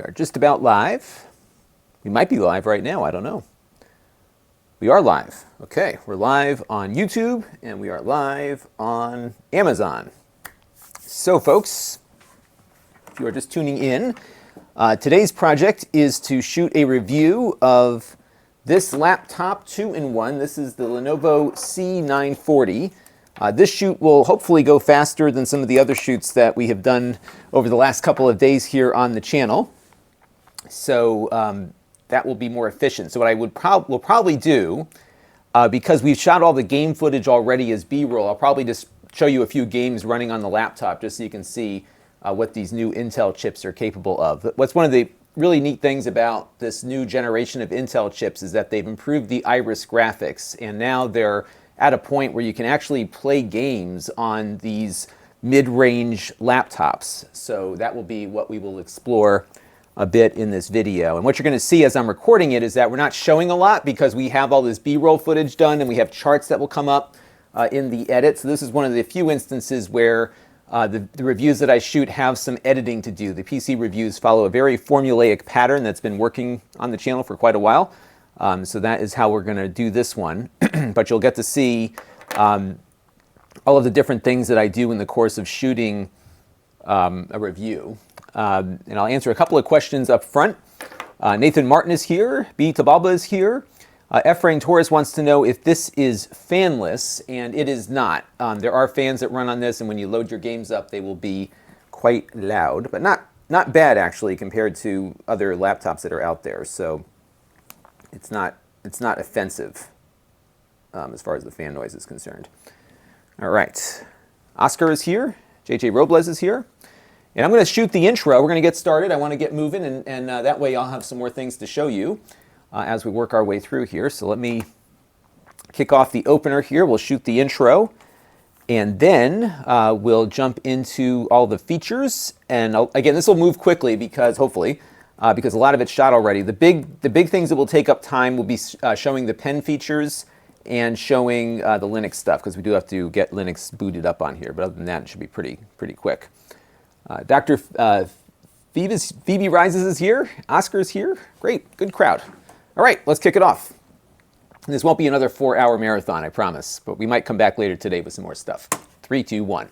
are just about live. We might be live right now, I don't know. We are live. Okay, we're live on YouTube and we are live on Amazon. So folks, if you are just tuning in, today's project is to shoot a review of this laptop 2-in-1. This is the Lenovo C940. This shoot will hopefully go faster than some of the other shoots that we have done over the last couple of days here on the channel. So that will be more efficient. So what I will probably do, because we've shot all the game footage already as B-roll, I'll probably just show you a few games running on the laptop just so you can see what these new Intel chips are capable of. What's one of the really neat things about this new generation of Intel chips is that they've improved the Iris graphics, and now they're at a point where you can actually play games on these mid-range laptops. So that will be what we will explore a bit in this video. And what you're going to see as I'm recording it is that we're not showing a lot because we have all this B-roll footage done and we have charts that will come up in the edit. So this is one of the few instances where the reviews that I shoot have some editing to do. The PC reviews follow a very formulaic pattern that's been working on the channel for quite a while. So that is how we're going to do this one. But you'll get to see all of the different things that I do in the course of shooting a review. And I'll answer a couple of questions up front. Nathan Martin is here. B. Tabalba is here. Efrain Torres wants to know if this is fanless, and it is not. There are fans that run on this, and when you load your games up, they will be quite loud, but not bad actually compared to other laptops that are out there. So it's not offensive as far as the fan noise is concerned. All right, Oscar is here. JJ Robles is here. And I'm going to shoot the intro. We're going to get started. I want to get moving, and that way I'll have some more things to show you as we work our way through here. So let me kick off the opener here. We'll shoot the intro, and then we'll jump into all the features. And again, this will move quickly because hopefully, because a lot of it's shot already. The big things that will take up time will be showing the pen features and showing the Linux stuff, because we do have to get Linux booted up on here. But other than that, it should be pretty quick. Dr. Phoebe Rises is here. Oscar is here. Great, good crowd. All right, let's kick it off. This won't be another 4-hour marathon, I promise, but we might come back later today with some more stuff. 3, 2, 1.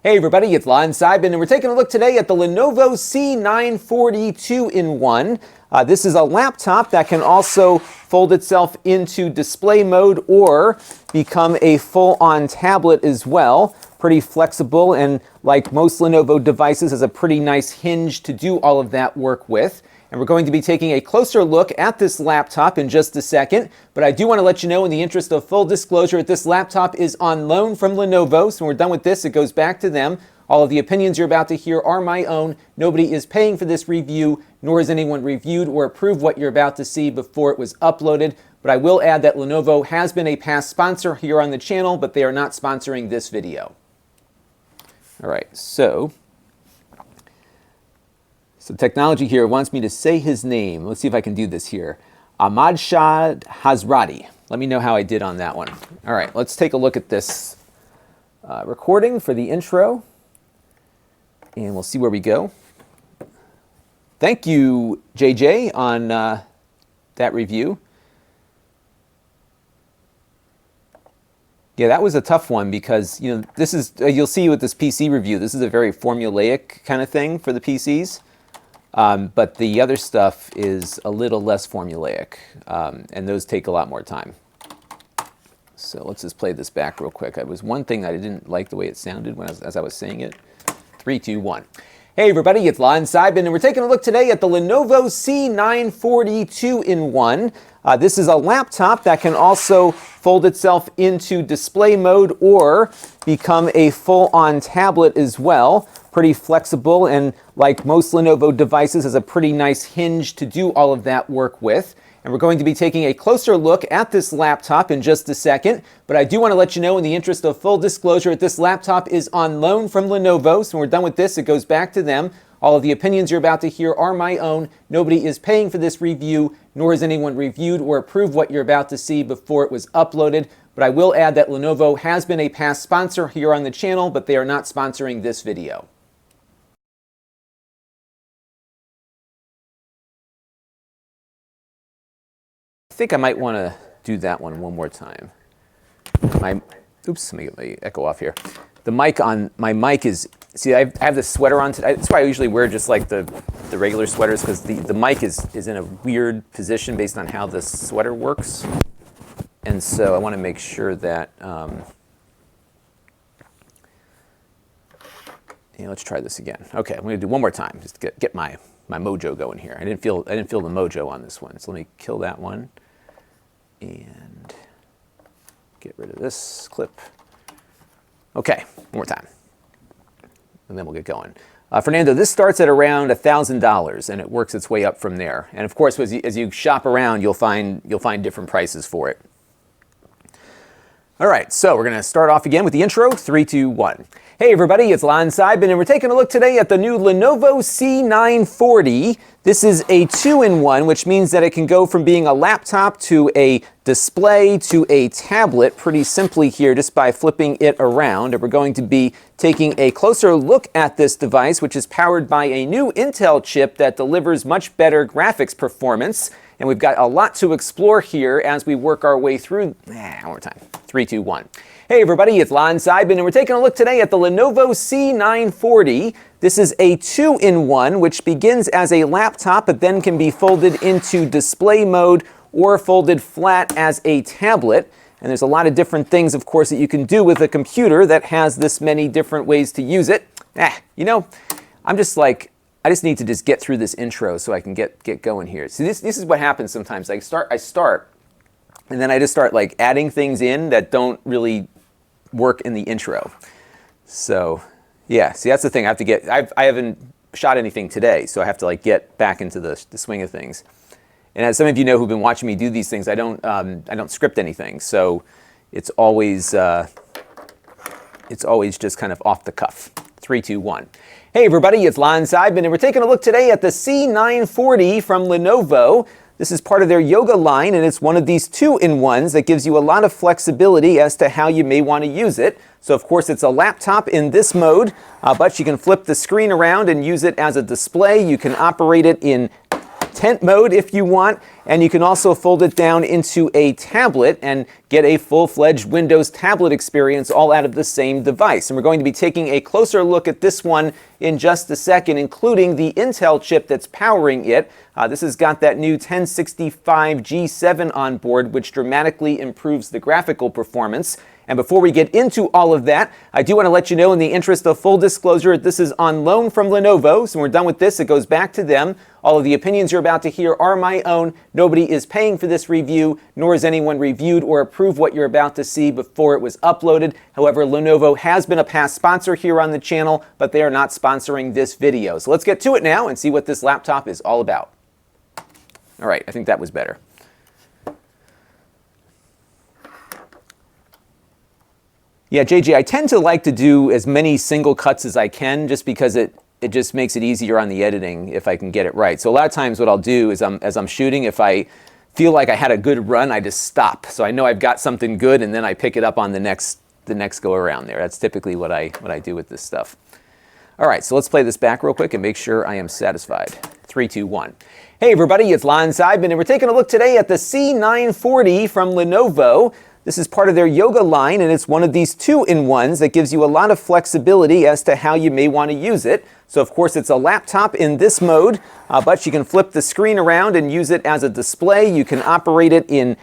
Hey everybody, it's Lon.TV, and we're taking a look today at the Lenovo C940 2-in-1. This is a laptop that can also fold itself into display mode or become a full-on tablet as well. Pretty flexible, and like most Lenovo devices, has a pretty nice hinge to do all of that work with. And we're going to be taking a closer look at this laptop in just a second. But I do want to let you know, in the interest of full disclosure, that this laptop is on loan from Lenovo. So when we're done with this, it goes back to them. All of the opinions you're about to hear are my own. Nobody is paying for this review, nor has anyone reviewed or approved what you're about to see before it was uploaded. But I will add that Lenovo has been a past sponsor here on the channel, but they are not sponsoring this video. All right, so technology here wants me to say his name. Let's see if I can do this here. Ahmad Shah Hazrati. Let me know how I did on that one. All right, let's take a look at this recording for the intro, and we'll see where we go. Thank you, JJ, on that review. Yeah, that was a tough one because, you know, this is, you'll see with this PC review, this is a very formulaic kind of thing for the PCs. But the other stuff is a little less formulaic, and those take a lot more time. So let's just play this back real quick. It was one thing that I didn't like the way it sounded as I was saying it. 3, 2, 1. Hey everybody, it's Lon.TV, and we're taking a look today at the Lenovo C940 2-in-1. This is a laptop that can also fold itself into display mode or become a full-on tablet as well. Pretty flexible, and like most Lenovo devices, has a pretty nice hinge to do all of that work with. And we're going to be taking a closer look at this laptop in just a second. But I do want to let you know, in the interest of full disclosure, that this laptop is on loan from Lenovo. So when we're done with this, it goes back to them. All of the opinions you're about to hear are my own. Nobody is paying for this review, nor has anyone reviewed or approved what you're about to see before it was uploaded. But I will add that Lenovo has been a past sponsor here on the channel, but they are not sponsoring this video. think I might want to do that one more time. Oops, let me get my echo off here. The mic on my mic is, see, I have this sweater on today. That's why I usually wear just like the regular sweaters, because the mic is in a weird position based on how the sweater works. And so I want to make sure that, let's try this again. Okay, I'm going to do one more time, just to get my mojo going here. I didn't feel the mojo on this one, so let me kill that one and get rid of this clip. Okay, one more time, and then we'll get going. Fernando, this starts at around $1,000, and it works its way up from there. And of course, as you shop around, you'll find different prices for it. All right, so we're going to start off again with the intro. 3, 2, 1. Hey everybody, it's Lon.TV, and we're taking a look today at the new Lenovo C940. This is a 2-in-1, which means that it can go from being a laptop to a display to a tablet pretty simply here just by flipping it around. And we're going to be taking a closer look at this device, which is powered by a new Intel chip that delivers much better graphics performance. And we've got a lot to explore here as we work our way through. One more time. 3, 2, 1. Hey everybody, it's Lon.TV, and we're taking a look today at the Lenovo C940. This is a 2-in-1, which begins as a laptop, but then can be folded into display mode or folded flat as a tablet. And there's a lot of different things, of course, that you can do with a computer that has this many different ways to use it. I'm just like, I just need to just get through this intro so I can get going here. See, this is what happens sometimes. I start, and then I just start like adding things in that don't really work in the intro. So yeah, see, that's the thing. I haven't shot anything today, so I have to like get back into the swing of things. And as some of you know who've been watching me do these things, I don't script anything, so it's always just kind of off the cuff. 3, 2, 1. Hey everybody, it's Lon.TV, and we're taking a look today at the C940 from Lenovo. This is part of their Yoga line, and it's one of these 2-in-1s that gives you a lot of flexibility as to how you may want to use it. So of course it's a laptop in this mode, but you can flip the screen around and use it as a display. You can operate it in tent mode if you want, and you can also fold it down into a tablet and get a full-fledged Windows tablet experience all out of the same device. And we're going to be taking a closer look at this one in just a second, including the Intel chip that's powering it. This has got that new 1065 G7 on board, which dramatically improves the graphical performance. And before we get into all of that, I do want to let you know, in the interest of full disclosure, this is on loan from Lenovo. So when we're done with this, it goes back to them. All of the opinions you're about to hear are my own. Nobody is paying for this review, nor has anyone reviewed or approved what you're about to see before it was uploaded. However, Lenovo has been a past sponsor here on the channel, but they are not sponsoring this video. So let's get to it now and see what this laptop is all about. All right, I think that was better. Yeah, JJ, I tend to like to do as many single cuts as I can just because it just makes it easier on the editing if I can get it right. So a lot of times what I'll do is as I'm shooting, if I feel like I had a good run, I just stop. So I know I've got something good, and then I pick it up on the next go around there. That's typically what I do with this stuff. All right, so let's play this back real quick and make sure I am satisfied. 3, 2, 1. Hey everybody, it's Lon.TV, and we're taking a look today at the C940 from Lenovo. This is part of their Yoga line, and it's one of these 2-in-1s that gives you a lot of flexibility as to how you may want to use it. So of course it's a laptop in this mode, but you can flip the screen around and use it as a display. You can operate it in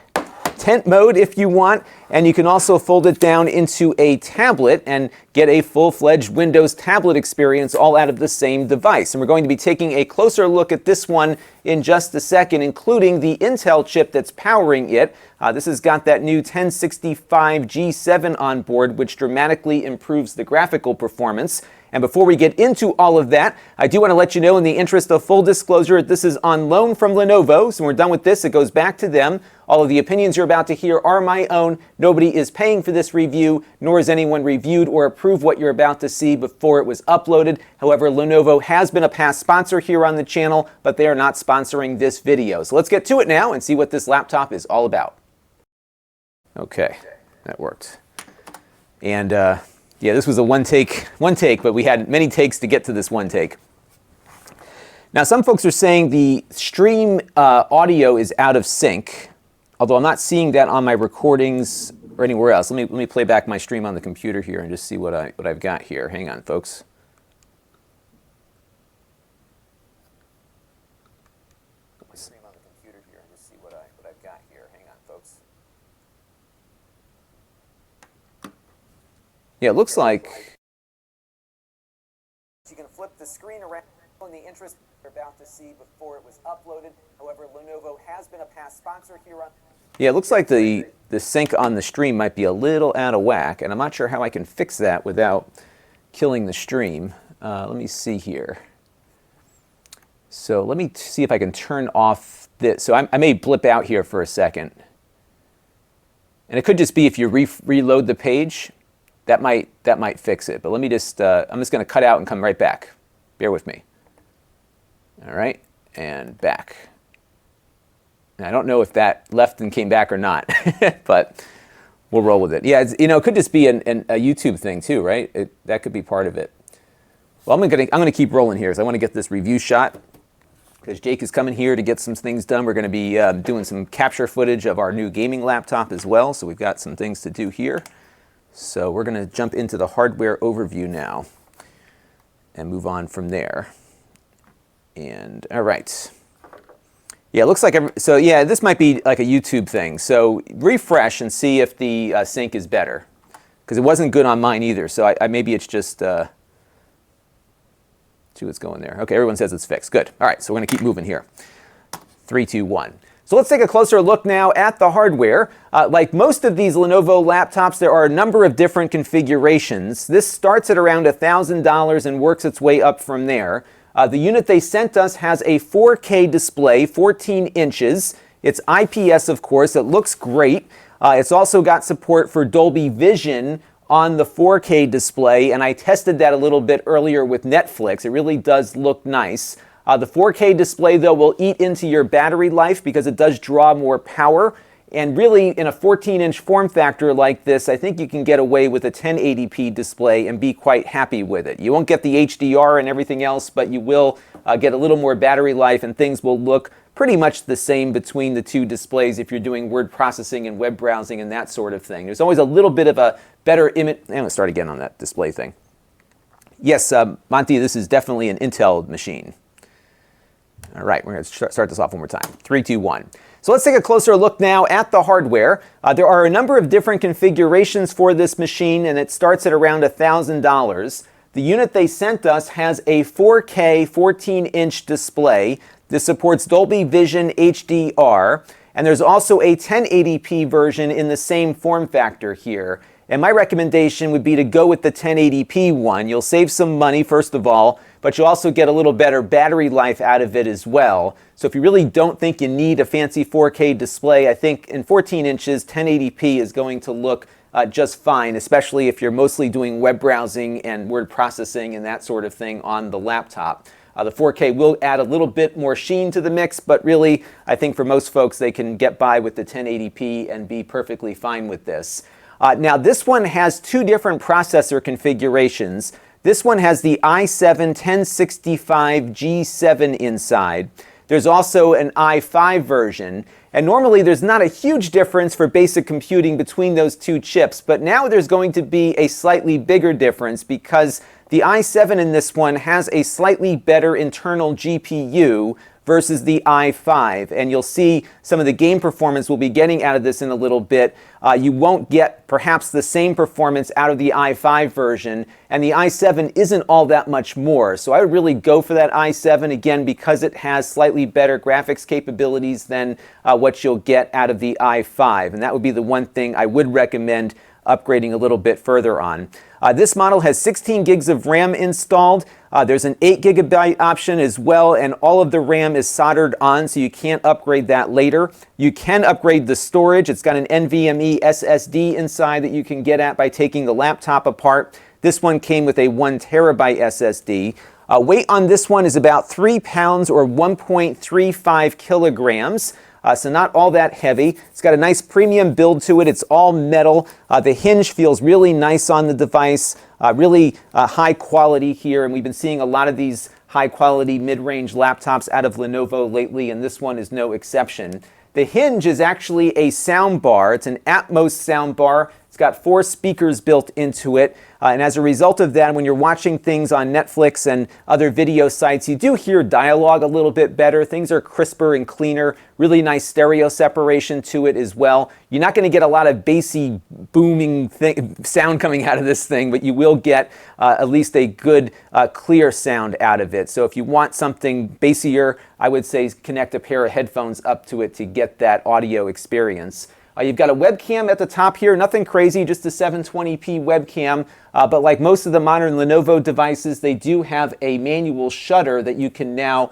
tent mode if you want, and you can also fold it down into a tablet and get a full-fledged Windows tablet experience all out of the same device. And we're going to be taking a closer look at this one in just a second, including the Intel chip that's powering it. This has got that new 1065 G7 on board, which dramatically improves the graphical performance. And before we get into all of that, I do want to let you know, in the interest of full disclosure, this is on loan from Lenovo. So when we're done with this, it goes back to them. All of the opinions you're about to hear are my own. Nobody is paying for this review, nor has anyone reviewed or approved what you're about to see before it was uploaded. However, Lenovo has been a past sponsor here on the channel, but they are not sponsoring this video. So let's get to it now and see what this laptop is all about. Okay, that worked. And yeah, this was a one take, but we had many takes to get to this one take. Now, some folks are saying the stream audio is out of sync. although I'm not seeing that on my recordings or anywhere else. Let me play back my stream on the computer here and just see what I've got here. Hang on, folks. Stream on the computer here and just see what I've got here. Hang on, folks. Yeah, it looks like you can flip the screen around in the interest you're about to see before it was uploaded. However, Lenovo has been a past sponsor here on. Yeah, it looks like the sync on the stream might be a little out of whack, and I'm not sure how I can fix that without killing the stream. Let me see here. So let me see if I can turn off this. So I may blip out here for a second. And it could just be if you reload the page, that might fix it. But let me just, I'm just going to cut out and come right back. Bear with me. All right, and back. And I don't know if that left and came back or not, but we'll roll with it. Yeah, it's, it could just be a YouTube thing too, right? That could be part of it. Well, I'm gonna keep rolling here, because I want to get this review shot. Because Jake is coming here to get some things done. We're going to be doing some capture footage of our new gaming laptop as well. So we've got some things to do here. So we're going to jump into the hardware overview now and move on from there. And all right. Yeah, it looks like, so yeah, this might be like a YouTube thing. So refresh and see if the sync is better. Because it wasn't good on mine either. So maybe it's just... see what's going there. Okay, everyone says it's fixed. Good. All right, so we're going to keep moving here. 3, 2, 1. So let's take a closer look now at the hardware. Like most of these Lenovo laptops, there are a number of different configurations. This starts at around $1,000 and works its way up from there. The unit they sent us has a 4K display, 14 inches. It's IPS, of course. It looks great. It's also got support for Dolby Vision on the 4K display, and I tested that a little bit earlier with Netflix. It really does look nice. The 4K display, though, will eat into your battery life because it does draw more power. And really, in a 14-inch form factor like this, I think you can get away with a 1080p display and be quite happy with it. You won't get the HDR and everything else, but you will get a little more battery life, and things will look pretty much the same between the two displays if you're doing word processing and web browsing and that sort of thing. There's always a little bit of a better image. I'm going to start again on that display thing. Yes, Monty, this is definitely an Intel machine. All right, we're going to start this off one more time. 3, 2, 1. So let's take a closer look now at the hardware. There are a number of different configurations for this machine, and it starts at around $1,000. The unit they sent us has a 4K 14-inch display. This supports Dolby Vision HDR, and there's also a 1080p version in the same form factor here. And my recommendation would be to go with the 1080p one. You'll save some money, first of all, but you'll also get a little better battery life out of it as well. So if you really don't think you need a fancy 4K display, I think in 14 inches, 1080p is going to look just fine, especially if you're mostly doing web browsing and word processing and that sort of thing on the laptop. The 4K will add a little bit more sheen to the mix, but really, I think for most folks, they can get by with the 1080p and be perfectly fine with this. Now, this one has two different processor configurations. This one has the i7-1065G7 inside. There's also an i5 version. And normally there's not a huge difference for basic computing between those two chips, but now there's going to be a slightly bigger difference because the i7 in this one has a slightly better internal GPU versus the i5, and you'll see some of the game performance we'll be getting out of this in a little bit. You won't get perhaps the same performance out of the i5 version, and the i7 isn't all that much more. So I would really go for that i7 again because it has slightly better graphics capabilities than what you'll get out of the i5, and that would be the one thing I would recommend upgrading a little bit further on. This model has 16 gigs of RAM installed. There's an 8 gigabyte option as well, and all of the RAM is soldered on, so you can't upgrade that later. You can upgrade the storage. It's got an NVMe SSD inside that you can get at by taking the laptop apart. This one came with a 1 terabyte SSD. Weight on this one is about 3 pounds or 1.35 kilograms. So not all that heavy. It's got a nice premium build to it. It's all metal. The hinge feels really nice on the device. Really high quality here, and we've been seeing a lot of these high quality mid-range laptops out of Lenovo lately, and this one is no exception. The hinge is actually a sound bar. It's an Atmos sound bar. It's got 4 speakers built into it. And as a result of that, when you're watching things on Netflix and other video sites, you do hear dialogue a little bit better. Things are crisper and cleaner. Really nice stereo separation to it as well. You're not going to get a lot of bassy, booming sound coming out of this thing, but you will get at least a good, clear sound out of it. So if you want something bassier, I would say connect a pair of headphones up to it to get that audio experience. You've got a webcam at the top here, nothing crazy, just a 720p webcam. But like most of the modern Lenovo devices, they do have a manual shutter that you can now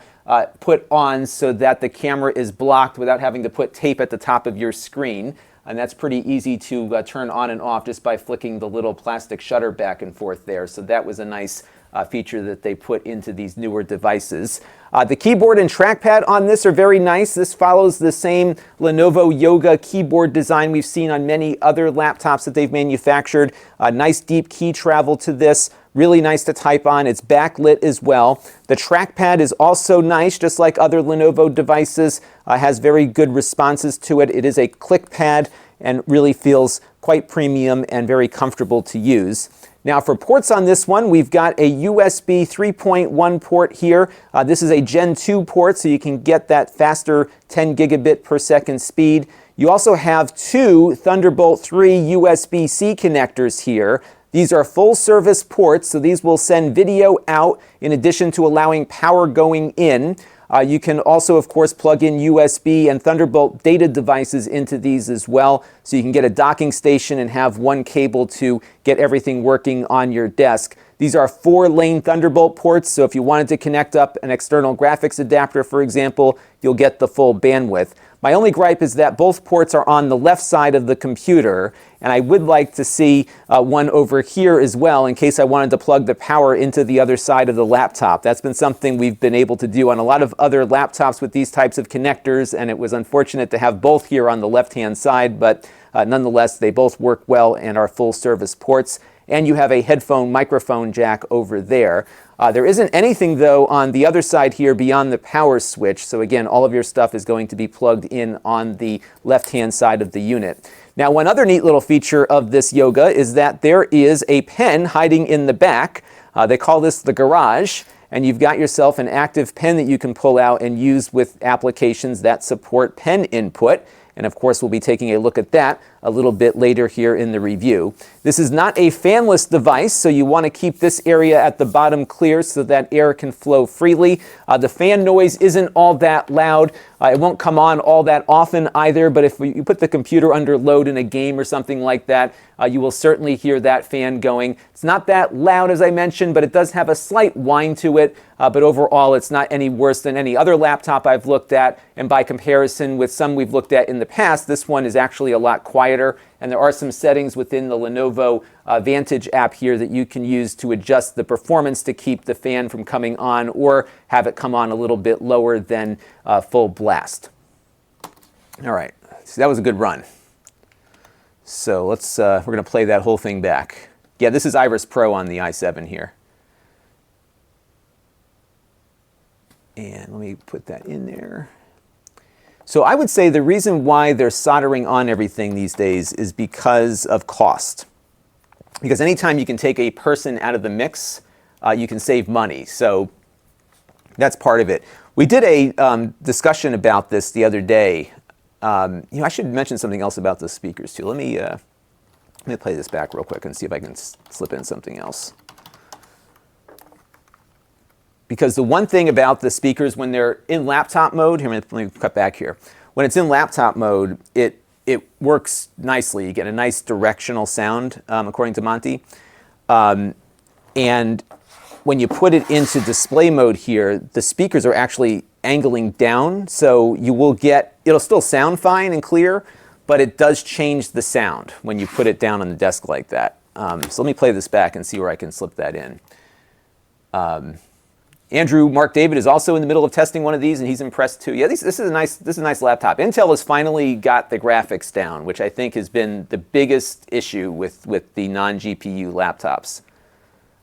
put on so that the camera is blocked without having to put tape at the top of your screen. And that's pretty easy to turn on and off just by flicking the little plastic shutter back and forth there. So that was a nice feature that they put into these newer devices. The keyboard and trackpad on this are very nice. This follows the same Lenovo Yoga keyboard design we've seen on many other laptops that they've manufactured. Nice deep key travel to this. Really nice to type on. It's backlit as well. The trackpad is also nice, just like other Lenovo devices. Has very good responses to it. It is a click pad and really feels quite premium and very comfortable to use. Now for ports on this one, we've got a USB 3.1 port here. This is a Gen 2 port, so you can get that faster 10 gigabit per second speed. You also have 2 Thunderbolt 3 USB-C connectors here. These are full service ports, so these will send video out in addition to allowing power going in. You can also, of course, plug in USB and Thunderbolt data devices into these as well, so you can get a docking station and have one cable to get everything working on your desk. These are 4-lane Thunderbolt ports, so if you wanted to connect up an external graphics adapter, for example, you'll get the full bandwidth. My only gripe is that both ports are on the left side of the computer, and I would like to see one over here as well in case I wanted to plug the power into the other side of the laptop. That's been something we've been able to do on a lot of other laptops with these types of connectors, and it was unfortunate to have both here on the left-hand side, but nonetheless, they both work well and are full-service ports. And you have a headphone microphone jack over there. There isn't anything, though, on the other side here beyond the power switch. So again, all of your stuff is going to be plugged in on the left-hand side of the unit. Now, one other neat little feature of this Yoga is that there is a pen hiding in the back. They call this the garage. And you've got yourself an active pen that you can pull out and use with applications that support pen input. And of course, we'll be taking a look at that a little bit later here in the review. This is not a fanless device, so you want to keep this area at the bottom clear so that air can flow freely. The fan noise isn't all that loud. It won't come on all that often either, but if you put the computer under load in a game or something like that, you will certainly hear that fan going. It's not that loud, as I mentioned, but it does have a slight whine to it. But overall, it's not any worse than any other laptop I've looked at. And by comparison with some we've looked at in the past, this one is actually a lot quieter. And there are some settings within the Lenovo Vantage app here that you can use to adjust the performance to keep the fan from coming on or have it come on a little bit lower than full blast. All right, so that was a good run. So we're going to play that whole thing back. Yeah, this is Iris Pro on the i7 here. And let me put that in there. So I would say the reason why they're soldering on everything these days is because of cost. Because anytime you can take a person out of the mix, you can save money. So that's part of it. We did a discussion about this the other day. I should mention something else about the speakers too. Let me play this back real quick and see if I can slip in something else. Because the one thing about the speakers when they're in laptop mode, here, let me cut back here. When it's in laptop mode, it works nicely. You get a nice directional sound, according to Monty. And when you put it into display mode here, the speakers are actually angling down, so you will get, it'll still sound fine and clear, but it does change the sound when you put it down on the desk like that. So let me play this back and see where I can slip that in. Andrew Mark David is also in the middle of testing one of these, and he's impressed too. Yeah, this is a nice laptop. Intel has finally got the graphics down, which I think has been the biggest issue with the non-GPU laptops.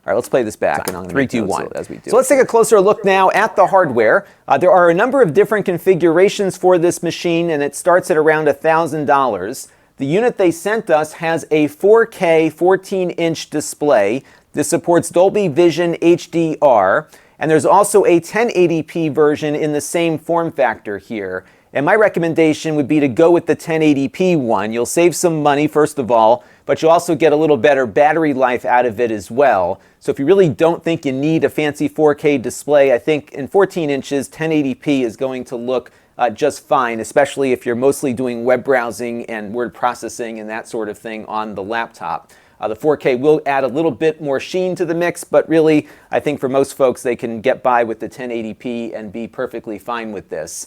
All right, let's play this back. And 3, 2, 1. As we do. So let's take a closer look now at the hardware. There are a number of different configurations for this machine, and it starts at around $1,000. The unit they sent us has a 4K 14-inch display. This supports Dolby Vision HDR, and there's also a 1080p version in the same form factor here. And my recommendation would be to go with the 1080p one. You'll save some money, first of all, but you'll also get a little better battery life out of it as well. So if you really don't think you need a fancy 4K display, I think in 14 inches, 1080p is going to look just fine, especially if you're mostly doing web browsing and word processing and that sort of thing on the laptop. The 4K will add a little bit more sheen to the mix, but really, I think for most folks, they can get by with the 1080p and be perfectly fine with this.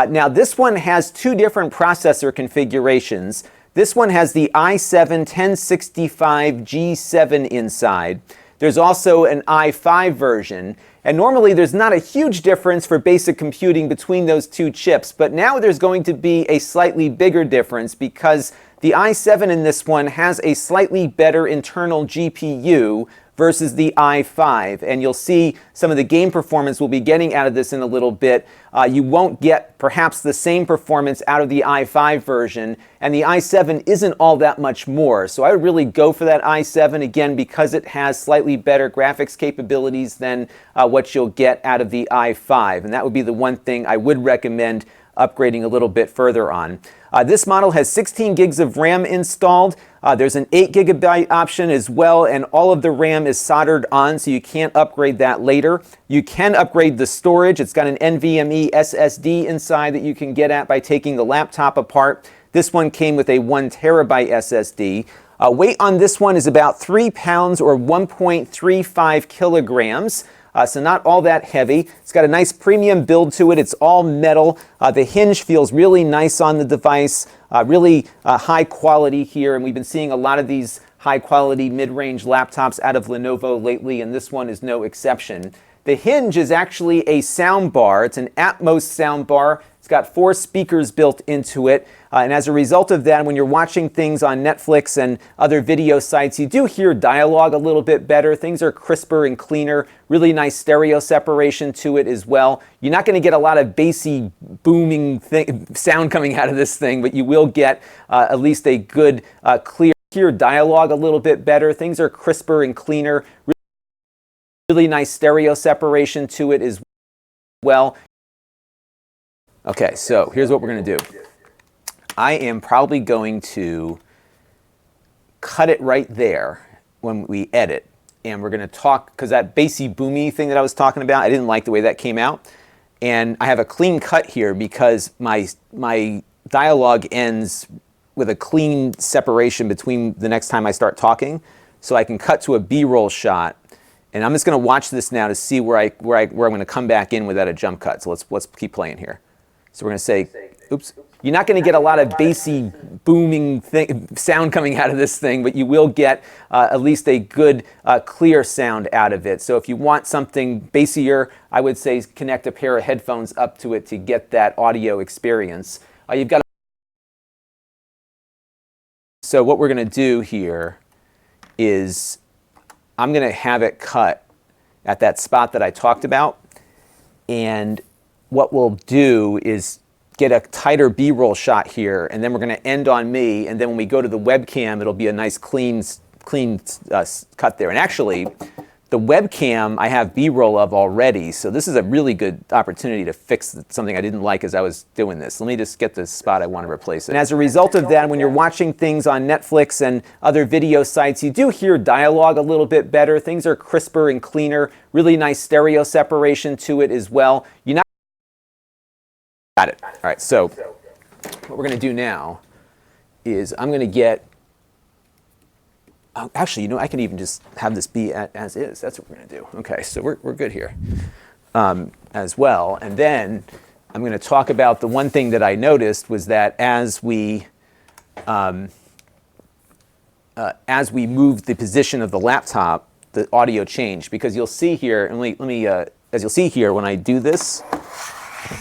Now, this one has two different processor configurations. This one has the i7-1065G7 inside. There's also an i5 version. And normally there's not a huge difference for basic computing between those two chips, but now there's going to be a slightly bigger difference because the i7 in this one has a slightly better internal GPU versus the i5. And you'll see some of the game performance we'll be getting out of this in a little bit. You won't get perhaps the same performance out of the i5 version, and the i7 isn't all that much more. So I would really go for that i7 again because it has slightly better graphics capabilities than what you'll get out of the i5. And that would be the one thing I would recommend upgrading a little bit further on. This model has 16 gigs of RAM installed. There's an 8 gigabyte option as well, and all of the RAM is soldered on, so you can't upgrade that later. You can upgrade the storage. It's got an NVMe SSD inside that you can get at by taking the laptop apart. This one came with a 1 terabyte SSD. Weight on this one is about 3 pounds or 1.35 kilograms. So not all that heavy. It's got a nice premium build to it. It's all metal. The hinge feels really nice on the device, really high quality here. And we've been seeing a lot of these high quality mid-range laptops out of Lenovo lately, and this one is no exception. The hinge is actually a sound bar. It's an Atmos sound bar. It's got 4 speakers built into it. And as a result of that, when you're watching things on Netflix and other video sites, you do hear dialogue a little bit better. Things are crisper and cleaner. Really nice stereo separation to it as well. You're not going to get a lot of bassy, booming sound coming out of this thing, but you will get at least a good, clear dialogue a little bit better. Things are crisper and cleaner. Really nice stereo separation to it as well. Okay, so here's what we're going to do. I am probably going to cut it right there when we edit. And we're going to talk, because that bassy, boomy thing that I was talking about, I didn't like the way that came out. And I have a clean cut here because my dialogue ends with a clean separation between the next time I start talking. So I can cut to a B-roll shot. And I'm just going to watch this now to see where I'm going to come back in without a jump cut. So let's keep playing here. So we're going to say, oops. You're not going to get a lot of bassy, booming sound coming out of this thing, but you will get at least a good, clear sound out of it. So if you want something bassier, I would say connect a pair of headphones up to it to get that audio experience. You've got. So what we're going to do here is I'm going to have it cut at that spot that I talked about. And what we'll do is get a tighter B-roll shot here, and then we're going to end on me, and then when we go to the webcam, it'll be a nice clean cut there. And actually, the webcam I have B-roll of already, so this is a really good opportunity to fix something I didn't like as I was doing this. Let me just get the spot I want to replace it. And as a result of that, when you're watching things on Netflix and other video sites, you do hear dialogue a little bit better. Things are crisper and cleaner. Really nice stereo separation to it as well. You're not. Got it. All right, so what we're going to do now is I'm going to get, actually, I can even just have this be as is. That's what we're going to do. Okay, so we're good here as well. And then I'm going to talk about the one thing that I noticed was that as we moved the position of the laptop, the audio changed, because you'll see here, and let me as you'll see here when I do this,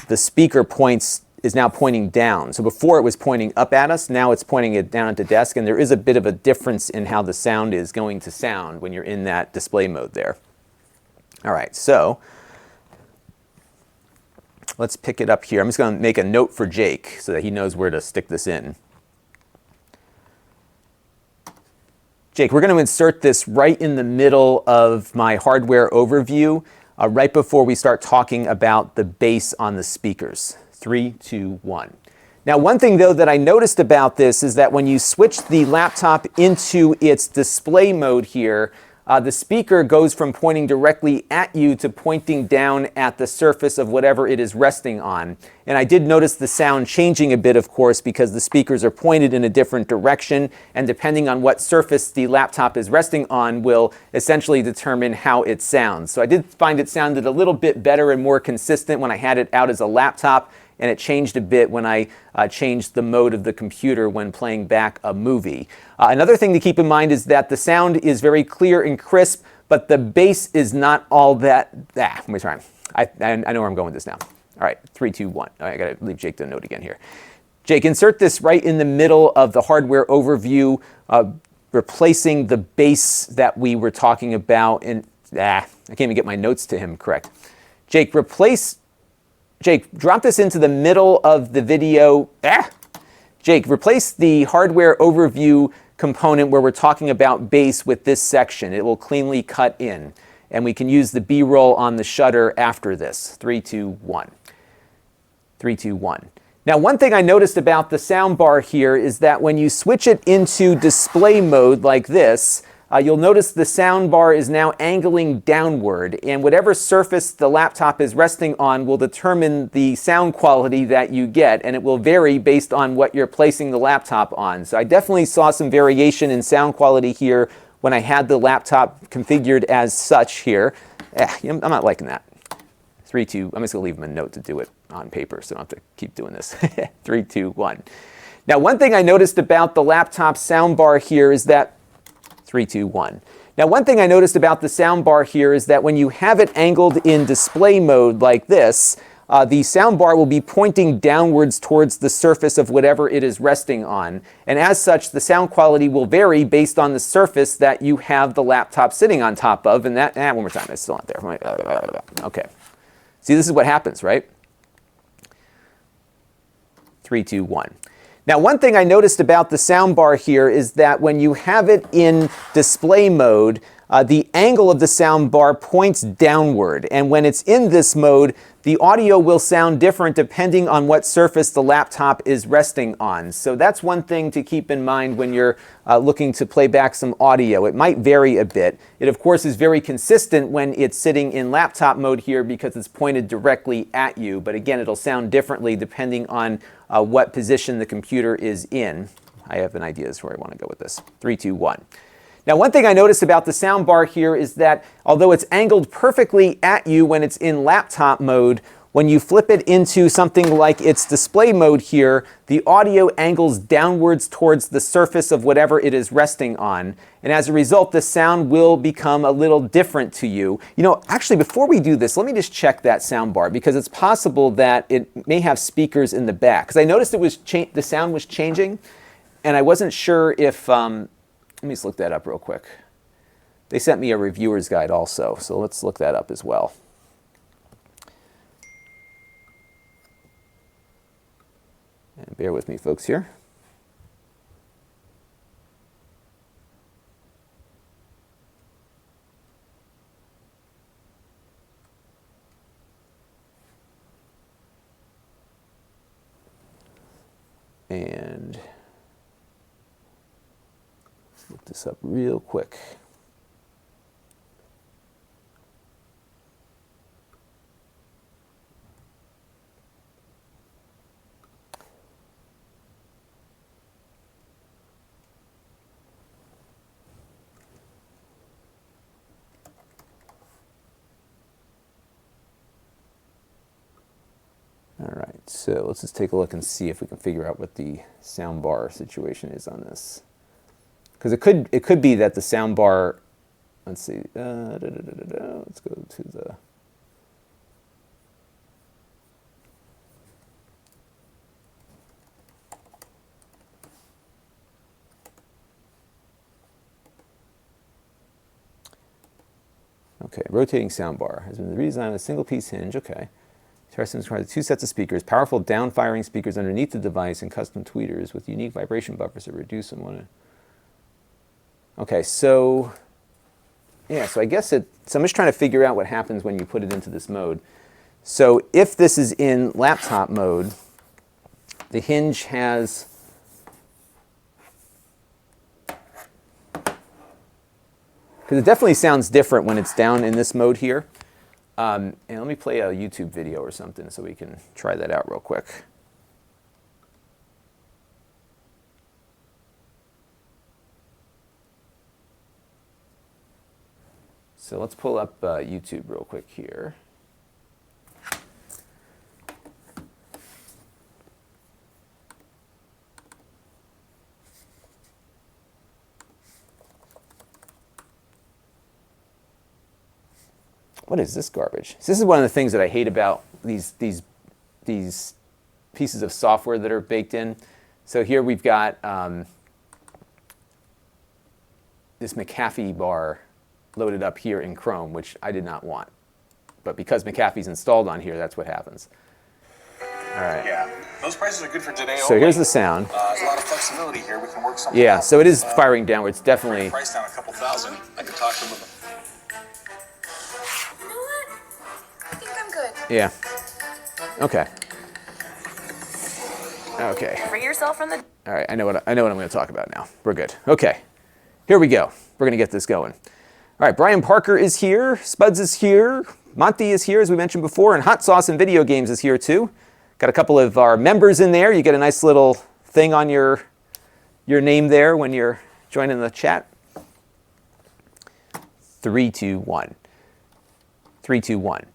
the speaker points is now pointing down. So before it was pointing up at us, now it's pointing it down at the desk, and there is a bit of a difference in how the sound is going to sound when you're in that display mode there. All right, so let's pick it up here. I'm just going to make a note for Jake so that he knows where to stick this in. Jake, we're going to insert this right in the middle of my hardware overview, right before we start talking about the bass on the speakers. 3, 2, 1. Now, one thing, though, that I noticed about this is that when you switch the laptop into its display mode here, the speaker goes from pointing directly at you to pointing down at the surface of whatever it is resting on. And I did notice the sound changing a bit, of course, because the speakers are pointed in a different direction, and depending on what surface the laptop is resting on will essentially determine how it sounds. So I did find it sounded a little bit better and more consistent when I had it out as a laptop, and it changed a bit when I changed the mode of the computer when playing back a movie. Another thing to keep in mind is that the sound is very clear and crisp, but the bass is not all that. Let me try. I know where I'm going with this now. All right, 3, 2, 1. All right, I got to leave Jake the note again here. Jake, insert this right in the middle of the hardware overview, replacing the bass that we were talking about. And I can't even get my notes to him correct. Jake, drop this into the middle of the video. Jake, replace the hardware overview component where we're talking about bass with this section. It will cleanly cut in. And we can use the B-roll on the shutter after this. 3, 2, 1. 3, 2, 1. Now, one thing I noticed about the sound bar here is that when you switch it into display mode like this, you'll notice the sound bar is now angling downward, and whatever surface the laptop is resting on will determine the sound quality that you get, and it will vary based on what you're placing the laptop on. So I definitely saw some variation in sound quality here when I had the laptop configured as such here. I'm not liking that. 3, 2, I'm just going to leave him a note to do it on paper so I don't have to keep doing this. 3, 2, 1. Now, one thing I noticed about the laptop sound bar here is that 3, 2, 1. Now, one thing I noticed about the sound bar here is that when you have it angled in display mode like this, the sound bar will be pointing downwards towards the surface of whatever it is resting on. And as such, the sound quality will vary based on the surface that you have the laptop sitting on top of. And that, one more time, it's still not there. Okay. See, this is what happens, right? 3, 2, 1. Now, one thing I noticed about the soundbar here is that when you have it in display mode, the angle of the soundbar points downward. And when it's in this mode, the audio will sound different depending on what surface the laptop is resting on. So that's one thing to keep in mind when you're looking to play back some audio. It might vary a bit. It, of course, is very consistent when it's sitting in laptop mode here because it's pointed directly at you. But again, it'll sound differently depending on what position the computer is in. I have an idea as to where I want to go with this. 3, 2, 1. Now, one thing I noticed about the soundbar here is that although it's angled perfectly at you when it's in laptop mode, when you flip it into something like its display mode here, the audio angles downwards towards the surface of whatever it is resting on. And as a result, the sound will become a little different to you. You know, actually, before we do this, let me just check that soundbar because it's possible that it may have speakers in the back. Because I noticed it was the sound was changing, and I wasn't sure if... let me just look that up real quick. They sent me a reviewer's guide also, so let's look that up as well. And bear with me, folks, here. And look this up real quick. All right, so let's just take a look and see if we can figure out what the soundbar situation is on this. Because it could be that the soundbar, let's see, let's go to the, Okay, rotating soundbar has been redesigned with a single piece hinge. Okay. Interesting, requires 2 sets of speakers, powerful down-firing speakers underneath the device, and custom tweeters with unique vibration buffers that reduce and want to. Okay, so yeah, so I guess so I'm just trying to figure out what happens when you put it into this mode. So if this is in laptop mode, the hinge has because it definitely sounds different when it's down in this mode here. And let me play a YouTube video or something so we can try that out real quick. So let's pull up YouTube real quick here. What is this garbage? So this is one of the things that I hate about these pieces of software that are baked in. So here we've got this McAfee bar loaded up here in Chrome, which I did not want. But because McAfee's installed on here, that's what happens. All right. Yeah, those prices are good for today. So here's the sound. There's a lot of flexibility here. We can work something Yeah, out. so it is firing downwards, definitely. Price down a couple thousand. I could talk to them. You know what? I think I'm good. Yeah. Okay. Okay. Free yourself from the. All right, I know what I'm going to talk about now. We're good. Okay. Here we go. We're going to get this going. All right, Brian Parker is here. Spuds is here. Monty is here, as we mentioned before, and Hot Sauce and Video Games is here too. Got a couple of our members in there. You get a nice little thing on your name there when you're joining the chat. 3, 2, 1. 3, 2, 1.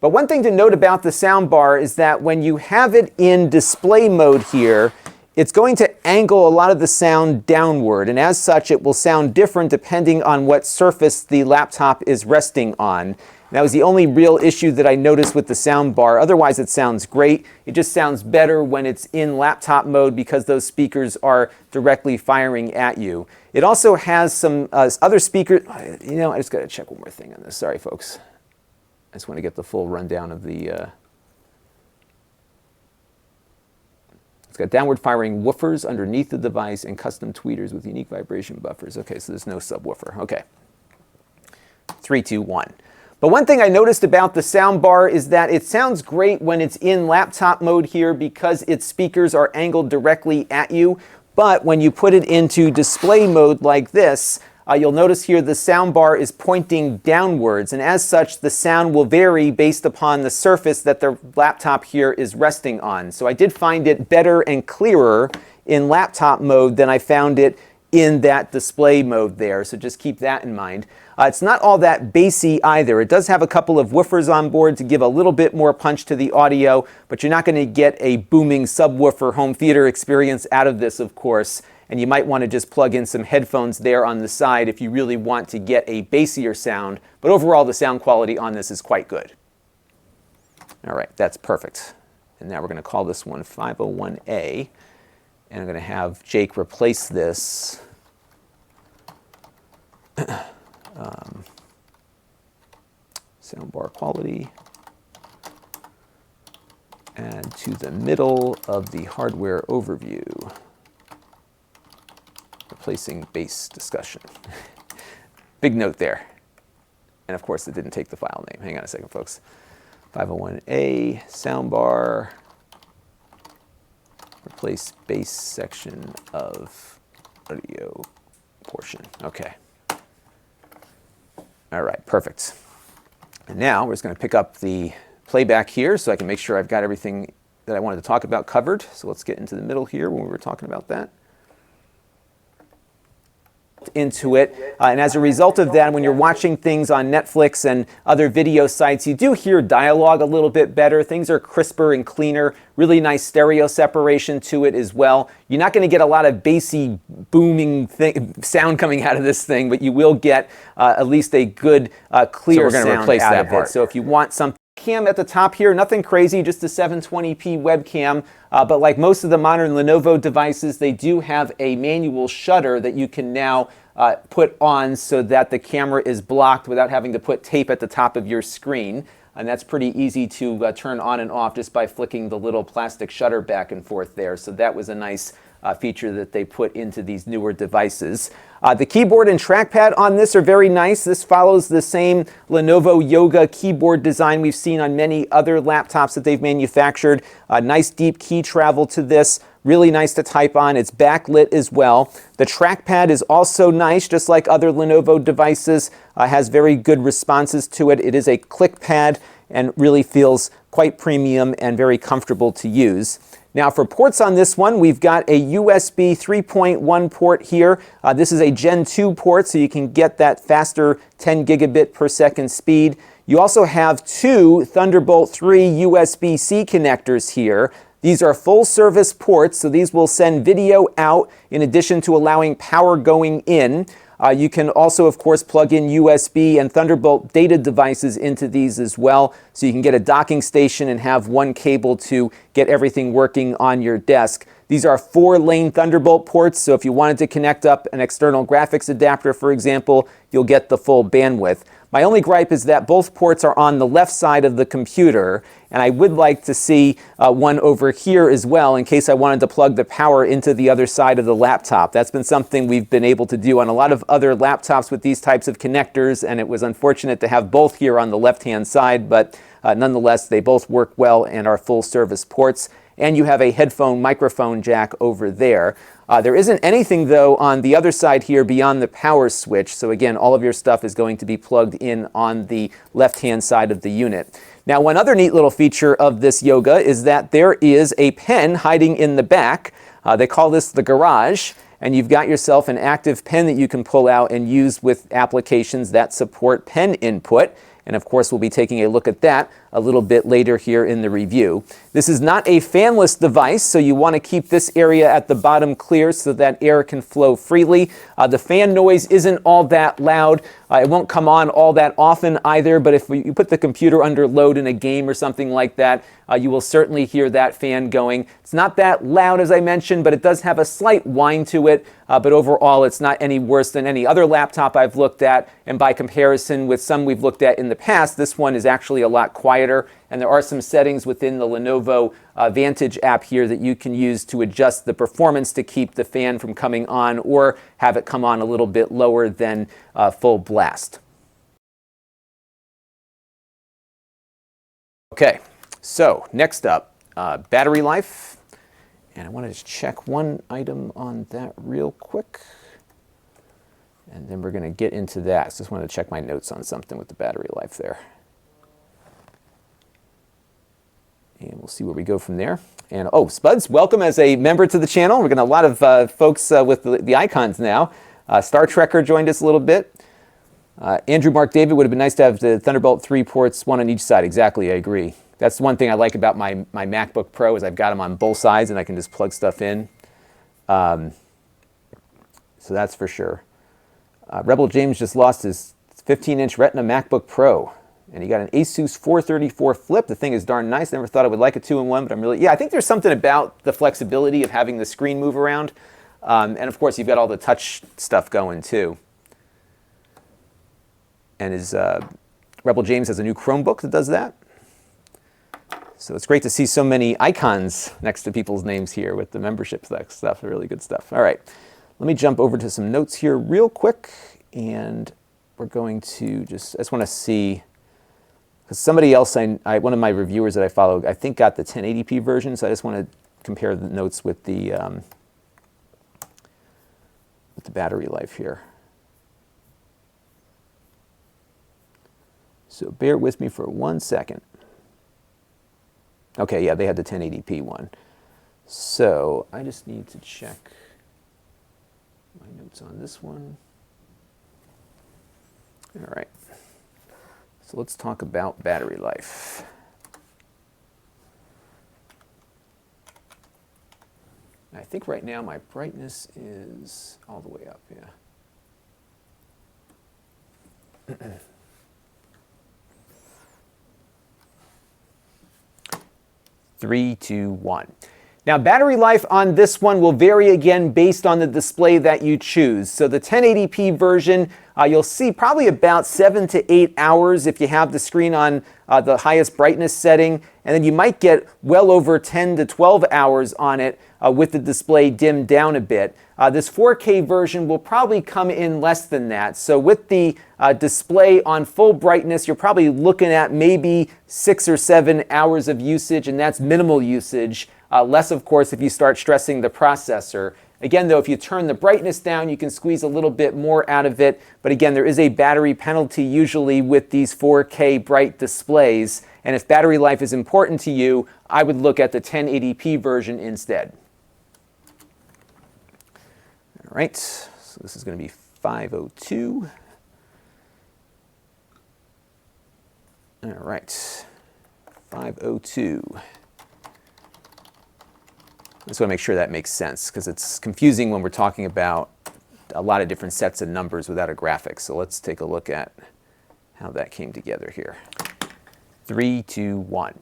But one thing to note about the soundbar is that when you have it in display mode here, it's going to angle a lot of the sound downward, and as such, it will sound different depending on what surface the laptop is resting on. That was the only real issue that I noticed with the soundbar. Otherwise, it sounds great. It just sounds better when it's in laptop mode because those speakers are directly firing at you. It also has some other speakers. You know, I just got to check one more thing on this. Sorry, folks. I just want to get the full rundown of the... It's got downward firing woofers underneath the device and custom tweeters with unique vibration buffers. Okay, so there's no subwoofer. Okay. 3, 2, 1. But one thing I noticed about the soundbar is that it sounds great when it's in laptop mode here because its speakers are angled directly at you. But when you put it into display mode like this, you'll notice here the soundbar is pointing downwards, and as such, the sound will vary based upon the surface that the laptop here is resting on. So I did find it better and clearer in laptop mode than I found it in that display mode there, so just keep that in mind. It's not all that bassy either. It does have a couple of woofers on board to give a little bit more punch to the audio, but you're not going to get a booming subwoofer home theater experience out of this, of course. And you might want to just plug in some headphones there on the side if you really want to get a bassier sound. But overall, the sound quality on this is quite good. All right, that's perfect. And now we're going to call this one 501A. And I'm going to have Jake replace this. Soundbar quality. And to the middle of the hardware overview. Replacing bass discussion. Big note there. And of course, it didn't take the file name. Hang on a second, folks. 501A, soundbar. Replace bass section of audio portion. Okay. All right, perfect. And now we're just going to pick up the playback here so I can make sure I've got everything that I wanted to talk about covered. So let's get into the middle here when we were talking about that. Into it, and as a result of that, when you're watching things on Netflix and other video sites, you do hear dialogue a little bit better. Things are crisper and cleaner. Really nice stereo separation to it as well. You're not going to get a lot of bassy, booming sound coming out of this thing, but you will get at least a good, clear sound out of it. So if you want something. Cam at the top here, nothing crazy, just a 720p webcam, but like most of the modern Lenovo devices, they do have a manual shutter that you can now put on so that the camera is blocked without having to put tape at the top of your screen. And that's pretty easy to turn on and off just by flicking the little plastic shutter back and forth there. So that was a nice feature that they put into these newer devices. The keyboard and trackpad on this are very nice. This follows the same Lenovo Yoga keyboard design we've seen on many other laptops that they've manufactured. Nice deep key travel to this. Really nice to type on. It's backlit as well. The trackpad is also nice, just like other Lenovo devices. Has very good responses to it. It is a click pad and really feels quite premium and very comfortable to use. Now for ports on this one, we've got a USB 3.1 port here. This is a Gen 2 port, so you can get that faster 10 gigabit per second speed. You also have two Thunderbolt 3 USB-C connectors here. These are full service ports, so these will send video out in addition to allowing power going in. You can also, of course, plug in USB and Thunderbolt data devices into these as well, so you can get a docking station and have one cable to get everything working on your desk. These are 4-lane Thunderbolt ports, so if you wanted to connect up an external graphics adapter, for example, you'll get the full bandwidth. My only gripe is that both ports are on the left side of the computer, and I would like to see one over here as well in case I wanted to plug the power into the other side of the laptop. That's been something we've been able to do on a lot of other laptops with these types of connectors, and it was unfortunate to have both here on the left-hand side, but nonetheless, they both work well and are full service ports. And you have a headphone microphone jack over there. There isn't anything, though, on the other side here beyond the power switch. So again, all of your stuff is going to be plugged in on the left-hand side of the unit. Now, one other neat little feature of this Yoga is that there is a pen hiding in the back. They call this the garage. And you've got yourself an active pen that you can pull out and use with applications that support pen input. And of course, we'll be taking a look at that a little bit later here in the review. This is not a fanless device, so you want to keep this area at the bottom clear so that air can flow freely. The fan noise isn't all that loud. It won't come on all that often either, but if you put the computer under load in a game or something like that, you will certainly hear that fan going. It's not that loud, as I mentioned, but it does have a slight whine to it. But overall, it's not any worse than any other laptop I've looked at. And by comparison with some we've looked at in the past, this one is actually a lot quieter. And there are some settings within the Lenovo Vantage app here that you can use to adjust the performance to keep the fan from coming on or have it come on a little bit lower than full blast. Okay, so next up, battery life. And I want to just check one item on that real quick. And then we're going to get into that. So just wanted to check my notes on something with the battery life there. And we'll see where we go from there. And oh, Spuds, welcome as a member to the channel. We're getting a lot of folks with the icons now. Star Trekker joined us a little bit. Andrew Mark David, would have been nice to have the Thunderbolt 3 ports, one on each side. Exactly, I agree. That's one thing I like about my MacBook Pro is I've got them on both sides and I can just plug stuff in. So that's for sure. Rebel James just lost his 15-inch Retina MacBook Pro. And he got an Asus 434 Flip. The thing is darn nice. Never thought I would like a 2-in-1, but I think there's something about the flexibility of having the screen move around. And of course, you've got all the touch stuff going too. And Rebel James has a new Chromebook that does that. So it's great to see so many icons next to people's names here with the membership stuff. Really good stuff. All right, let me jump over to some notes here real quick. And we're going to I just want to see, because somebody else, one of my reviewers that I follow, I think got the 1080p version. So I just want to compare the notes with the battery life here. So bear with me for 1 second. Okay, yeah, they had the 1080p one. So I just need to check my notes on this one. All right. So let's talk about battery life. I think right now my brightness is all the way up, yeah. 3, 2, 1. Now, battery life on this one will vary again based on the display that you choose. So the 1080p version, you'll see probably about 7 to 8 hours if you have the screen on the highest brightness setting, and then you might get well over 10 to 12 hours on it with the display dimmed down a bit. This 4K version will probably come in less than that. So with the display on full brightness, you're probably looking at maybe 6 or 7 hours of usage, and that's minimal usage. Less, of course, if you start stressing the processor. Again, though, if you turn the brightness down, you can squeeze a little bit more out of it. But again, there is a battery penalty usually with these 4K bright displays. And if battery life is important to you, I would look at the 1080p version instead. All right, so this is going to be 502. All right, 502. I just want to make sure that makes sense because it's confusing when we're talking about a lot of different sets of numbers without a graphic. So let's take a look at how that came together here. 3, 2, 1.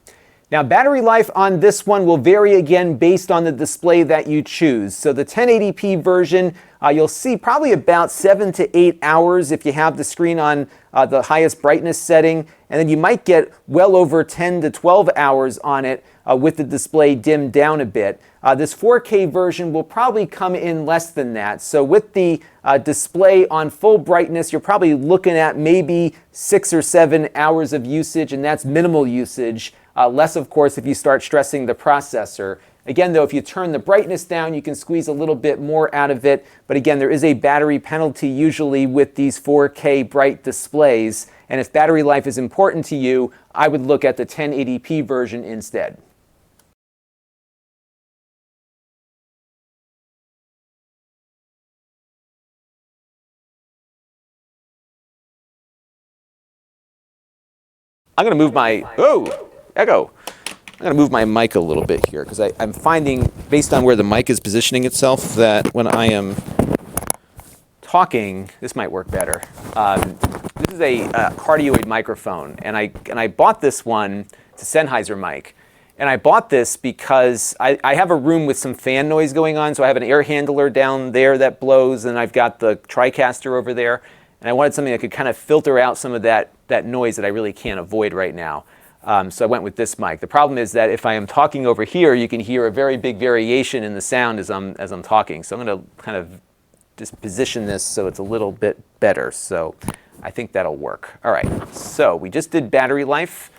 Now, battery life on this one will vary again based on the display that you choose. So the 1080p version, you'll see probably about 7 to 8 hours if you have the screen on the highest brightness setting, and then you might get well over 10 to 12 hours on it with the display dimmed down a bit. This 4K version will probably come in less than that. So with the display on full brightness, you're probably looking at maybe 6 or 7 hours of usage, and that's minimal usage. Less, of course, if you start stressing the processor. Again, though, if you turn the brightness down, you can squeeze a little bit more out of it. But again, there is a battery penalty usually with these 4K bright displays. And if battery life is important to you, I would look at the 1080p version instead. I'm going to move my, echo. I'm going to move my mic a little bit here because I'm finding, based on where the mic is positioning itself, that when I am talking, this might work better. This is a cardioid microphone, and I bought this one. It's a Sennheiser mic. And I bought this because I have a room with some fan noise going on, so I have an air handler down there that blows, and I've got the TriCaster over there. And I wanted something that could kind of filter out some of that noise that I really can't avoid right now. So I went with this mic. The problem is that if I am talking over here, you can hear a very big variation in the sound as I'm talking. So I'm going to kind of just position this so it's a little bit better. So I think that'll work. All right, so we just did battery life,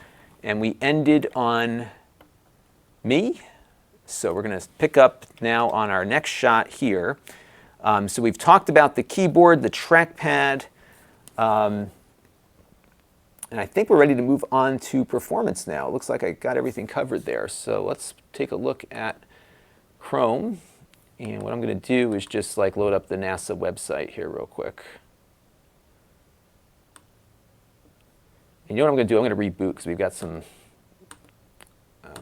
and we ended on me. So we're going to pick up now on our next shot here. So we've talked about the keyboard, the trackpad, and I think we're ready to move on to performance now. It looks like I got everything covered there. So let's take a look at Chrome. And what I'm going to do is just like load up the NASA website here real quick. And you know what I'm going to do? I'm going to reboot because we've got some.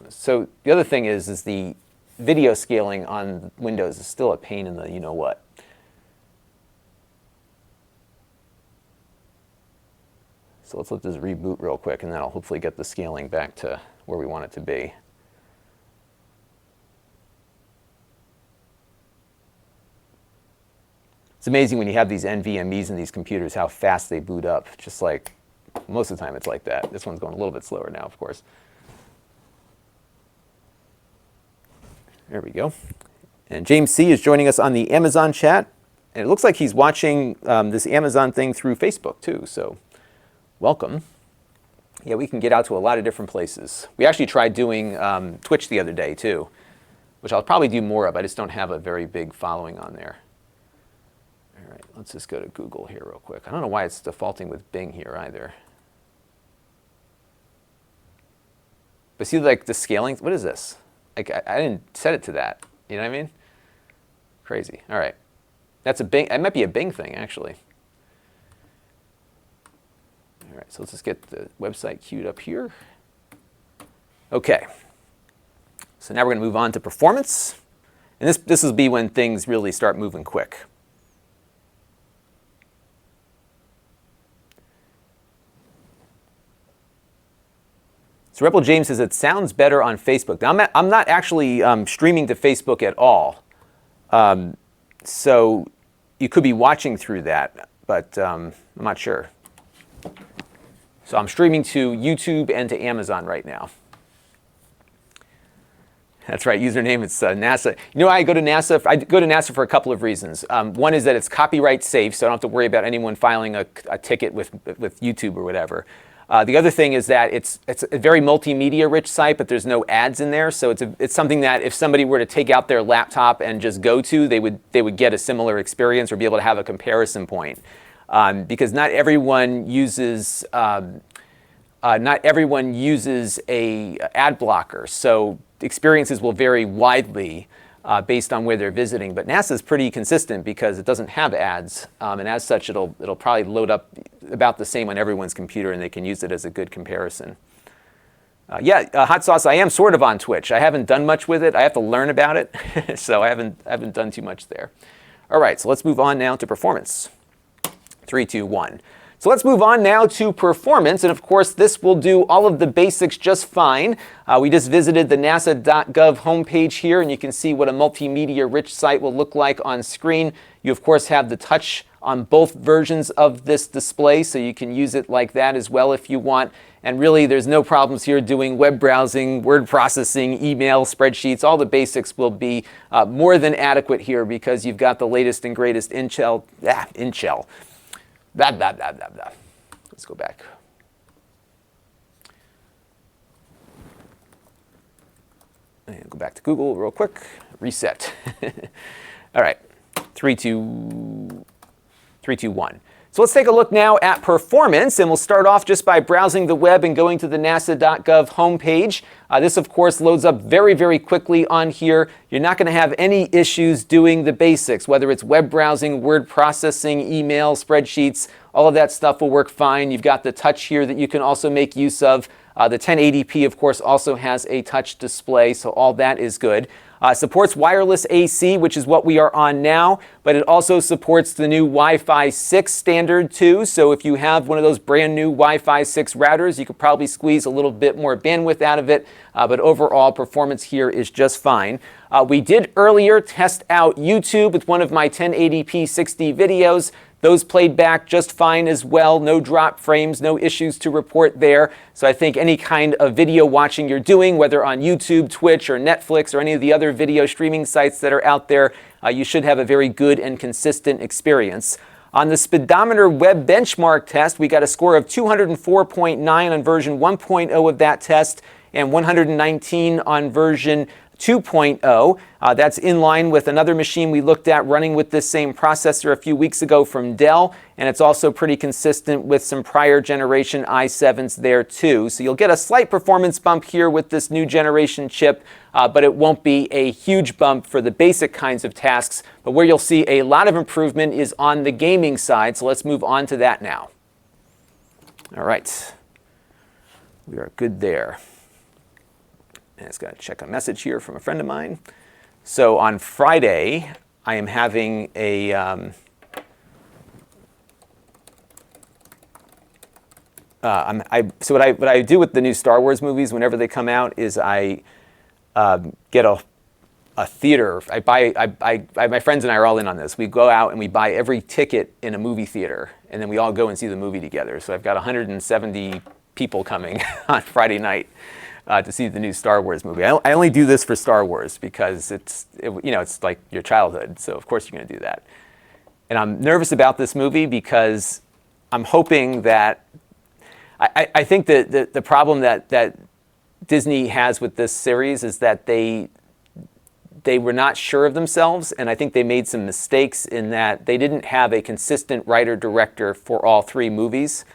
So the other thing is the video scaling on Windows is still a pain in the you-know-what. So let's let this reboot real quick, and that'll hopefully get the scaling back to where we want it to be. It's amazing when you have these NVMEs in these computers how fast they boot up. Just like most of the time it's like that. This one's going a little bit slower now, of course. There we go. And James C. is joining us on the Amazon chat. And it looks like he's watching this Amazon thing through Facebook too, so welcome. Yeah, we can get out to a lot of different places. We actually tried doing Twitch the other day too, which I'll probably do more of. I just don't have a very big following on there. All right, let's just go to Google here real quick. I don't know why it's defaulting with Bing here either. But see, like the scaling, what is this? Like I didn't set it to that. You know what I mean? Crazy. All right. That's a Bing. It might be a Bing thing, actually. All right, so let's just get the website queued up here. Okay. So now we're going to move on to performance. And this will be when things really start moving quick. So Rebel James says it sounds better on Facebook. Now I'm not actually streaming to Facebook at all, so you could be watching through that, but I'm not sure. So I'm streaming to YouTube and to Amazon right now. That's right, username, it's NASA. You know, I go to NASA for a couple of reasons. One is that it's copyright safe, so I don't have to worry about anyone filing a ticket with YouTube or whatever. The other thing is that it's a very multimedia rich site, but there's no ads in there, so it's something that if somebody were to take out their laptop and just go to, they would get a similar experience or be able to have a comparison point. Because not everyone uses a ad blocker, so experiences will vary widely based on where they're visiting. But NASA is pretty consistent because it doesn't have ads, and as such, it'll probably load up about the same on everyone's computer, and they can use it as a good comparison. Hot Sauce, I am sort of on Twitch. I haven't done much with it. I have to learn about it, so I haven't done too much there. All right, so let's move on now to performance. 3, 2, 1. So let's move on now to performance, and of course this will do all of the basics just fine. We just visited the nasa.gov homepage here, and you can see what a multimedia-rich site will look like on screen. You of course have the touch on both versions of this display, so you can use it like that as well if you want. And really there's no problems here doing web browsing, word processing, email, spreadsheets. All the basics will be more than adequate here because you've got the latest and greatest Intel. Let's go back. And go back to Google real quick. Reset. All right. 3, 2, 1. So let's take a look now at performance, and we'll start off just by browsing the web and going to the nasa.gov homepage. This, of course, loads up very, very quickly on here. You're not going to have any issues doing the basics, whether it's web browsing, word processing, email, spreadsheets. All of that stuff will work fine. You've got the touch here that you can also make use of. The 1080p, of course, also has a touch display, so all that is good. Supports wireless AC, which is what we are on now, but it also supports the new Wi-Fi 6 standard too. So if you have one of those brand new Wi-Fi 6 routers, you could probably squeeze a little bit more bandwidth out of it, but overall performance here is just fine. We did earlier test out YouTube with one of my 1080p 60 videos. Those played back just fine as well. No drop frames, no issues to report there. So I think any kind of video watching you're doing, whether on YouTube, Twitch, or Netflix, or any of the other video streaming sites that are out there, you should have a very good and consistent experience. On the speedometer web benchmark test, we got a score of 204.9 on version 1.0 of that test, and 119 on version 2.0. That's in line with another machine we looked at running with this same processor a few weeks ago from Dell, and it's also pretty consistent with some prior generation i7s there too. So you'll get a slight performance bump here with this new generation chip, but it won't be a huge bump for the basic kinds of tasks. But where you'll see a lot of improvement is on the gaming side, so let's move on to that now. All right, we are good there. And it's got to check a message here from a friend of mine. So on Friday, I am having a so what I do with the new Star Wars movies whenever they come out is I get a theater. My friends and I are all in on this. We go out and we buy every ticket in a movie theater, and then we all go and see the movie together. So I've got 170 people coming on Friday night to see the new Star Wars movie. I only do this for Star Wars because it's like your childhood, so of course you're going to do that. And I'm nervous about this movie because I'm hoping that I think that the problem that Disney has with this series is that they were not sure of themselves, and I think they made some mistakes in that they didn't have a consistent writer-director for all 3 movies.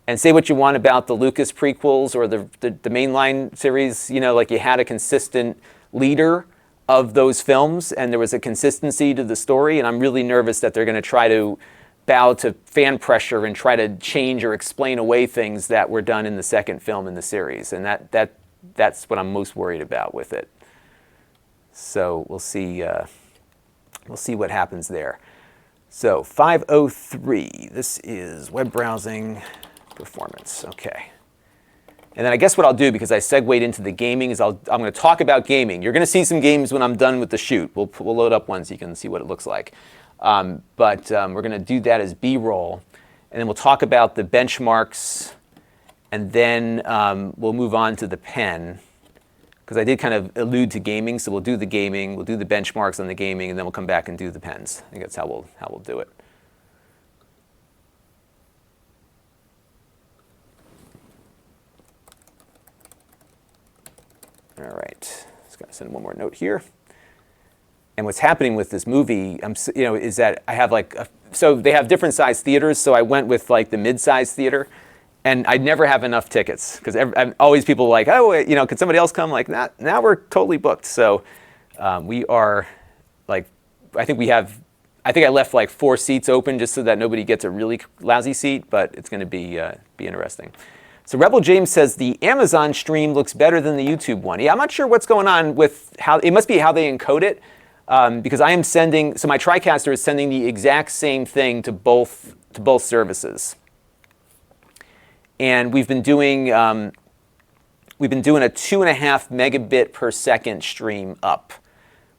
And say what you want about the Lucas prequels or the mainline series, like you had a consistent leader of those films and there was a consistency to the story. And I'm really nervous that they're going to try to bow to fan pressure and try to change or explain away things that were done in the second film in the series. And that's what I'm most worried about with it. So we'll see what happens there. So 503, this is web browsing performance. Okay. And then I guess what I'll do, because I segued into the gaming, is I'm going to talk about gaming. You're going to see some games when I'm done with the shoot. We'll load up one so you can see what it looks like. But we're going to do that as B-roll. And then we'll talk about the benchmarks. And then we'll move on to the pen, because I did kind of allude to gaming. So we'll do the gaming, we'll do the benchmarks on the gaming, and then we'll come back and do the pens. I think that's how we'll do it. All right, just got to send one more note here. And what's happening with this movie, is that I have so they have different size theaters. So I went with like the mid-size theater, and I'd never have enough tickets because always people are like, oh, could somebody else come? Like, now we're totally booked. So we are like, I think I left like 4 seats open just so that nobody gets a really lousy seat, but it's going to be interesting. So Rebel James says the Amazon stream looks better than the YouTube one. Yeah, I'm not sure what's going on with it must be how they encode it, because I am sending, so my TriCaster is sending the exact same thing to both services. And we've been doing a 2.5 megabit per second stream up,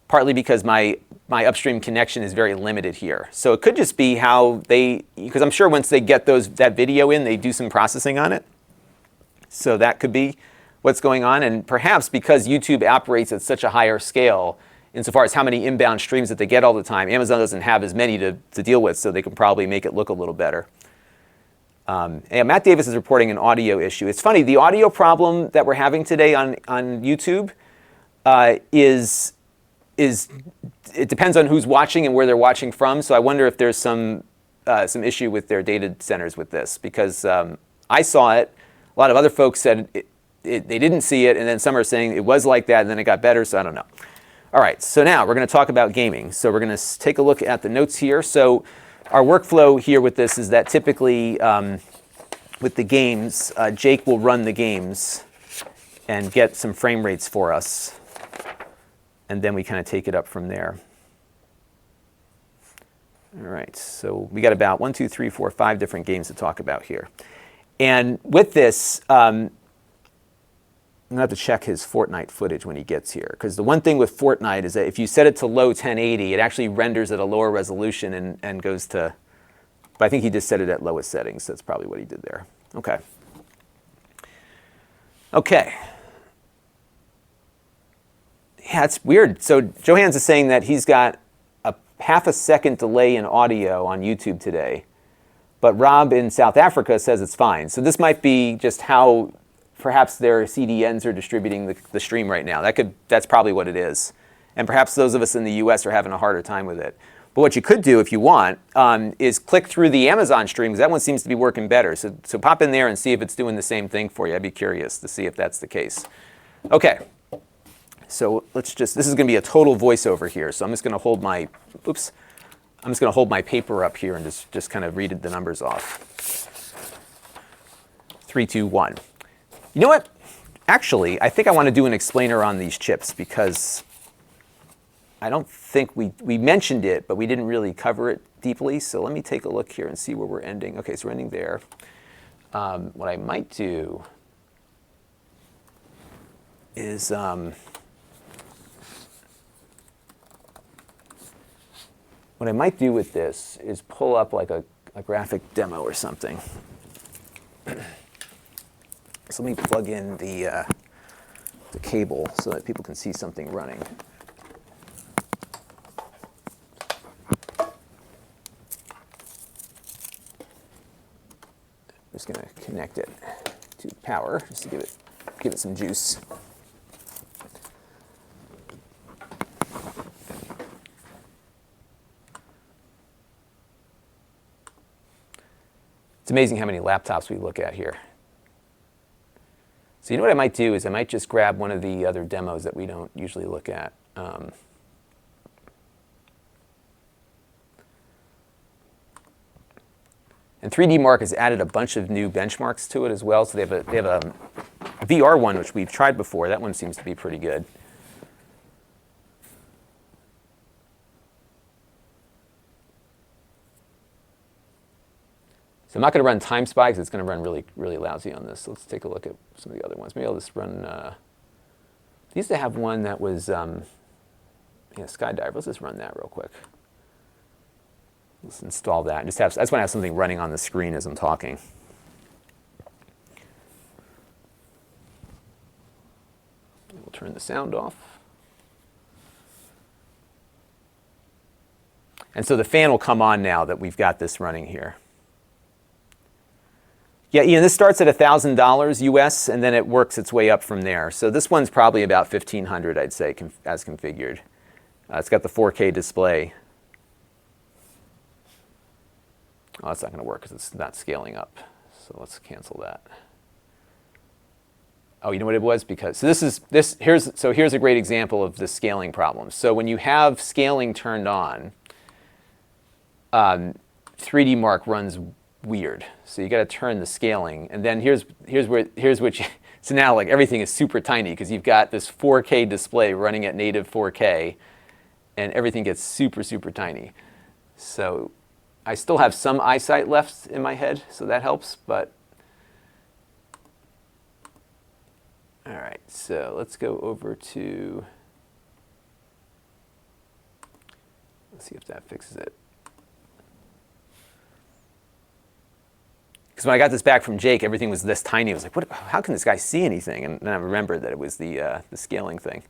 partly because my upstream connection is very limited here. So it could just be how because I'm sure once they get that video in, they do some processing on it. So that could be what's going on. And perhaps because YouTube operates at such a higher scale, insofar as how many inbound streams that they get all the time, Amazon doesn't have as many to deal with, so they can probably make it look a little better. And Matt Davis is reporting an audio issue. It's funny, the audio problem that we're having today on YouTube is it depends on who's watching and where they're watching from. So I wonder if there's some issue with their data centers with this, because I saw it. A lot of other folks said they didn't see it, and then some are saying it was like that, and then it got better, so I don't know. All right, so now we're going to talk about gaming. So we're going to take a look at the notes here. So our workflow here with this is that typically with the games, Jake will run the games and get some frame rates for us, and then we kind of take it up from there. All right, so we got about 1, 2, 3, 4, 5 different games to talk about here. And with this, I'm going to have to check his Fortnite footage when he gets here. Because the one thing with Fortnite is that if you set it to low 1080, it actually renders at a lower resolution and goes to, but I think he just set it at lowest settings. So that's probably what he did there. Okay. Okay. Yeah, it's weird. So Johans is saying that he's got a half a second delay in audio on YouTube today. But Rob in South Africa says it's fine. So this might be just how perhaps their CDNs are distributing the stream right now. That's probably what it is. And perhaps those of us in the US are having a harder time with it. But what you could do if you want is click through the Amazon stream, because that one seems to be working better. So pop in there and see if it's doing the same thing for you. I'd be curious to see if that's the case. Okay. So this is going to be a total voiceover here. So I'm just going to hold my paper up here and just kind of read the numbers off. 3, 2, 1. You know what? Actually, I think I want to do an explainer on these chips, because I don't think we mentioned it, but we didn't really cover it deeply. So let me take a look here and see where we're ending. Okay, so we're ending there. What I might do is what I might do with this is pull up like a graphic demo or something. So let me plug in the cable so that people can see something running. I'm just going to connect it to power just to give it some juice. It's amazing how many laptops we look at here. So you know what I might do is I might just grab one of the other demos that we don't usually look at. And 3D Mark has added a bunch of new benchmarks to it as well. So they have a VR one, which we've tried before. That one seems to be pretty good. So I'm not going to run time spy because it's going to run really, really lousy on this. So let's take a look at some of the other ones. Maybe I'll just run, I used to have one that was, Skydive. Let's just run that real quick. Let's install that. And I just want to have something running on the screen as I'm talking. We'll turn the sound off. And so the fan will come on now that we've got this running here. Yeah, Ian, this starts at $1,000 US, and then it works its way up from there. So this one's probably about $1,500, I'd say, as configured. It's got the 4K display. Oh, that's not going to work because it's not scaling up. So let's cancel that. Oh, you know what it was? Because so here's a great example of the scaling problem. So when you have scaling turned on, 3D Mark runs weird. So you got to turn the scaling, and then here's what you, so now like everything is super tiny because you've got this 4K display running at native 4K, and everything gets super, super tiny. So I still have some eyesight left in my head, so that helps, but all right, so let's go over to, let's see if that fixes it. Because when I got this back from Jake, everything was this tiny. I was like, "What? How can this guy see anything?" And then I remembered that it was the scaling thing.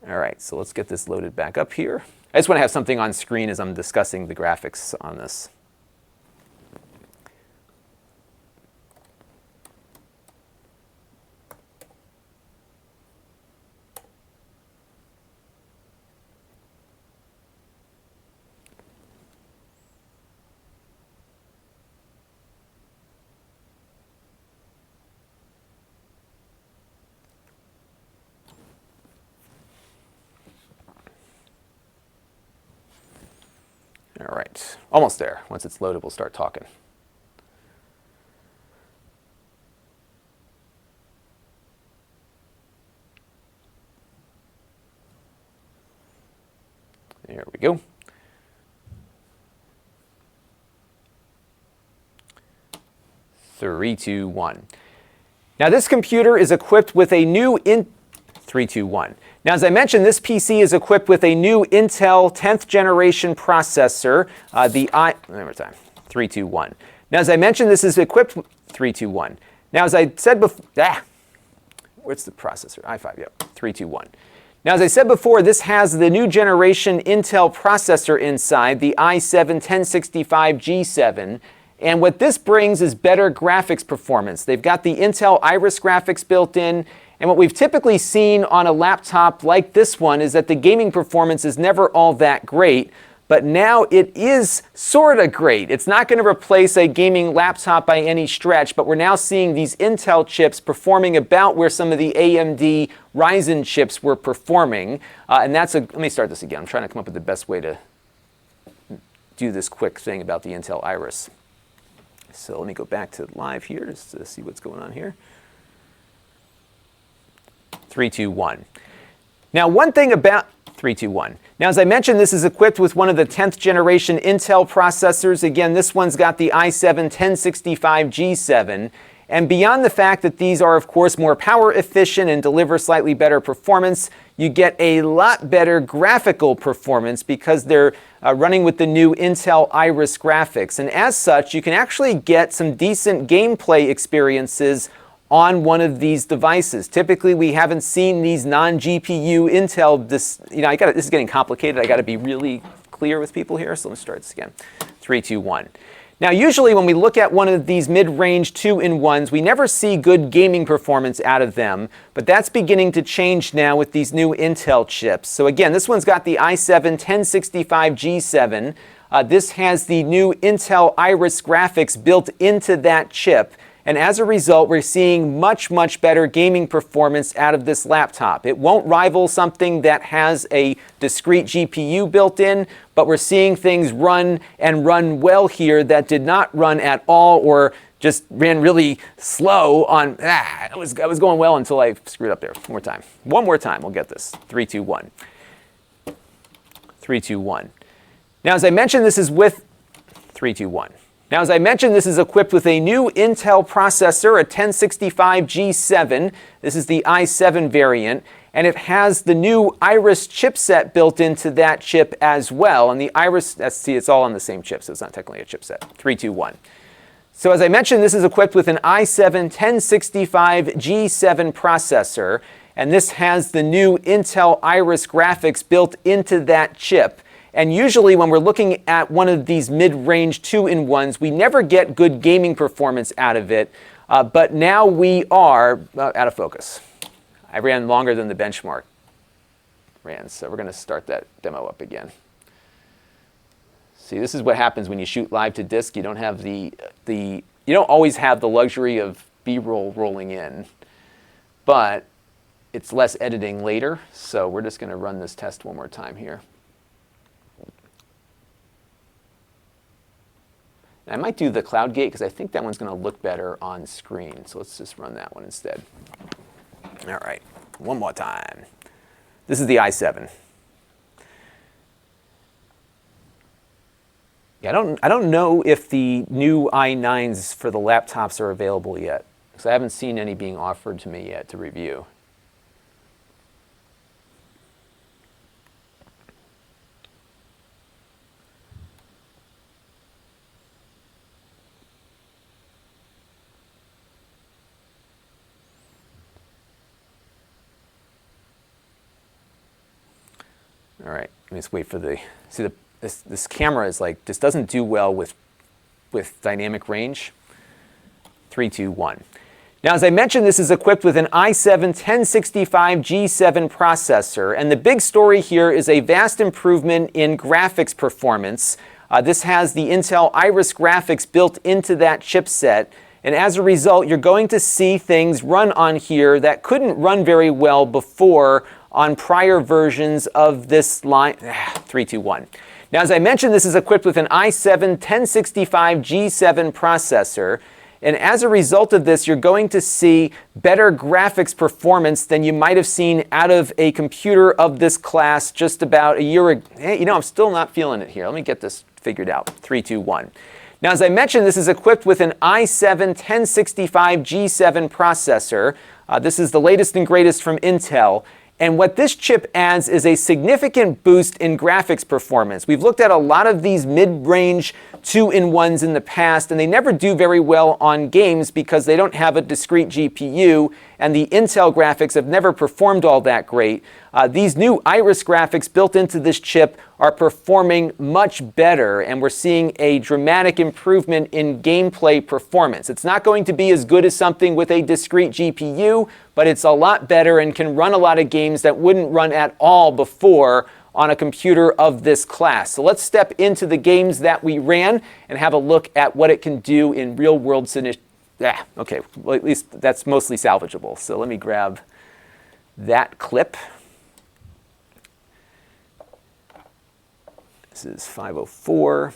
All right, so let's get this loaded back up here. I just want to have something on screen as I'm discussing the graphics on this. All right, almost there. Once it's loaded, we'll start talking. There we go. Three, two, one. Now this computer is equipped with a new 321. Now, as I mentioned, this PC is equipped with a new Intel 10th generation processor, one more time, 321. Now, as I mentioned, this is equipped with 321. Now, as I said before, where's the processor? i5, yep, 321. Now, as I said before, this has the new generation Intel processor inside, the i7-1065G7. And what this brings is better graphics performance. They've got the Intel Iris graphics built in. And what we've typically seen on a laptop like this one is that the gaming performance is never all that great, but now it is sort of great. It's not going to replace a gaming laptop by any stretch, but we're now seeing these Intel chips performing about where some of the AMD Ryzen chips were performing. And let me start this again. I'm trying to come up with the best way to do this quick thing about the Intel Iris. So let me go back to live here just to see what's going on here. 321. Now, one thing about 321. Now, as I mentioned, this is equipped with one of the 10th generation Intel processors. Again, this one's got the i7-1065G7. And beyond the fact that these are, of course, more power efficient and deliver slightly better performance, you get a lot better graphical performance because they're running with the new Intel Iris graphics. And as such, you can actually get some decent gameplay experiences on one of these devices. Typically, we haven't seen these non-GPU Intel. This is getting complicated. I got to be really clear with people here. So let's start this again. 321. Now, usually when we look at one of these mid-range 2-in-1s, we never see good gaming performance out of them, but that's beginning to change now with these new Intel chips. So again, this one's got the i7-1065G7. This has the new Intel Iris graphics built into that chip. And as a result, we're seeing much, much better gaming performance out of this laptop. It won't rival something that has a discrete GPU built in, but we're seeing things run and run well here that did not run at all or just ran really slow on, it was going well until I screwed up there. One more time, we'll get this. 321. 321. Now, as I mentioned, this is with 321. Now, as I mentioned, this is equipped with a new Intel processor, a 1065 G7. This is the i7 variant, and it has the new Iris chipset built into that chip as well. And the Iris, see, it's all on the same chip, so it's not technically a chipset, 321. So as I mentioned, this is equipped with an i7 1065 G7 processor, and this has the new Intel Iris graphics built into that chip. And usually when we're looking at one of these mid-range 2-in-1s, we never get good gaming performance out of it, but now we are out of focus. I ran longer than the benchmark ran, so we're going to start that demo up again. See, this is what happens when you shoot live to disk. You don't have you don't always have the luxury of B-roll rolling in, but it's less editing later. So we're just going to run this test one more time here. And I might do the cloud gate because I think that one's going to look better on screen. So let's just run that one instead. All right, one more time. This is the i7. Yeah, I don't know if the new i9s for the laptops are available yet, because I haven't seen any being offered to me yet to review. All right, let me just wait for this camera is like, this doesn't do well with dynamic range. 3, 2, 1. Now, as I mentioned, this is equipped with an i7 1065 G7 processor, and the big story here is a vast improvement in graphics performance. This has the Intel Iris graphics built into that chipset, and as a result, you're going to see things run on here that couldn't run very well before on prior versions of this line. 3, 2, 1. Now, as I mentioned, this is equipped with an i7 1065 G7 processor, and as a result of this, you're going to see better graphics performance than you might have seen out of a computer of this class just about a year ago. Hey, I'm still not feeling it here. Let me get this figured out. 3, 2, 1. Now, as I mentioned, this is equipped with an i7 1065 G7 processor. This is the latest and greatest from Intel. And what this chip adds is a significant boost in graphics performance. We've looked at a lot of these mid-range 2-in-1s in the past, and they never do very well on games because they don't have a discrete GPU, and the Intel graphics have never performed all that great. These new Iris graphics built into this chip are performing much better, and we're seeing a dramatic improvement in gameplay performance. It's not going to be as good as something with a discrete GPU, but it's a lot better and can run a lot of games that wouldn't run at all before on a computer of this class. So let's step into the games that we ran and have a look at what it can do in real-world scenarios. Okay, well, at least that's mostly salvageable. So let me grab that clip. This is 504.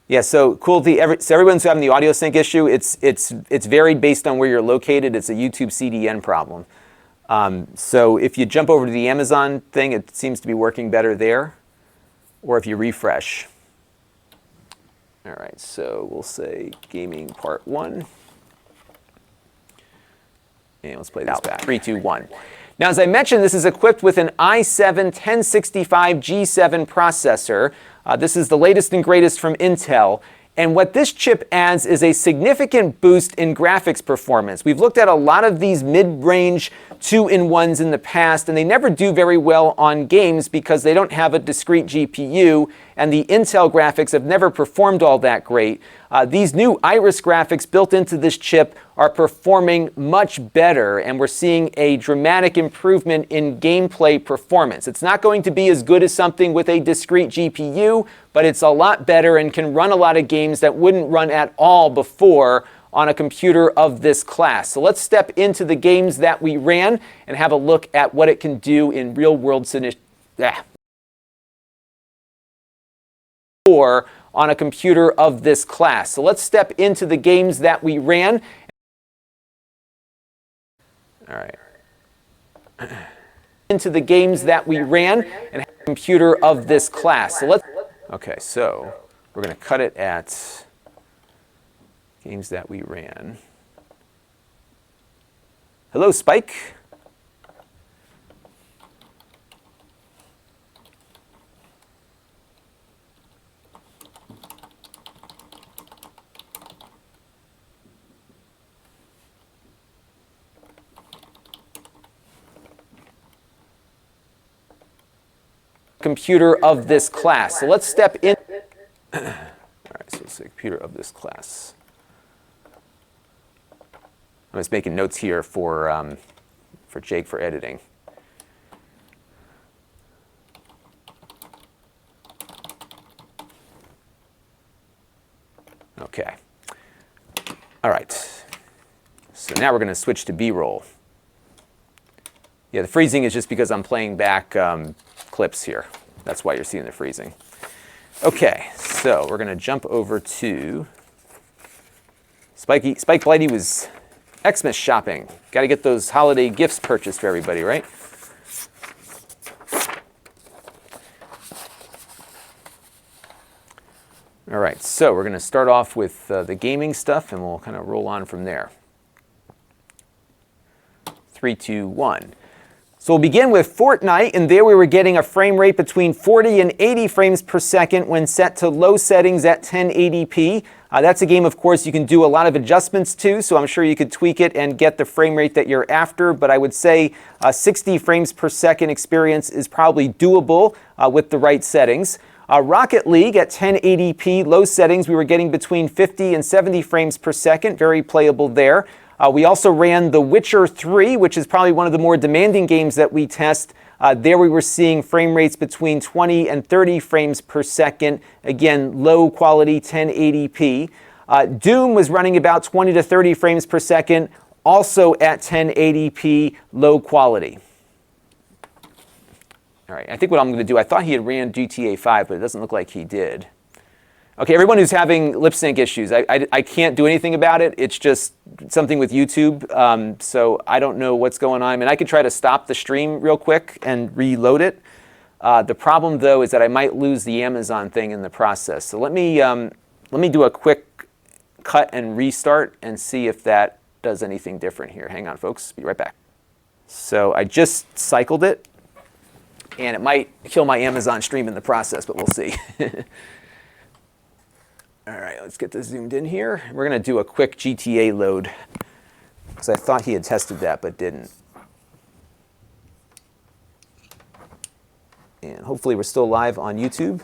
Yeah, so cool. So everyone's having the audio sync issue. It's varied based on where you're located. It's a YouTube CDN problem. So if you jump over to the Amazon thing, it seems to be working better there. Or if you refresh. All right, so we'll say gaming part 1. And let's play this back. 3, 2, 1. Now, as I mentioned, this is equipped with an i7 1065 G7 processor. This is the latest and greatest from Intel. And what this chip adds is a significant boost in graphics performance. We've looked at a lot of these mid-range 2-in-1s in the past, and they never do very well on games because they don't have a discrete GPU, and the Intel graphics have never performed all that great. These new Iris graphics built into this chip are performing much better, and we're seeing a dramatic improvement in gameplay performance. It's not going to be as good as something with a discrete GPU, but it's a lot better and can run a lot of games that wouldn't run at all before on a computer of this class. So let's step into the games that we ran and have a look at what it can do in real-world scenarios. Or on a computer of this class. So let's step into the games that we ran. All right. Into the games that we ran and computer of this class. So okay, so we're going to cut it at games that we ran. Hello, Spike. Computer of this class. So let's step in. All right, so it's the computer of this class. I'm just making notes here for Jake for editing. Okay. All right. So now we're going to switch to B-roll. Yeah, the freezing is just because I'm playing back clips here. That's why you're seeing the freezing. Okay, so we're going to jump over to Spike Blighty was Xmas shopping. Got to get those holiday gifts purchased for everybody, right? All right, so we're going to start off with the gaming stuff, and we'll kind of roll on from there. 3, 2, 1. So we'll begin with Fortnite, and there we were getting a frame rate between 40 and 80 frames per second when set to low settings at 1080p. That's a game, of course, you can do a lot of adjustments to, so I'm sure you could tweak it and get the frame rate that you're after, but I would say 60 frames per second experience is probably doable with the right settings. Rocket League at 1080p, low settings, we were getting between 50 and 70 frames per second, very playable there. We also ran The Witcher 3, which is probably one of the more demanding games that we test. There we were seeing frame rates between 20 and 30 frames per second. Again, low quality 1080p. Doom was running about 20 to 30 frames per second, also at 1080p, low quality. All right, I think what I'm going to do, I thought he had ran GTA 5, but it doesn't look like he did. Okay, everyone who's having lip sync issues, I can't do anything about it. It's just something with YouTube, so I don't know what's going on. I mean, I could try to stop the stream real quick and reload it. The problem, though, is that I might lose the Amazon thing in the process. So let me do a quick cut and restart and see if that does anything different here. Hang on, folks. Be right back. So I just cycled it, and it might kill my Amazon stream in the process, but we'll see. All right, let's get this zoomed in here. We're going to do a quick GTA load because I thought he had tested that but didn't. And hopefully we're still live on YouTube.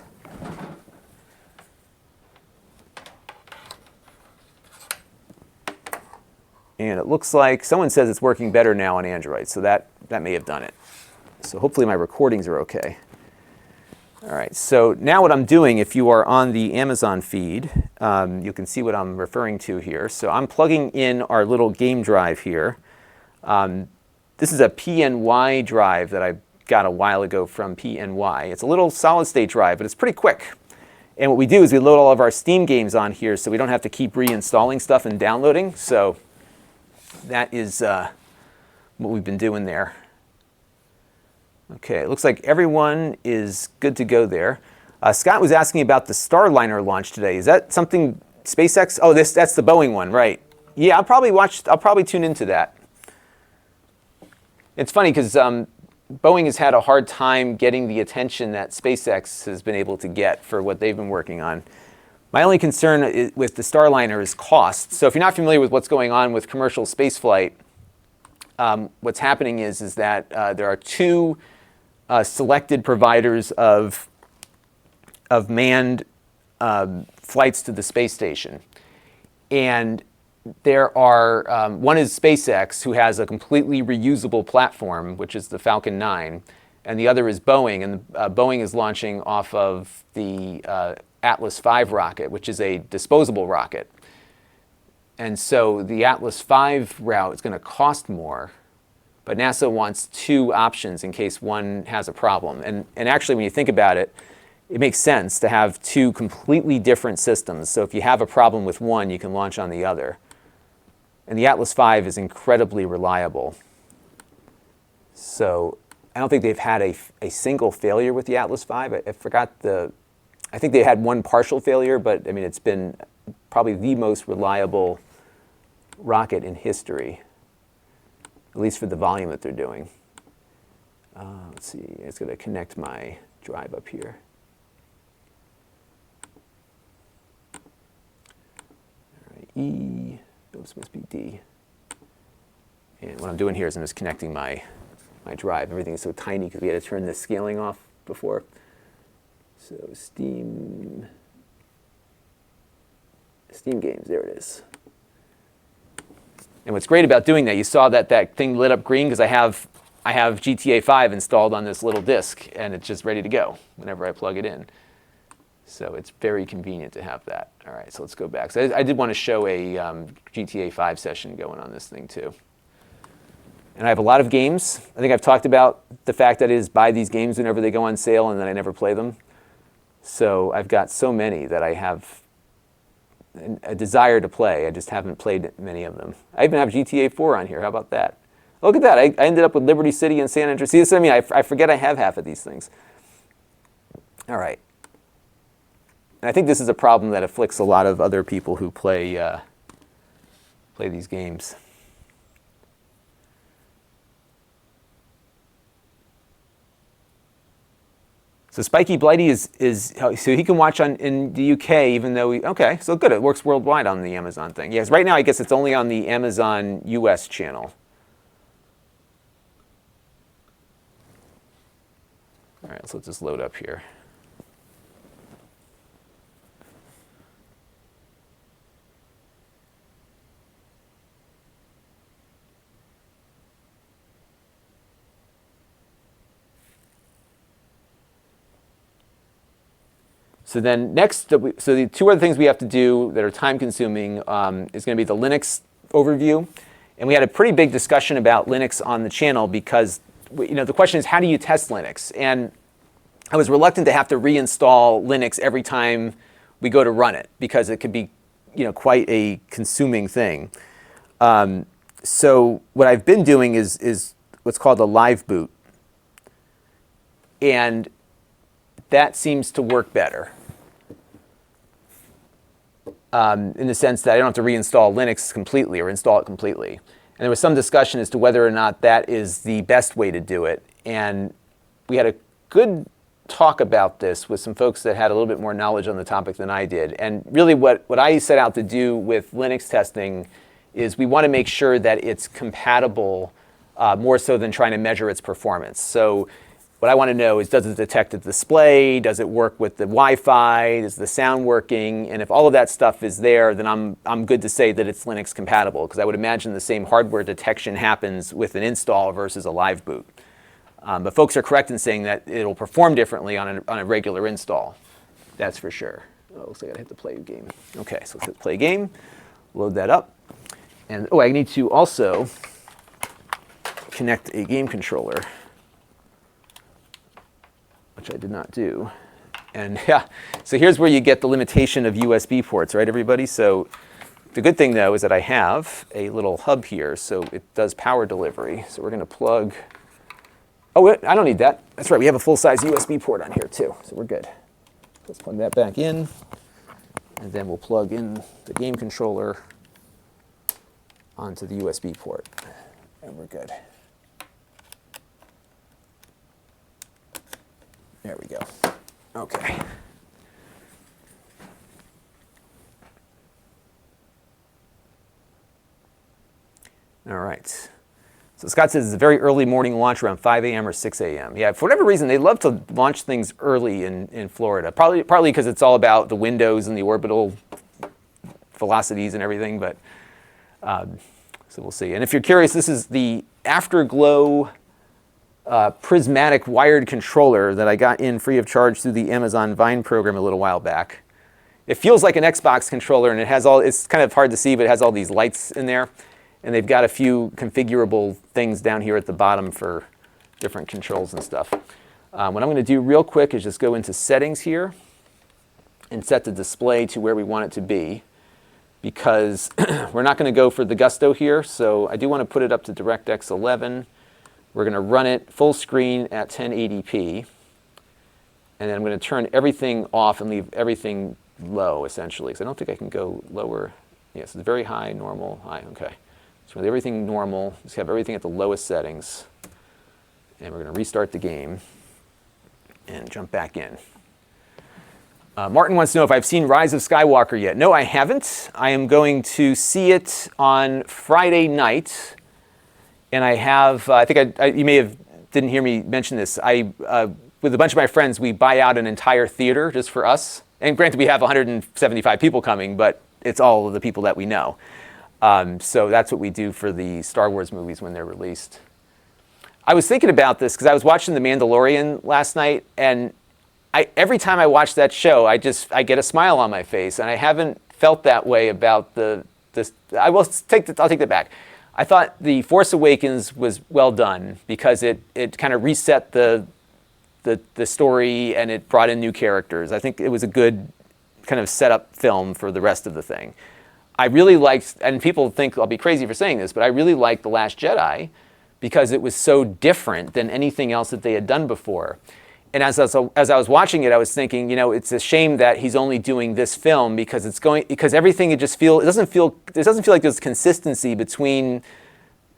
And it looks like someone says it's working better now on Android, so that may have done it. So hopefully my recordings are okay. All right, so now what I'm doing, if you are on the Amazon feed, you can see what I'm referring to here. So I'm plugging in our little game drive here. This is a PNY drive that I got a while ago from PNY. It's a little solid-state drive, but it's pretty quick. And what we do is we load all of our Steam games on here so we don't have to keep reinstalling stuff and downloading. So that is what we've been doing there. Okay, it looks like everyone is good to go there. Scott was asking about the Starliner launch today. Is that something SpaceX? Oh, that's the Boeing one, right? Yeah, I'll probably tune into that. It's funny because Boeing has had a hard time getting the attention that SpaceX has been able to get for what they've been working on. My only concern with the Starliner is cost. So if you're not familiar with what's going on with commercial spaceflight, what's happening is that there are two selected providers of manned flights to the space station. And there are, one is SpaceX, who has a completely reusable platform, which is the Falcon 9, and the other is Boeing, and Boeing is launching off of the Atlas V rocket, which is a disposable rocket. And so the Atlas V route is going to cost more, but NASA wants two options in case one has a problem. And actually, when you think about it, it makes sense to have two completely different systems. So if you have a problem with one, you can launch on the other. And the Atlas V is incredibly reliable. So I don't think they've had a single failure with the Atlas V. I forgot I think they had one partial failure, but I mean, it's been probably the most reliable rocket in history, at least for the volume that they're doing. Let's see, it's going to connect my drive up here. All right, E, oops, must be D. And what I'm doing here is I'm just connecting my drive. Everything is so tiny because we had to turn the scaling off before. So Steam games, there it is. And what's great about doing that, you saw that thing lit up green because I have GTA 5 installed on this little disk, and it's just ready to go whenever I plug it in. So it's very convenient to have that. All right, so let's go back. So I did want to show a GTA 5 session going on this thing too. And I have a lot of games. I think I've talked about the fact that I buy these games whenever they go on sale and then I never play them. So I've got so many that I have a desire to play. I just haven't played many of them. I even have GTA 4 on here. How about that? Look at that. I ended up with Liberty City and San Andreas. See, I mean, I forget I have half of these things. All right. And I think this is a problem that afflicts a lot of other people who play these games. So Spiky Blighty is so he can watch in the UK even though okay, so good, it works worldwide on the Amazon thing. Yes, right now I guess it's only on the Amazon US channel. All right, so let's just load up here. So then next, so the two other things we have to do that are time consuming is going to be the Linux overview. And we had a pretty big discussion about Linux on the channel because the question is, how do you test Linux? And I was reluctant to have to reinstall Linux every time we go to run it because it could be quite a consuming thing. So what I've been doing is what's called a live boot. And that seems to work better. In the sense that I don't have to reinstall Linux completely or install it completely. And there was some discussion as to whether or not that is the best way to do it. And we had a good talk about this with some folks that had a little bit more knowledge on the topic than I did. And really what I set out to do with Linux testing is we want to make sure that it's compatible more so than trying to measure its performance. So what I want to know is, does it detect the display? Does it work with the Wi-Fi? Is the sound working? And if all of that stuff is there, then I'm good to say that it's Linux compatible, because I would imagine the same hardware detection happens with an install versus a live boot. But folks are correct in saying that it'll perform differently on a regular install. That's for sure. Oh, looks like I hit the play game. Okay, so let's hit play game. Load that up. And I need to also connect a game controller, which I did not do. And yeah, so here's where you get the limitation of USB ports, right, everybody? So the good thing, though, is that I have a little hub here, so it does power delivery. So we're going to plug, I don't need that. That's right, we have a full-size USB port on here, too, so we're good. Let's plug that back in, and then we'll plug in the game controller onto the USB port, and we're good. There we go. Okay. All right. So Scott says it's a very early morning launch around 5 a.m. or 6 a.m. Yeah, for whatever reason, they love to launch things early in Florida. Partly because it's all about the windows and the orbital velocities and everything, but so we'll see. And if you're curious, this is the Afterglow prismatic wired controller that I got in free of charge through the Amazon Vine program a little while back. It feels like an Xbox controller, and it's kind of hard to see, but it has all these lights in there. And they've got a few configurable things down here at the bottom for different controls and stuff. What I'm going to do real quick is just go into settings here and set the display to where we want it to be, because we're not going to go for the Gusto here. So I do want to put it up to DirectX 11. We're going to run it full screen at 1080p. And then I'm going to turn everything off and leave everything low, essentially, because I don't think I can go lower. Yes, it's very high, normal, high. Okay. So with everything normal, just have everything at the lowest settings. And we're going to restart the game and jump back in. Martin wants to know if I've seen Rise of Skywalker yet. No, I haven't. I am going to see it on Friday night. And I have, I think you may have didn't hear me mention this. With a bunch of my friends, we buy out an entire theater just for us. And granted, we have 175 people coming, but it's all of the people that we know. So that's what we do for the Star Wars movies when they're released. I was thinking about this because I was watching The Mandalorian last night, and every time I watch that show, I get a smile on my face, and I haven't felt that way about I'll take that back. I thought The Force Awakens was well done because it kind of reset the story, and it brought in new characters. I think it was a good kind of setup film for the rest of the thing. I really liked, and people think I'll be crazy for saying this, but I really liked The Last Jedi because it was so different than anything else that they had done before. And as I was watching it, I was thinking, it's a shame that he's only doing this film because everything it doesn't feel like there's consistency between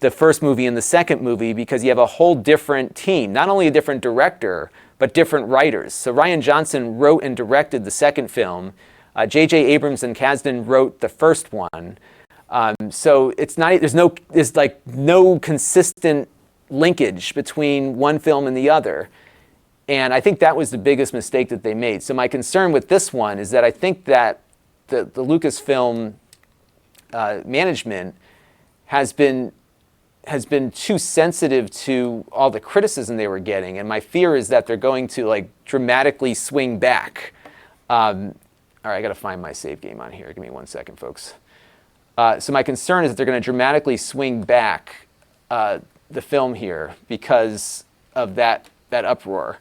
the first movie and the second movie because you have a whole different team, not only a different director, but different writers. So Rian Johnson wrote and directed the second film. J.J. Abrams and Kasdan wrote the first one. So there's like no consistent linkage between one film and the other. And I think that was the biggest mistake that they made. So my concern with this one is that I think that the Lucasfilm management has been too sensitive to all the criticism they were getting, and my fear is that they're going to like dramatically swing back. All right, I got to find my save game on here. Give me 1 second, folks. So my concern is that they're going to dramatically swing back the film here because of that uproar.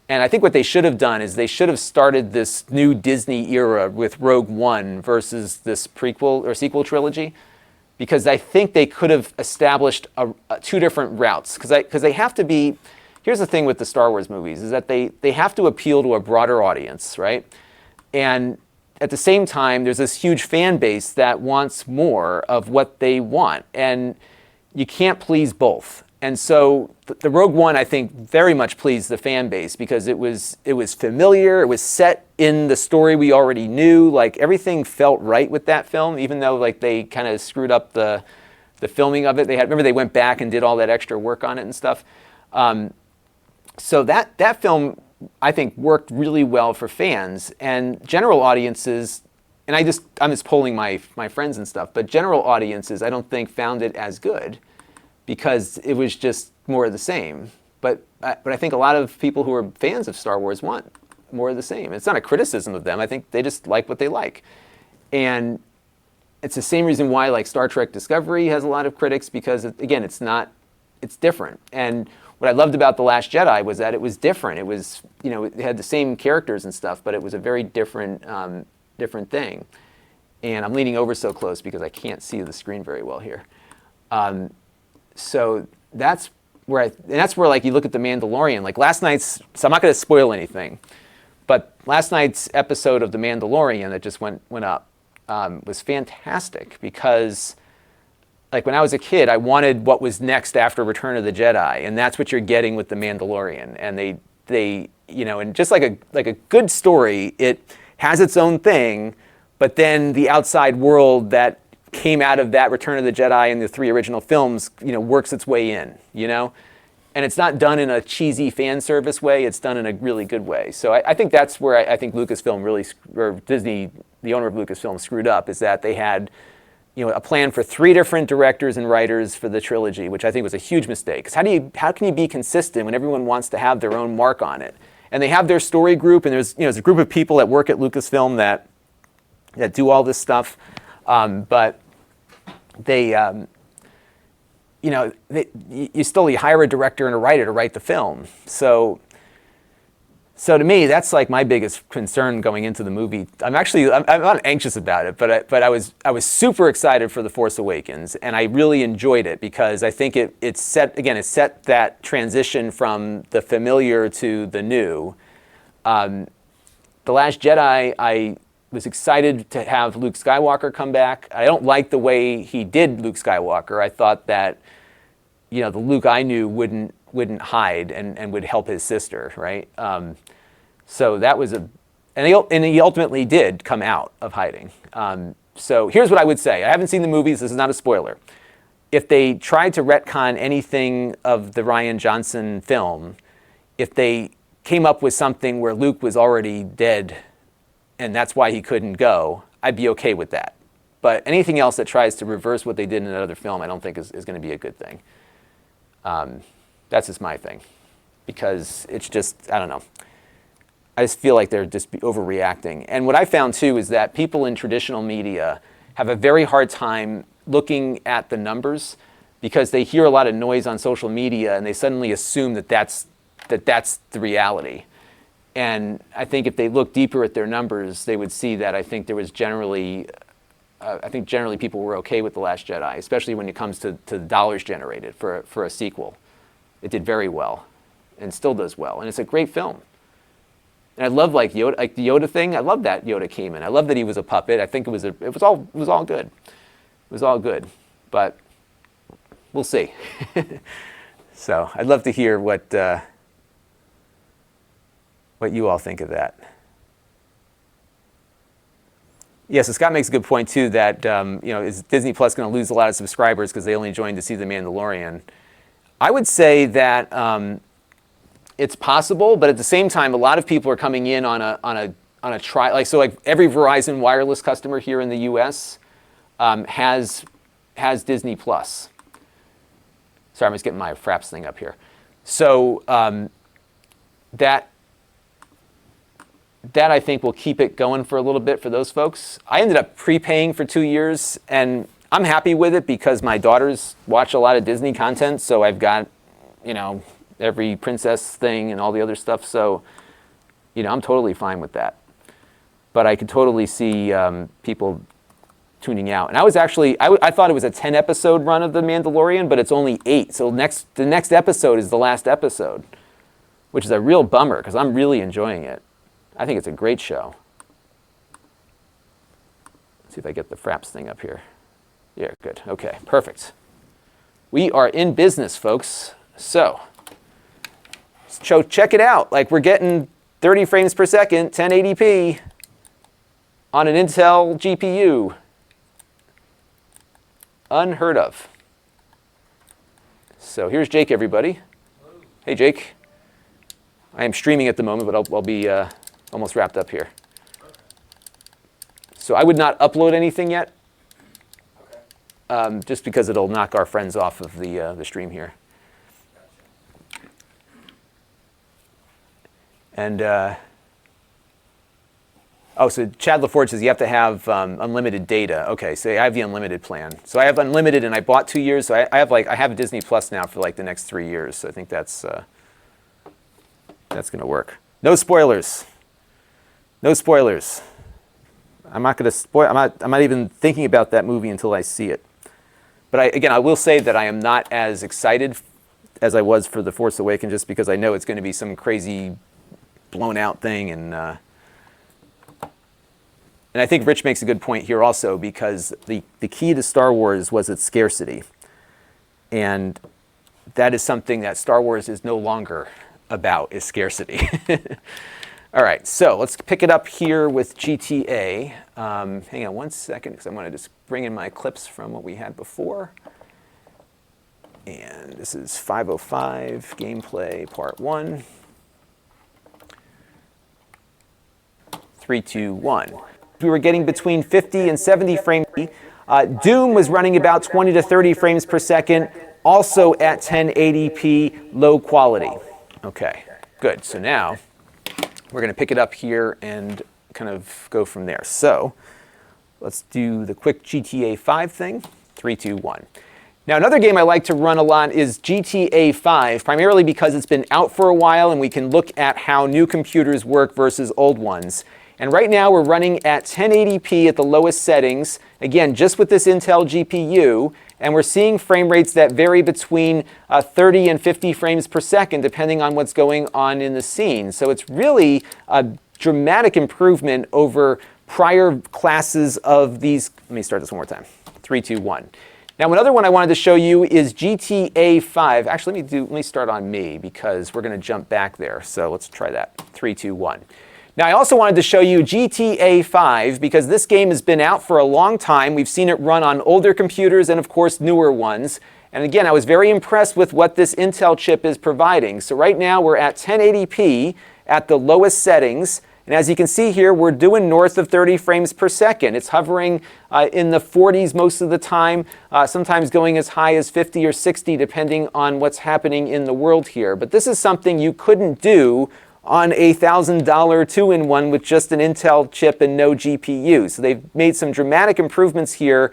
And I think what they should have done is they should have started this new Disney era with Rogue One versus this prequel or sequel trilogy, because I think they could have established two different routes. Because they have to be. Here's the thing with the Star Wars movies is that they have to appeal to a broader audience, right? And at the same time, there's this huge fan base that wants more of what they want, and you can't please both. And so the Rogue One, I think, very much pleased the fan base because it was familiar. It was set in the story we already knew. Like everything felt right with that film, even though like they kind of screwed up the filming of it. Remember they went back and did all that extra work on it and stuff. So that film, I think, worked really well for fans and general audiences. And I'm just polling my friends and stuff, but general audiences, I don't think found it as good, because it was just more of the same. But I think a lot of people who are fans of Star Wars want more of the same. It's not a criticism of them. I think they just like what they like. And it's the same reason why like Star Trek Discovery has a lot of critics, because again, it's different. And what I loved about The Last Jedi was that it was different. It was, it had the same characters and stuff, but it was a very different thing. And I'm leaning over so close because I can't see the screen very well here. So that's where like you look at The Mandalorian. Like last night's, so I'm not going to spoil anything, but last night's episode of The Mandalorian that just went up was fantastic because, like when I was a kid, I wanted what was next after Return of the Jedi, and that's what you're getting with The Mandalorian. And they and just like a good story, it has its own thing, but then the outside world that came out of that Return of the Jedi and the 3 original films, works its way in, and it's not done in a cheesy fan service way. It's done in a really good way. So I think that's where I think Lucasfilm really, or Disney, the owner of Lucasfilm, screwed up, is that they had, a plan for 3 different directors and writers for the trilogy, which I think was a huge mistake. Because how can you be consistent when everyone wants to have their own mark on it? And they have their story group, and there's a group of people that work at Lucasfilm that do all this stuff, but they, you hire a director and a writer to write the film. So So to me, that's like my biggest concern going into the movie. I'm not anxious about it, but I was super excited for The Force Awakens, and I really enjoyed it because I think it set that transition from the familiar to the new. The Last Jedi, I was excited to have Luke Skywalker come back. I don't like the way he did Luke Skywalker. I thought that, the Luke I knew wouldn't hide and would help his sister, right? So that was and he ultimately did come out of hiding. So here's what I would say. I haven't seen the movies. This is not a spoiler. If they tried to retcon anything of the Rian Johnson film, if they came up with something where Luke was already dead and that's why he couldn't go, I'd be okay with that. But anything else that tries to reverse what they did in another film, I don't think is going to be a good thing. That's just my thing. Because it's just, I don't know. I just feel like they're just overreacting. And what I found, too, is that people in traditional media have a very hard time looking at the numbers because they hear a lot of noise on social media and they suddenly assume that that's the reality. And I think if they look deeper at their numbers, they would see that I think there was generally people were okay with The Last Jedi, especially when it comes to the dollars generated for a sequel. It did very well, and still does well, and it's a great film. And I love like Yoda, like the Yoda thing. I love that Yoda came in. I love that he was a puppet. I think it was all good. It was all good, but we'll see. So I'd love to hear what you all think of that. Yeah, so Scott makes a good point too that is Disney Plus going to lose a lot of subscribers because they only joined to see The Mandalorian? I would say that it's possible, but at the same time, a lot of people are coming in on a trial. Like every Verizon wireless customer here in the U.S. Has Disney Plus. Sorry, I'm just getting my Fraps thing up here. So that I think will keep it going for a little bit for those folks. I ended up prepaying for 2 years, and I'm happy with it because my daughters watch a lot of Disney content, so I've got, every princess thing and all the other stuff. So, I'm totally fine with that. But I could totally see people tuning out. And I was actually, I thought it was a 10-episode run of The Mandalorian, but it's only 8. So the next episode is the last episode, which is a real bummer because I'm really enjoying it. I think it's a great show. Let's see if I get the Fraps thing up here. Yeah, good. Okay, perfect. We are in business, folks. So check it out. Like we're getting 30 frames per second, 1080p on an Intel GPU. Unheard of. So here's Jake, everybody. Hello. Hey, Jake. I am streaming at the moment, but I'll be almost wrapped up here. So I would not upload anything yet, just because it'll knock our friends off of the stream here. And so Chad LaForge says you have to have unlimited data. Okay, so I have the unlimited plan. So I have unlimited, and I bought 2 years. So I have Disney Plus now for like the next 3 years. So I think that's going to work. No spoilers. No spoilers. I'm not going to spoil. I'm not even thinking about that movie until I see it. But I will say that I am not as excited as I was for The Force Awakens, just because I know it's going to be some crazy, blown out thing, and I think Rich makes a good point here also, because the key to Star Wars was its scarcity, and that is something that Star Wars is no longer about, is scarcity. All right, so let's pick it up here with GTA. Hang on one second, because I want to just bring in my clips from what we had before. And this is 505 gameplay part 1. 3, 2, 1. We were getting between 50 and 70 frames. Doom was running about 20 to 30 frames per second, also at 1080p, low quality. Okay, good. So now we're going to pick it up here and kind of go from there. So let's do the quick GTA 5 thing. 3, 2, 1. Now, another game I like to run a lot is GTA 5, primarily because it's been out for a while and we can look at how new computers work versus old ones. And right now we're running at 1080p at the lowest settings, again, just with this Intel GPU, and we're seeing frame rates that vary between 30 and 50 frames per second, depending on what's going on in the scene. So it's really a dramatic improvement over prior classes of these. Let me start this one more time. 3, 2, 1. Now, another one I wanted to show you is GTA 5. Actually, let me start on me because we're going to jump back there. So let's try that. 3, 2, 1. Now, I also wanted to show you GTA 5 because this game has been out for a long time. We've seen it run on older computers and, of course, newer ones. And again, I was very impressed with what this Intel chip is providing. So right now we're at 1080p at the lowest settings. And as you can see here, we're doing north of 30 frames per second. It's hovering in the 40s most of the time, sometimes going as high as 50 or 60, depending on what's happening in the world here. But this is something you couldn't do on a $1,000 two-in-one with just an Intel chip and no GPU. So they've made some dramatic improvements here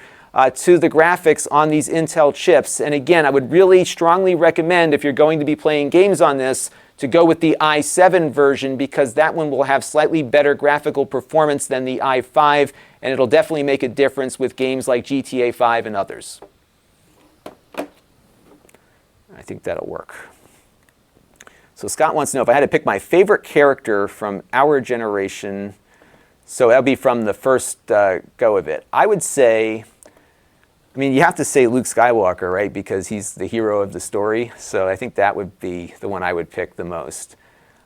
to the graphics on these Intel chips. And again, I would really strongly recommend, if you're going to be playing games on this, to go with the i7 version because that one will have slightly better graphical performance than the i5, and it'll definitely make a difference with games like GTA 5 and others. I think that'll work. So Scott wants to know if I had to pick my favorite character from our generation, so that'll be from the first go of it. I would say, I mean, you have to say Luke Skywalker, right? Because he's the hero of the story. So I think that would be the one I would pick the most.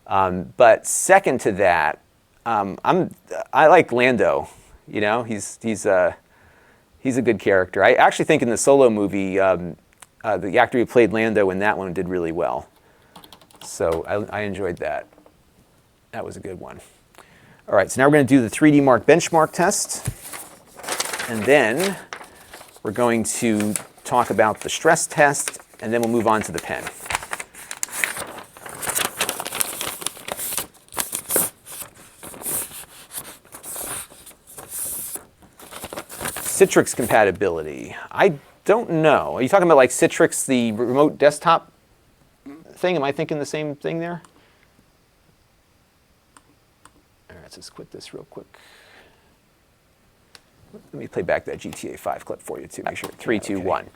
But second to that, I like Lando. You know, he's a good character. I actually think in the Solo movie, the actor who played Lando in that one did really well. So I enjoyed that. That was a good one. All right, so now we're going to do the 3D Mark benchmark test. And then we're going to talk about the stress test, and then we'll move on to the pen. Citrix compatibility. I don't know. Are you talking about like Citrix, the remote desktop thing? Am I thinking the same thing there? All right, let's just quit this real quick. Let me play back that GTA 5 clip for you too. Make sure. 3, 2, 1.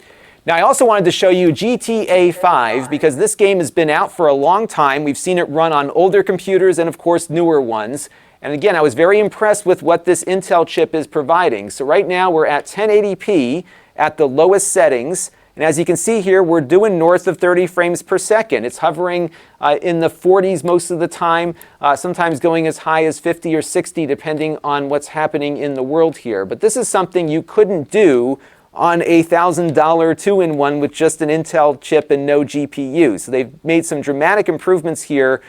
Now, I also wanted to show you GTA 5 because this game has been out for a long time. We've seen it run on older computers and, of course, newer ones. And again, I was very impressed with what this Intel chip is providing. So right now we're at 1080p at the lowest settings. And as you can see here, we're doing north of 30 frames per second. It's hovering in the 40s most of the time, sometimes going as high as 50 or 60, depending on what's happening in the world here. But this is something you couldn't do on a $1,000 two-in-one with just an Intel chip and no GPU. So they've made some dramatic improvements here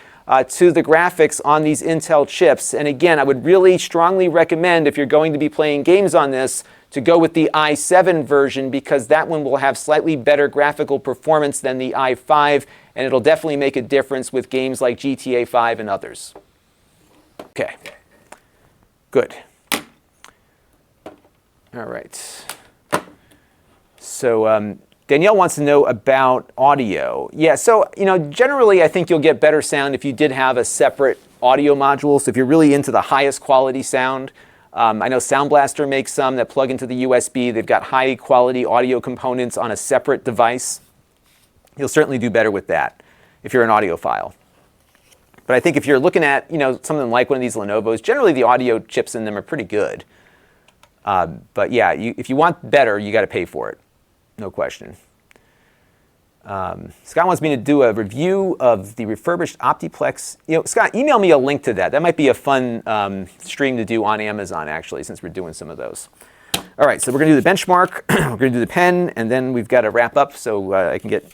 to the graphics on these Intel chips. And again, I would really strongly recommend, if you're going to be playing games on this, to go with the i7 version because that one will have slightly better graphical performance than the i5, and it'll definitely make a difference with games like GTA 5 and others. Okay, good. All right. So Danielle wants to know about audio. Yeah, so generally I think you'll get better sound if you did have a separate audio module. So if you're really into the highest quality sound, I know Sound Blaster makes some that plug into the USB. They've got high quality audio components on a separate device. You'll certainly do better with that if you're an audiophile. But I think if you're looking at something like one of these Lenovos, generally the audio chips in them are pretty good. But yeah, if you want better, you got to pay for it. No question. Scott wants me to do a review of the refurbished Optiplex. Scott, email me a link to that. That might be a fun stream to do on Amazon, actually, since we're doing some of those. All right, so we're going to do the benchmark. We're going to do the pen, and then we've got to wrap up so I can get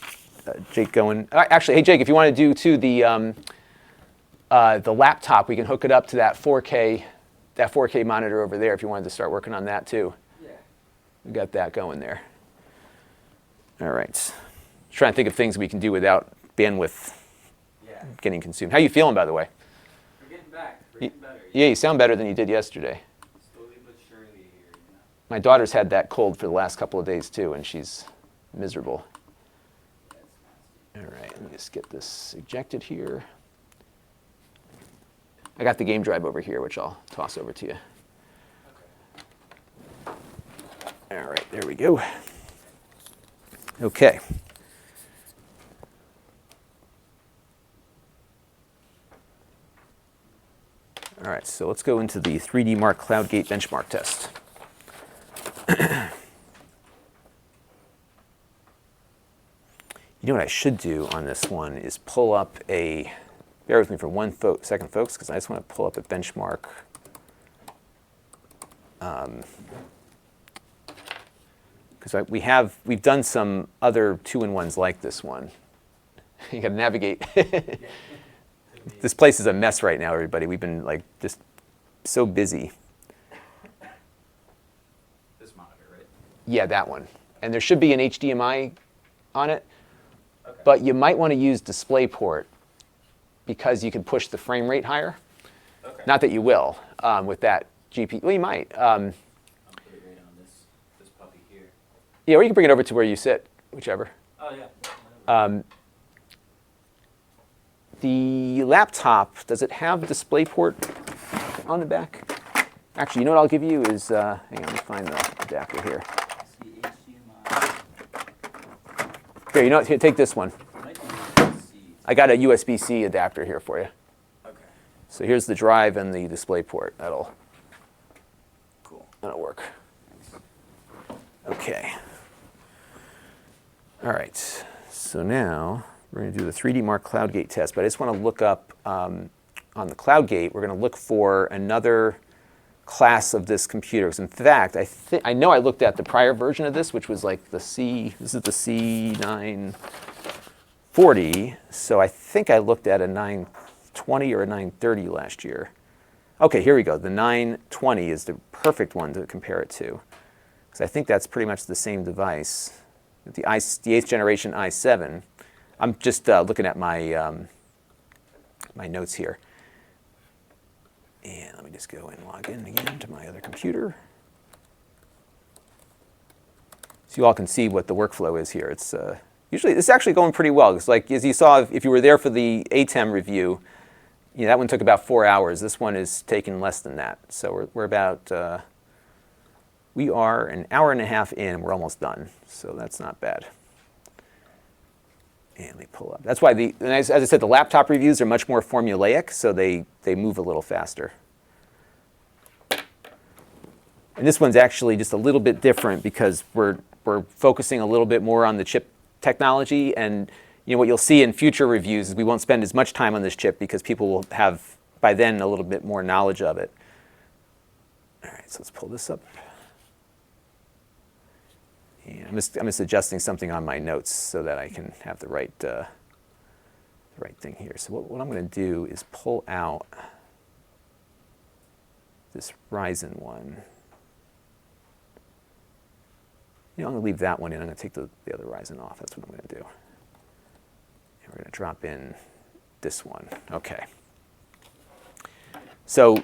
Jake going. Actually, hey, Jake, if you want to do, too, the laptop, we can hook it up to that 4K monitor over there if you wanted to start working on that, too. Yeah. We got that going there. All right. Trying to think of things we can do without bandwidth getting consumed. How are you feeling, by the way? We're getting back. We're getting better. Yeah, you sound better than you did yesterday. Slowly but surely here, My daughter's had that cold for the last couple of days, too, and she's miserable. All right, let me just get this ejected here. I got the game drive over here, which I'll toss over to you. All right, there we go. Okay. All right, so let's go into the 3D Mark CloudGate benchmark test. You know what I should do on this one is pull up a, bear with me for one second, folks, because I just want to pull up a benchmark. Because we've done some other 2-in-1s like this one. You got to navigate. This place is a mess right now, everybody. We've been like just so busy. This monitor, right? Yeah, that one. And there should be an HDMI on it, Okay. but you might want to use DisplayPort because you can push the frame rate higher. Okay. Not that you will with that GPU. Well, you might. I'll put it right on this puppy here. Yeah, or you can bring it over to where you sit, whichever. Oh yeah. The laptop, does it have DisplayPort on the back? Actually, you know what I'll give you is, hang on, let me find the adapter here. See HDMI. Here, you know what, here, take this one. Might be USB-C. I got a USB-C adapter here for you. Okay. So here's the drive and the DisplayPort. That'll Cool. work. Okay. All right, so now we're going to do the 3D Mark CloudGate test, but I just want to look up on the CloudGate, we're going to look for another class of this computer. Because in fact, I know I looked at the prior version of this, which was like this is the C940. So I think I looked at a 920 or a 930 last year. Okay, here we go. The 920 is the perfect one to compare it to. Because I think that's pretty much the same device. The 8th generation i7. I'm just looking at my my notes here. And let me just go and log in again to my other computer. So you all can see what the workflow is here. It's it's actually going pretty well. It's like, as you saw, if you were there for the ATEM review, you know, that one took about 4 hours. This one is taking less than that. So we're about, we are an hour and a half in, and we're almost done. So that's not bad. And let me pull up. That's why, as I said, the laptop reviews are much more formulaic, so they move a little faster. And this one's actually just a little bit different because we're focusing a little bit more on the chip technology. And you know what you'll see in future reviews is we won't spend as much time on this chip because people will have, by then, a little bit more knowledge of it. All right, so let's pull this up. And I'm just adjusting something on my notes so that I can have the right thing here. So what I'm going to do is pull out this Ryzen one. You know, I'm going to leave that one in. I'm going to take the other Ryzen off. That's what I'm going to do. And we're going to drop in this one. Okay. So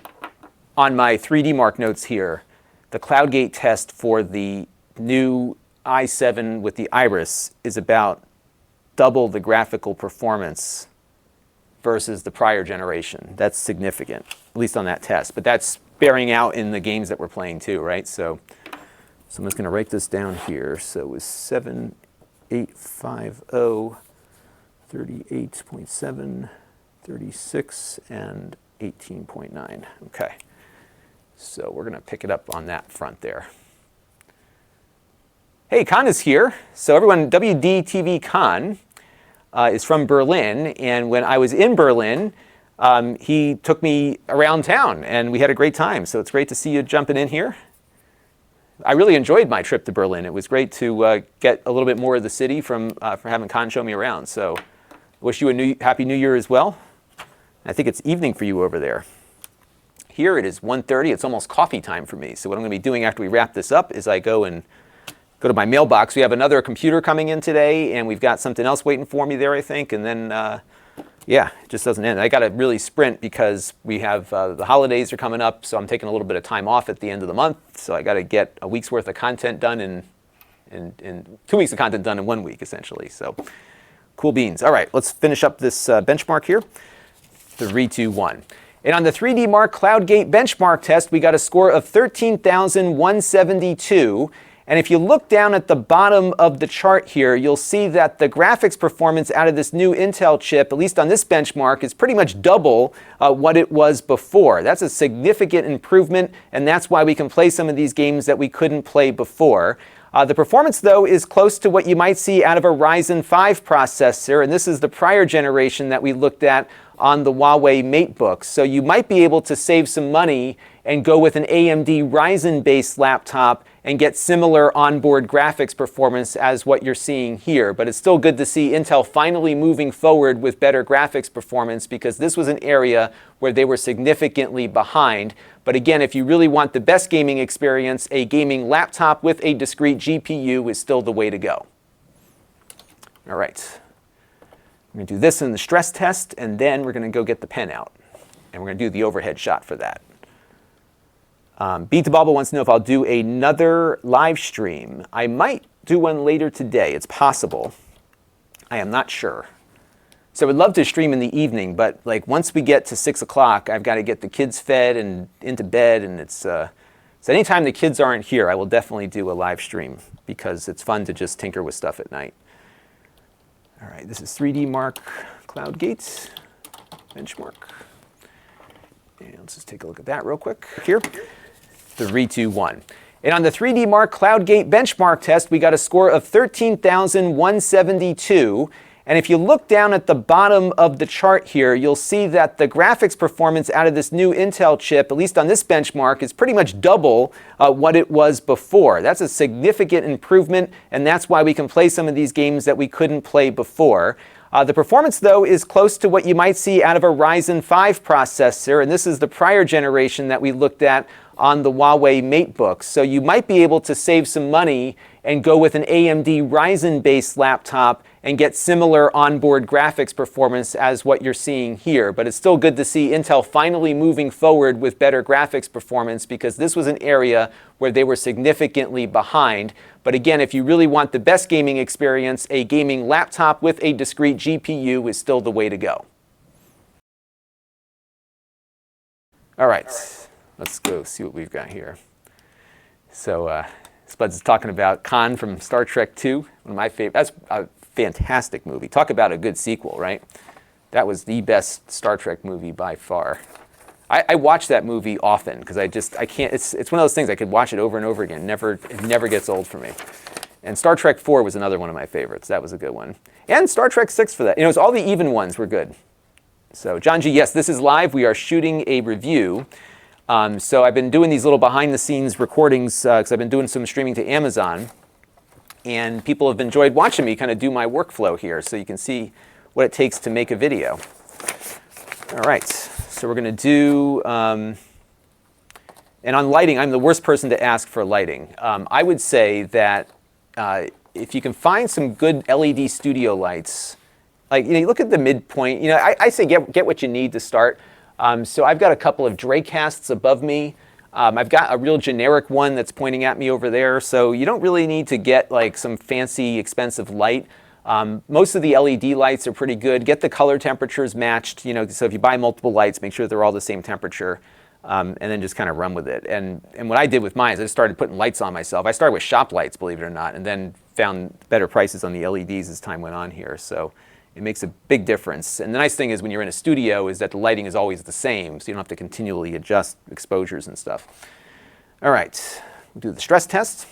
on my 3D Mark notes here, the CloudGate test for the new i7 with the Iris is about double the graphical performance versus the prior generation. That's significant, at least on that test. But that's bearing out in the games that we're playing too, right? So I'm just going to write this down here. So it was 7850, 38.7, 36, and 18.9. Okay. So we're going to pick it up on that front there. Hey, Khan is here. So everyone, WD.TV Khan is from Berlin. And when I was in Berlin, he took me around town, and we had a great time. So it's great to see you jumping in here. I really enjoyed my trip to Berlin. It was great to get a little bit more of the city for having Khan show me around. So I wish you a happy New Year as well. I think it's evening for you over there. Here it is 1:30. It's almost coffee time for me. So what I'm going to be doing after we wrap this up is I go to my mailbox. We have another computer coming in today, and we've got something else waiting for me there, I think. And then, yeah, it just doesn't end. I got to really sprint because we have the holidays are coming up, so I'm taking a little bit of time off at the end of the month. So I got to get a week's worth of content done in and 2 weeks of content done in 1 week, essentially. So cool beans. All right, let's finish up this benchmark here. 3, 2, 1. And on the 3D Mark CloudGate benchmark test, we got a score of 13,172. And if you look down at the bottom of the chart here, you'll see that the graphics performance out of this new Intel chip, at least on this benchmark, is pretty much double what it was before. That's a significant improvement, and that's why we can play some of these games that we couldn't play before. The performance, though, is close to what you might see out of a Ryzen 5 processor, and this is the prior generation that we looked at on the Huawei MateBooks. So you might be able to save some money and go with an AMD Ryzen-based laptop and get similar onboard graphics performance as what you're seeing here. But it's still good to see Intel finally moving forward with better graphics performance, because this was an area where they were significantly behind. But again, if you really want the best gaming experience, a gaming laptop with a discrete GPU is still the way to go. All right. We're going to do this in the stress test, and then we're going to go get the pen out. And we're going to do the overhead shot for that. Beat the Bubble wants to know if I'll do another live stream. I might do one later today. It's possible. I am not sure. So I would love to stream in the evening, but like once we get to 6 o'clock, I've got to get the kids fed and into bed, and it's so anytime the kids aren't here, I will definitely do a live stream, because it's fun to just tinker with stuff at night. All right, this is 3D Mark CloudGate benchmark. And let's just take a look at that real quick here. 3, 2, 1. And on the 3D Mark CloudGate benchmark test, we got a score of 13,172. And if you look down at the bottom of the chart here, you'll see that the graphics performance out of this new Intel chip, at least on this benchmark, is pretty much double what it was before. That's a significant improvement, and that's why we can play some of these games that we couldn't play before. The performance, though, is close to what you might see out of a Ryzen 5 processor, and this is the prior generation that we looked at on the Huawei MateBooks. So you might be able to save some money and go with an AMD Ryzen-based laptop and get similar onboard graphics performance as what you're seeing here. But it's still good to see Intel finally moving forward with better graphics performance, because this was an area where they were significantly behind. But again, if you really want the best gaming experience, a gaming laptop with a discrete GPU is still the way to go. All right, let's go see what we've got here. So Spuds is talking about Khan from Star Trek II, one of my favorite. That's a fantastic movie. Talk about a good sequel, right? That was the best Star Trek movie by far. I watch that movie often because I can't. It's one of those things I could watch it over and over again. It never gets old for me. And Star Trek IV was another one of my favorites. That was a good one. And Star Trek VI for that. You know, it's all the even ones were good. So John G, yes, this is live. We are shooting a review. So I've been doing these little behind-the-scenes recordings because I've been doing some streaming to Amazon. And people have enjoyed watching me kind of do my workflow here, so you can see what it takes to make a video. All right, so we're going to do, and on lighting, I'm the worst person to ask for lighting. I would say that if you can find some good LED studio lights, like, you look at the midpoint, I say get what you need to start. So I've got a couple of Draycasts above me. I've got a real generic one that's pointing at me over there, so you don't really need to get like some fancy, expensive light. Most of the LED lights are pretty good. Get the color temperatures matched, so if you buy multiple lights, make sure they're all the same temperature, and then just kind of run with it. And what I did with mine is I just started putting lights on myself. I started with shop lights, believe it or not, and then found better prices on the LEDs as time went on here. So it makes a big difference. And the nice thing is when you're in a studio is that the lighting is always the same, so you don't have to continually adjust exposures and stuff. All right, we'll do the stress test.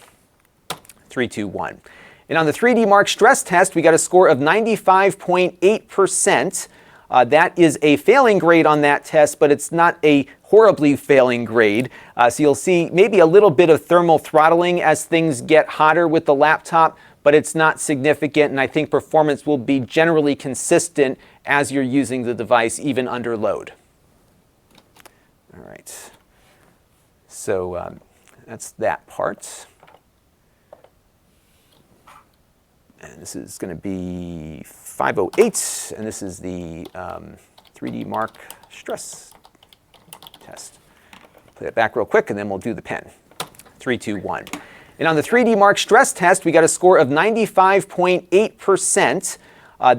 3, 2, 1. And on the 3D Mark stress test, we got a score of 95.8%. That is a failing grade on that test, but it's not a horribly failing grade. So you'll see maybe a little bit of thermal throttling as things get hotter with the laptop, but it's not significant, and I think performance will be generally consistent as you're using the device, even under load. All right, so that's that part. And this is going to be 508, and this is the 3D Mark stress test. Play it back real quick, and then we'll do the pen. 3, 2, 1. And on the 3D Mark stress test, we got a score of 95.8%.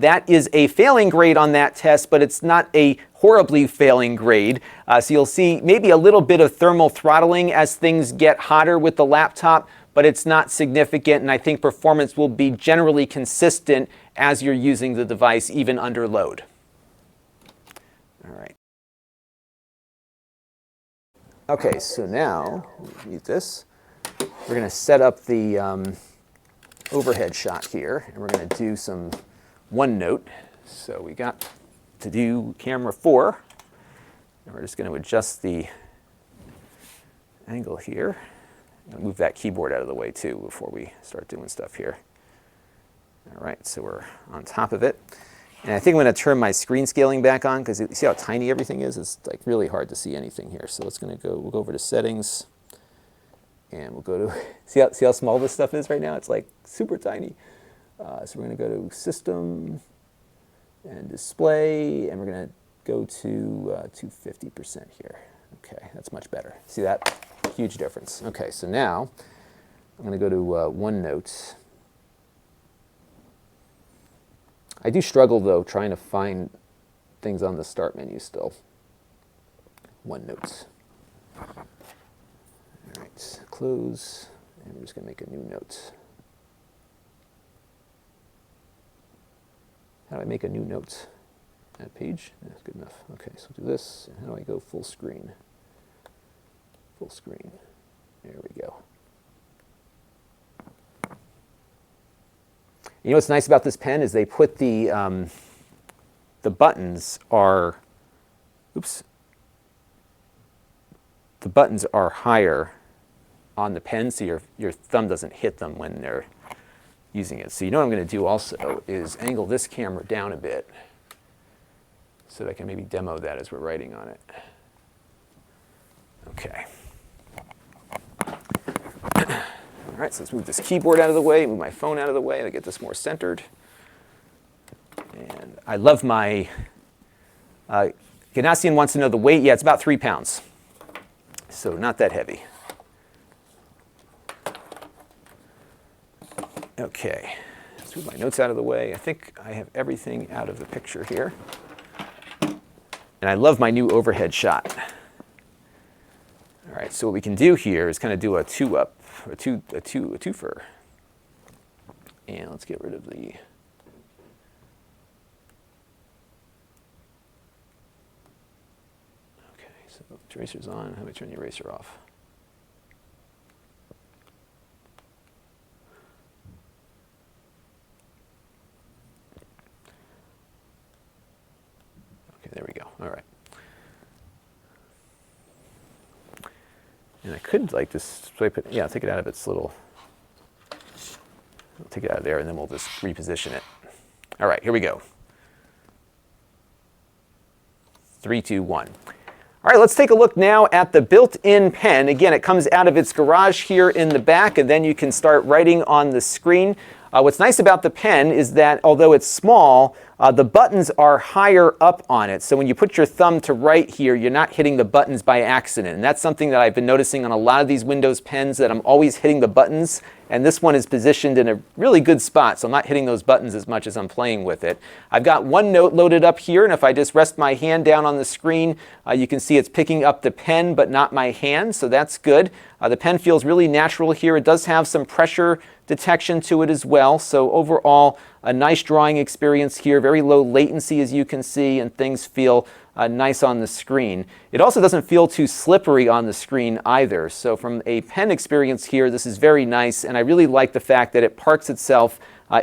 That is a failing grade on that test, but it's not a horribly failing grade. So you'll see maybe a little bit of thermal throttling as things get hotter with the laptop, but it's not significant, and I think performance will be generally consistent as you're using the device, even under load. All right. Okay, so now, mute this. We're going to set up the overhead shot here, and we're going to do some OneNote. So we got to do camera 4, and we're just going to adjust the angle here. And move that keyboard out of the way too before we start doing stuff here. All right, so we're on top of it. And I think I'm going to turn my screen scaling back on because you see how tiny everything is? It's like really hard to see anything here. So we'll go over to settings, and we'll go to, see how small this stuff is right now? It's like super tiny. So we're going to go to System and Display, and we're going to go to 250% here. Okay, that's much better. See that? Huge difference. Okay, so now I'm going to go to OneNote. I do struggle, though, trying to find things on the Start menu still. OneNote. All right, close, and we're just going to make a new note. How do I make a new note? That page? That's good enough. Okay, so we'll do this. And how do I go full screen? Full screen. There we go. You know what's nice about this pen is they put the buttons are, the buttons are higher on the pen, so your thumb doesn't hit them when they're using it. So you know what I'm going to do also is angle this camera down a bit so that I can maybe demo that as we're writing on it. Okay. All right, so let's move this keyboard out of the way, move my phone out of the way to get this more centered. And I love my, Ganassian wants to know the weight. Yeah, it's about 3 pounds. So not that heavy. Okay, let's move my notes out of the way. I think I have everything out of the picture here. And I love my new overhead shot. All right, so what we can do here is kind of do a two-up, a twofer. And let's get rid of the, okay, so eraser's on. How do I turn the eraser off? Okay, there we go. All right. And I could like just swipe it, yeah, take it out of its little, I'll take it out of there, and then we'll just reposition it. All right, here we go. 3, 2, 1. All right, let's take a look now at the built-in pen. Again, it comes out of its garage here in the back, and then you can start writing on the screen. What's nice about the pen is that although it's small, the buttons are higher up on it. So when you put your thumb to write here, you're not hitting the buttons by accident. And that's something that I've been noticing on a lot of these Windows pens, that I'm always hitting the buttons. And this one is positioned in a really good spot, so I'm not hitting those buttons as much as I'm playing with it. I've got OneNote loaded up here, and if I just rest my hand down on the screen, you can see it's picking up the pen, but not my hand, so that's good. The pen feels really natural here. It does have some pressure detection to it as well, so overall, a nice drawing experience here, very low latency as you can see, and things feel nice on the screen. It also doesn't feel too slippery on the screen either, so from a pen experience here, this is very nice, and I really like the fact that it parks itself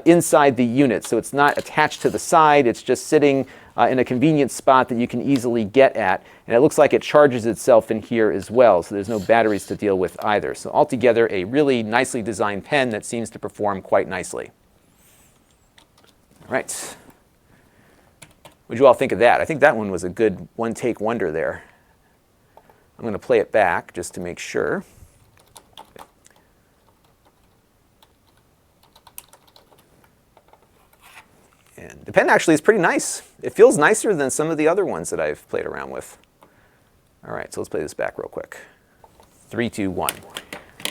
inside the unit, so it's not attached to the side, it's just sitting in a convenient spot that you can easily get at, and it looks like it charges itself in here as well, so there's no batteries to deal with either. So altogether, a really nicely designed pen that seems to perform quite nicely. All right. What did you all think of that? I think that one was a good one-take wonder there. I'm going to play it back just to make sure. And the pen actually is pretty nice. It feels nicer than some of the other ones that I've played around with. All right, so let's play this back real quick. 3, 2, 1.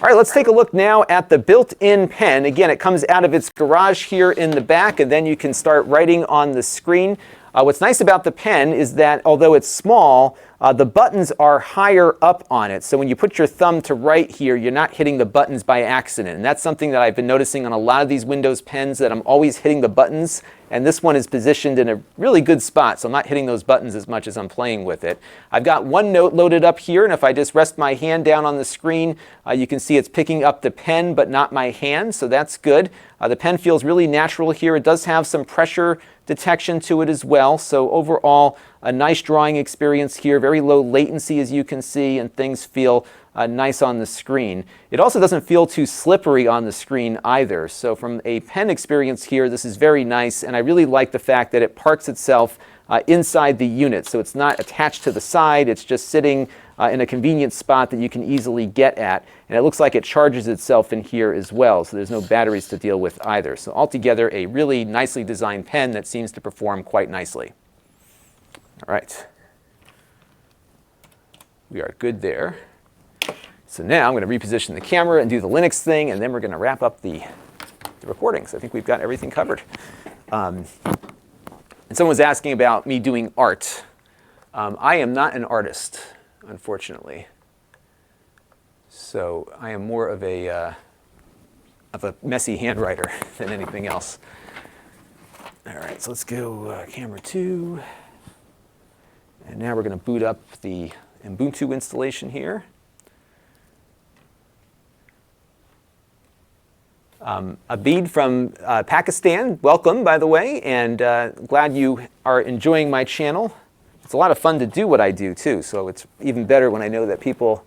All right, let's take a look now at the built-in pen. Again, it comes out of its garage here in the back, and then you can start writing on the screen. What's nice about the pen is that although it's small, the buttons are higher up on it. So when you put your thumb to write here, you're not hitting the buttons by accident. And that's something that I've been noticing on a lot of these Windows pens, that I'm always hitting the buttons. And this one is positioned in a really good spot, so I'm not hitting those buttons as much as I'm playing with it. I've got OneNote loaded up here, and if I just rest my hand down on the screen, you can see it's picking up the pen, but not my hand, so that's good. The pen feels really natural here. It does have some pressure detection to it as well, so overall, a nice drawing experience here, very low latency as you can see, and things feel nice on the screen. It also doesn't feel too slippery on the screen either. So from a pen experience here, this is very nice, and I really like the fact that it parks itself inside the unit. So it's not attached to the side, it's just sitting in a convenient spot that you can easily get at. And it looks like it charges itself in here as well, so there's no batteries to deal with either. So altogether, a really nicely designed pen that seems to perform quite nicely. All right. We are good there. So now I'm going to reposition the camera and do the Linux thing, and then we're going to wrap up the recording. So I think we've got everything covered. And someone was asking about me doing art. I am not an artist, unfortunately. So I am more of a messy handwriter than anything else. All right, so let's go camera 2. And now we're going to boot up the Ubuntu installation here. Abid from Pakistan, welcome, by the way, and glad you are enjoying my channel. It's a lot of fun to do what I do, too, so it's even better when I know that people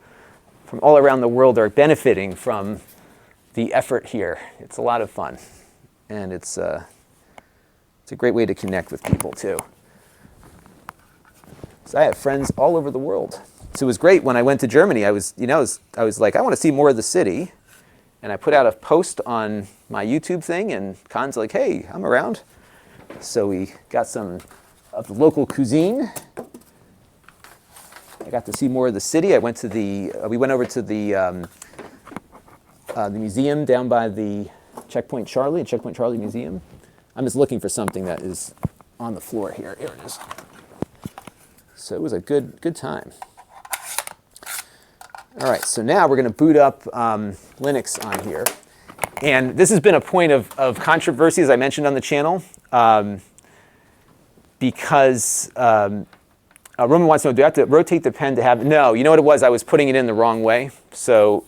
from all around the world are benefiting from the effort here. It's a lot of fun, and it's a great way to connect with people, too. So I have friends all over the world. So it was great when I went to Germany. I was like, I want to see more of the city. And I put out a post on my YouTube thing, and Khan's like, hey, I'm around. So we got some of the local cuisine. I got to see more of the city. I went to we went over to the museum down by the Checkpoint Charlie Museum. I'm just looking for something that is on the floor here. Here it is. So it was a good time. All right, so now we're going to boot up Linux on here. And this has been a point of controversy, as I mentioned on the channel, because Roman wants to know, do I have to rotate the pen to have... No, you know what it was? I was putting it in the wrong way. So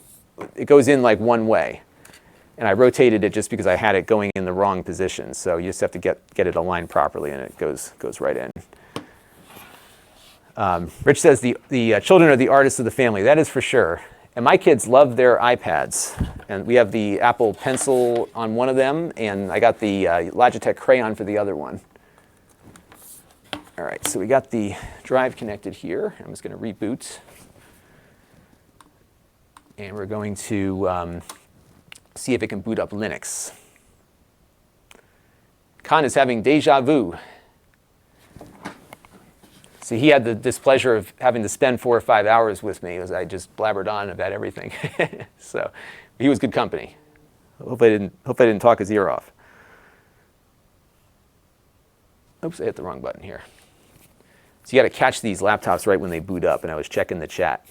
it goes in like one way. And I rotated it just because I had it going in the wrong position. So you just have to get it aligned properly, and it goes right in. Rich says the children are the artists of the family. That is for sure. And my kids love their iPads. And we have the Apple Pencil on one of them, and I got the Logitech Crayon for the other one. All right, so we got the drive connected here. I'm just going to reboot. And we're going to see if it can boot up Linux. Khan is having deja vu. See, he had the displeasure of having to spend 4 or 5 hours with me as I just blabbered on about everything. So he was good company. Hope I didn't talk his ear off. Oops, I hit the wrong button here. So you got to catch these laptops right when they boot up, and I was checking the chat.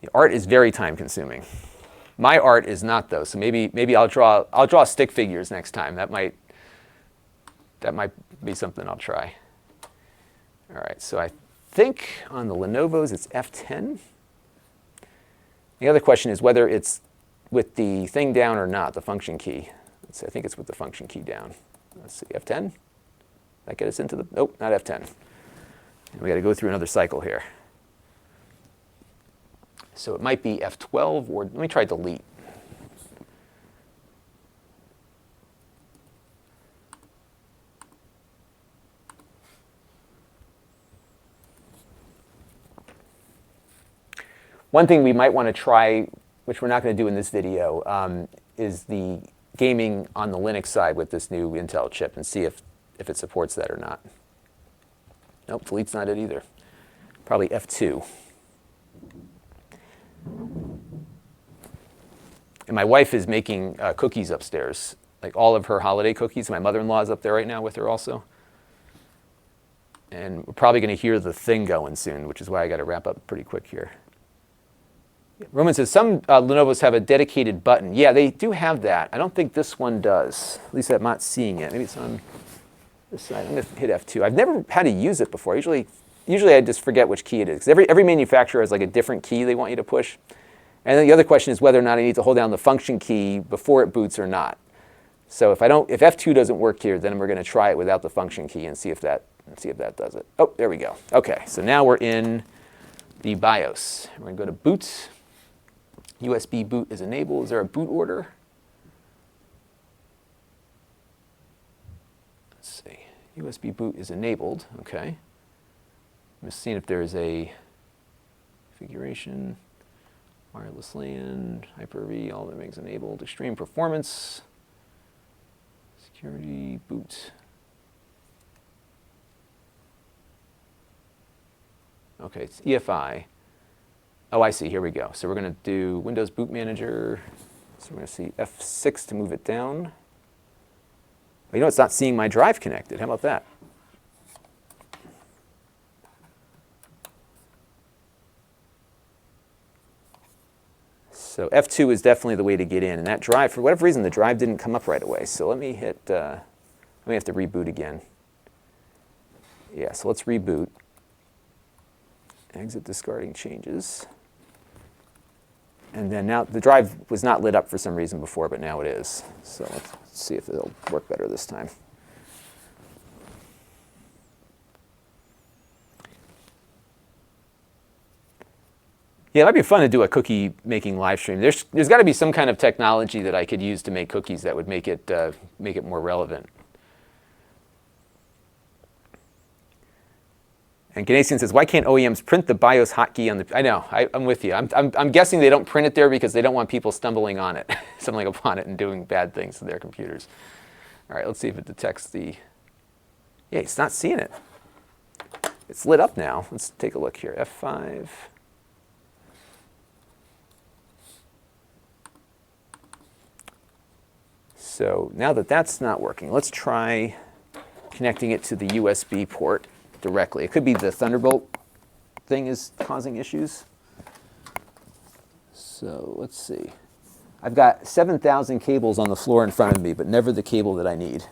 The art is very time-consuming. My art is not, though. So maybe I'll draw stick figures next time. That might be something I'll try. All right, so I think on the Lenovo's it's F10. The other question is whether it's with the thing down or not, the function key. Let's see, I think it's with the function key down. Let's see, F10? That get us into the, nope, not F10. And we got to go through another cycle here. So it might be F12, or let me try delete. One thing we might want to try, which we're not going to do in this video, is the gaming on the Linux side with this new Intel chip, and see if it supports that or not. Nope, delete's not it either. Probably F2. And my wife is making cookies upstairs, like all of her holiday cookies. My mother-in-law is up there right now with her also. And we're probably going to hear the thing going soon, which is why I got to wrap up pretty quick here. Roman says, some Lenovo's have a dedicated button. Yeah, they do have that. I don't think this one does. At least I'm not seeing it. Maybe it's on this side. I'm going to hit F2. I've never had to use it before. Usually I just forget which key it is. Because every manufacturer has like a different key they want you to push. And then the other question is whether or not I need to hold down the function key before it boots or not. So if F2 doesn't work here, then we're going to try it without the function key and see if that does it. Oh, there we go. Okay, so now we're in the BIOS. We're going to go to boot. USB boot is enabled. Is there a boot order? Let's see. USB boot is enabled. Okay. I'm just seeing if there's a configuration. Wireless LAN, Hyper-V, all that makes enabled. Extreme performance. Security, boot. Okay, it's EFI. Oh, I see, here we go. So we're going to do Windows Boot Manager. So we're going to see F6 to move it down. But you know, it's not seeing my drive connected. How about that? So F2 is definitely the way to get in. And that drive, for whatever reason, the drive didn't come up right away. So let me hit, let me have to reboot again. Yeah, so let's reboot. Exit discarding changes. And then now the drive was not lit up for some reason before, but now it is. So let's see if it'll work better this time. Yeah, it might be fun to do a cookie making live stream. There's got to be some kind of technology that I could use to make cookies that would make it more relevant. And Ganesian says, why can't OEMs print the BIOS hotkey on the? I know, I'm with you. I'm guessing they don't print it there because they don't want people stumbling on it, stumbling upon it and doing bad things to their computers. All right, let's see if it detects the. Yeah, it's not seeing it. It's lit up now. Let's take a look here. F5. So now that that's not working, let's try connecting it to the USB port directly. It could be the Thunderbolt thing is causing issues. So let's see. I've got 7,000 cables on the floor in front of me, but never the cable that I need.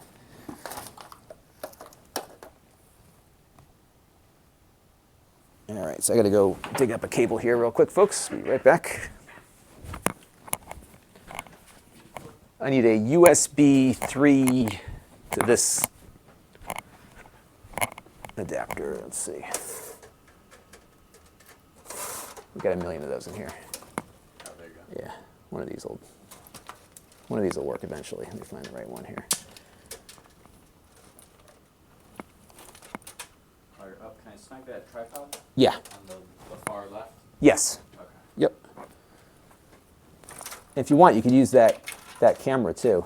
All right, so I got to go dig up a cable here real quick, folks. Be right back. I need a USB 3 to this adapter. Let's see. We've got a million of those in here. Oh, there you go. Yeah, one of these will work eventually. Let me find the right one here. Can I snag that tripod? Yeah. On the far left? Yes. Okay. Yep. If you want, you could use that camera too.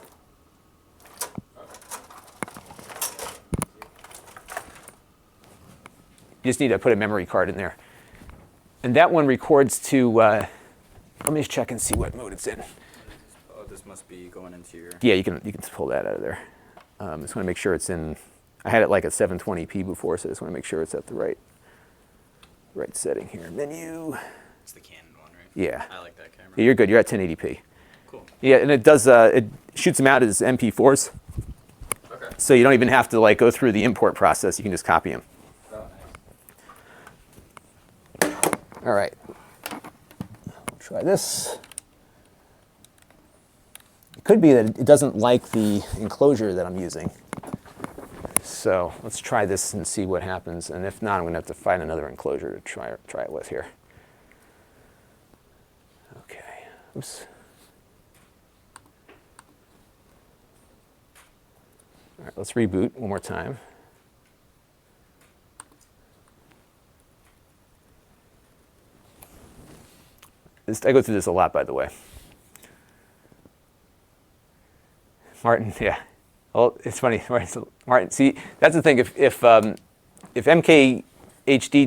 You just need to put a memory card in there. And that one records to, let me just check and see what mode it's in. Oh, this must be going into your... Yeah, you can pull that out of there. Just want to make sure it's in, I had it like at 720p before, so I just want to make sure it's at the right setting here. Menu. It's the Canon one, right? Yeah. I like that camera. Yeah, you're good. You're at 1080p. Cool. Yeah, and it does, it shoots them out as MP4s. Okay. So you don't even have to like go through the import process. You can just copy them. Oh, nice. All right. Try this. It could be that it doesn't like the enclosure that I'm using. So let's try this and see what happens. And if not, I'm going to have to find another enclosure to try it with here. Okay. Oops. All right, let's reboot one more time. I go through this a lot, by the way. Martin, yeah. Well, it's funny, Martin. See, that's the thing. If MKHD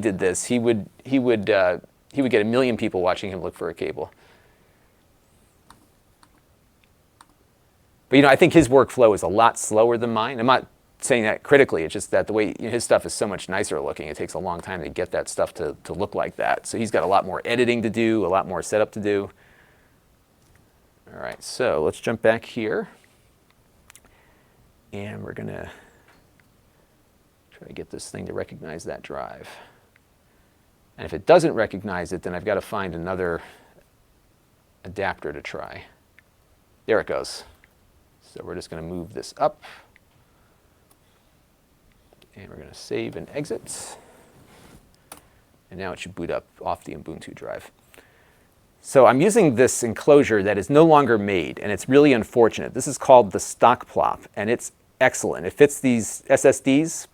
did this, he would he would get 1 million people watching him look for a cable. But I think his workflow is a lot slower than mine. I'm not saying that critically. It's just that the way his stuff is so much nicer looking. It takes a long time to get that stuff to look like that. So he's got a lot more editing to do, a lot more setup to do. All right, so let's jump back here. And we're going to try to get this thing to recognize that drive. And if it doesn't recognize it, then I've got to find another adapter to try. There it goes. So we're just going to move this up. And we're going to save and exit. And now it should boot up off the Ubuntu drive. So I'm using this enclosure that is no longer made, and it's really unfortunate. This is called the stock plop, and it's excellent. It fits these SSDs.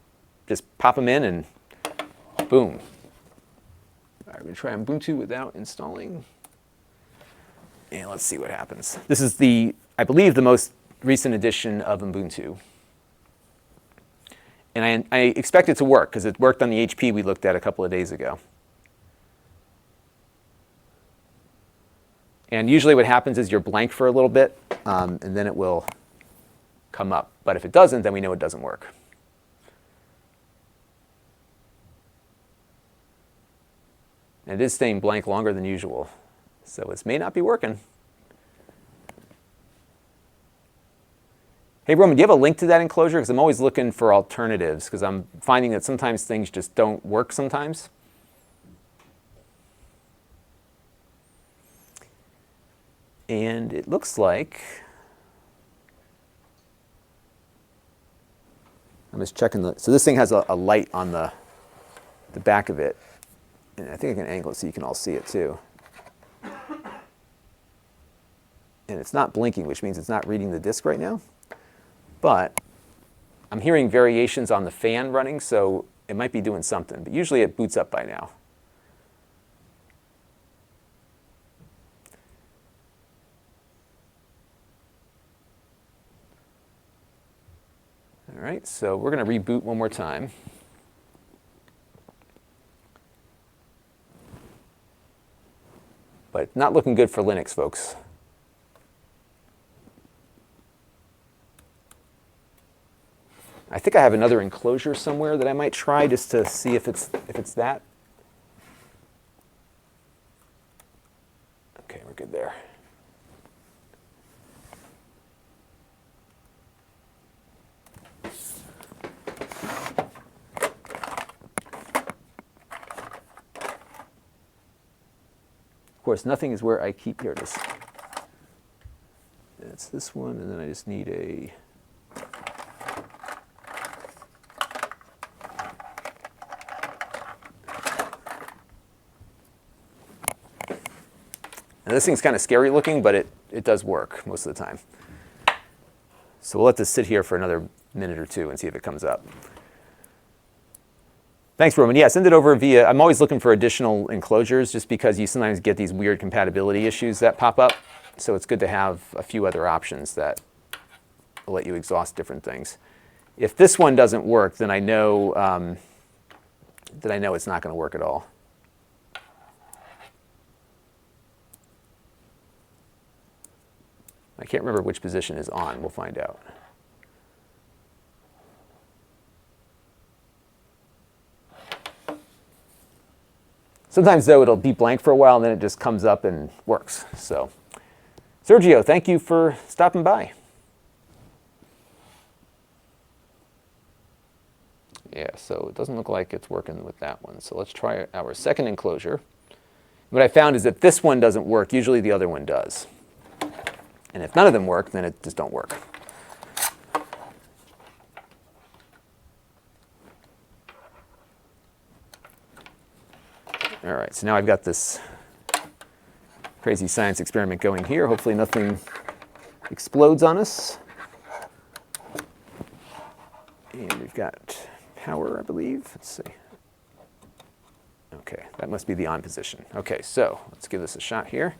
Just pop them in and boom. All right, we're going to try Ubuntu without installing. And let's see what happens. This is I believe, the most recent edition of Ubuntu. And I expect it to work, because it worked on the HP we looked at a couple of days ago. And usually what happens is you're blank for a little bit, and then it will come up. But if it doesn't, then we know it doesn't work. And it is staying blank longer than usual, so it may not be working. Hey, Roman, do you have a link to that enclosure? Because I'm always looking for alternatives, because I'm finding that sometimes things just don't work sometimes. And it looks like, I'm just checking so this thing has a light on the back of it. And I think I can angle it so you can all see it too. And it's not blinking, which means it's not reading the disk right now. But I'm hearing variations on the fan running, so it might be doing something. But usually it boots up by now. All right, so we're going to reboot one more time. But not looking good for Linux, folks. I think I have another enclosure somewhere that I might try just to see if it's that. Okay, we're good there. Of course, nothing is where I keep, here it is. That's this one, and then I just need a and this thing's kind of scary looking, but it does work most of the time. So we'll let this sit here for another minute or two and see if it comes up. Thanks, Roman. Yeah, send it over via, I'm always looking for additional enclosures just because you sometimes get these weird compatibility issues that pop up. So it's good to have a few other options that will let you exhaust different things. If this one doesn't work, then I know it's not going to work at all. I can't remember which position is on. We'll find out. Sometimes, though, it'll be blank for a while, and then it just comes up and works. So, Sergio, thank you for stopping by. Yeah, so it doesn't look like it's working with that one. So let's try our second enclosure. What I found is that this one doesn't work. Usually the other one does. And if none of them work, then it just don't work. All right, so now I've got this crazy science experiment going here. Hopefully nothing explodes on us. And we've got power, I believe. Let's see. Okay, that must be the on position. Okay, so let's give this a shot here.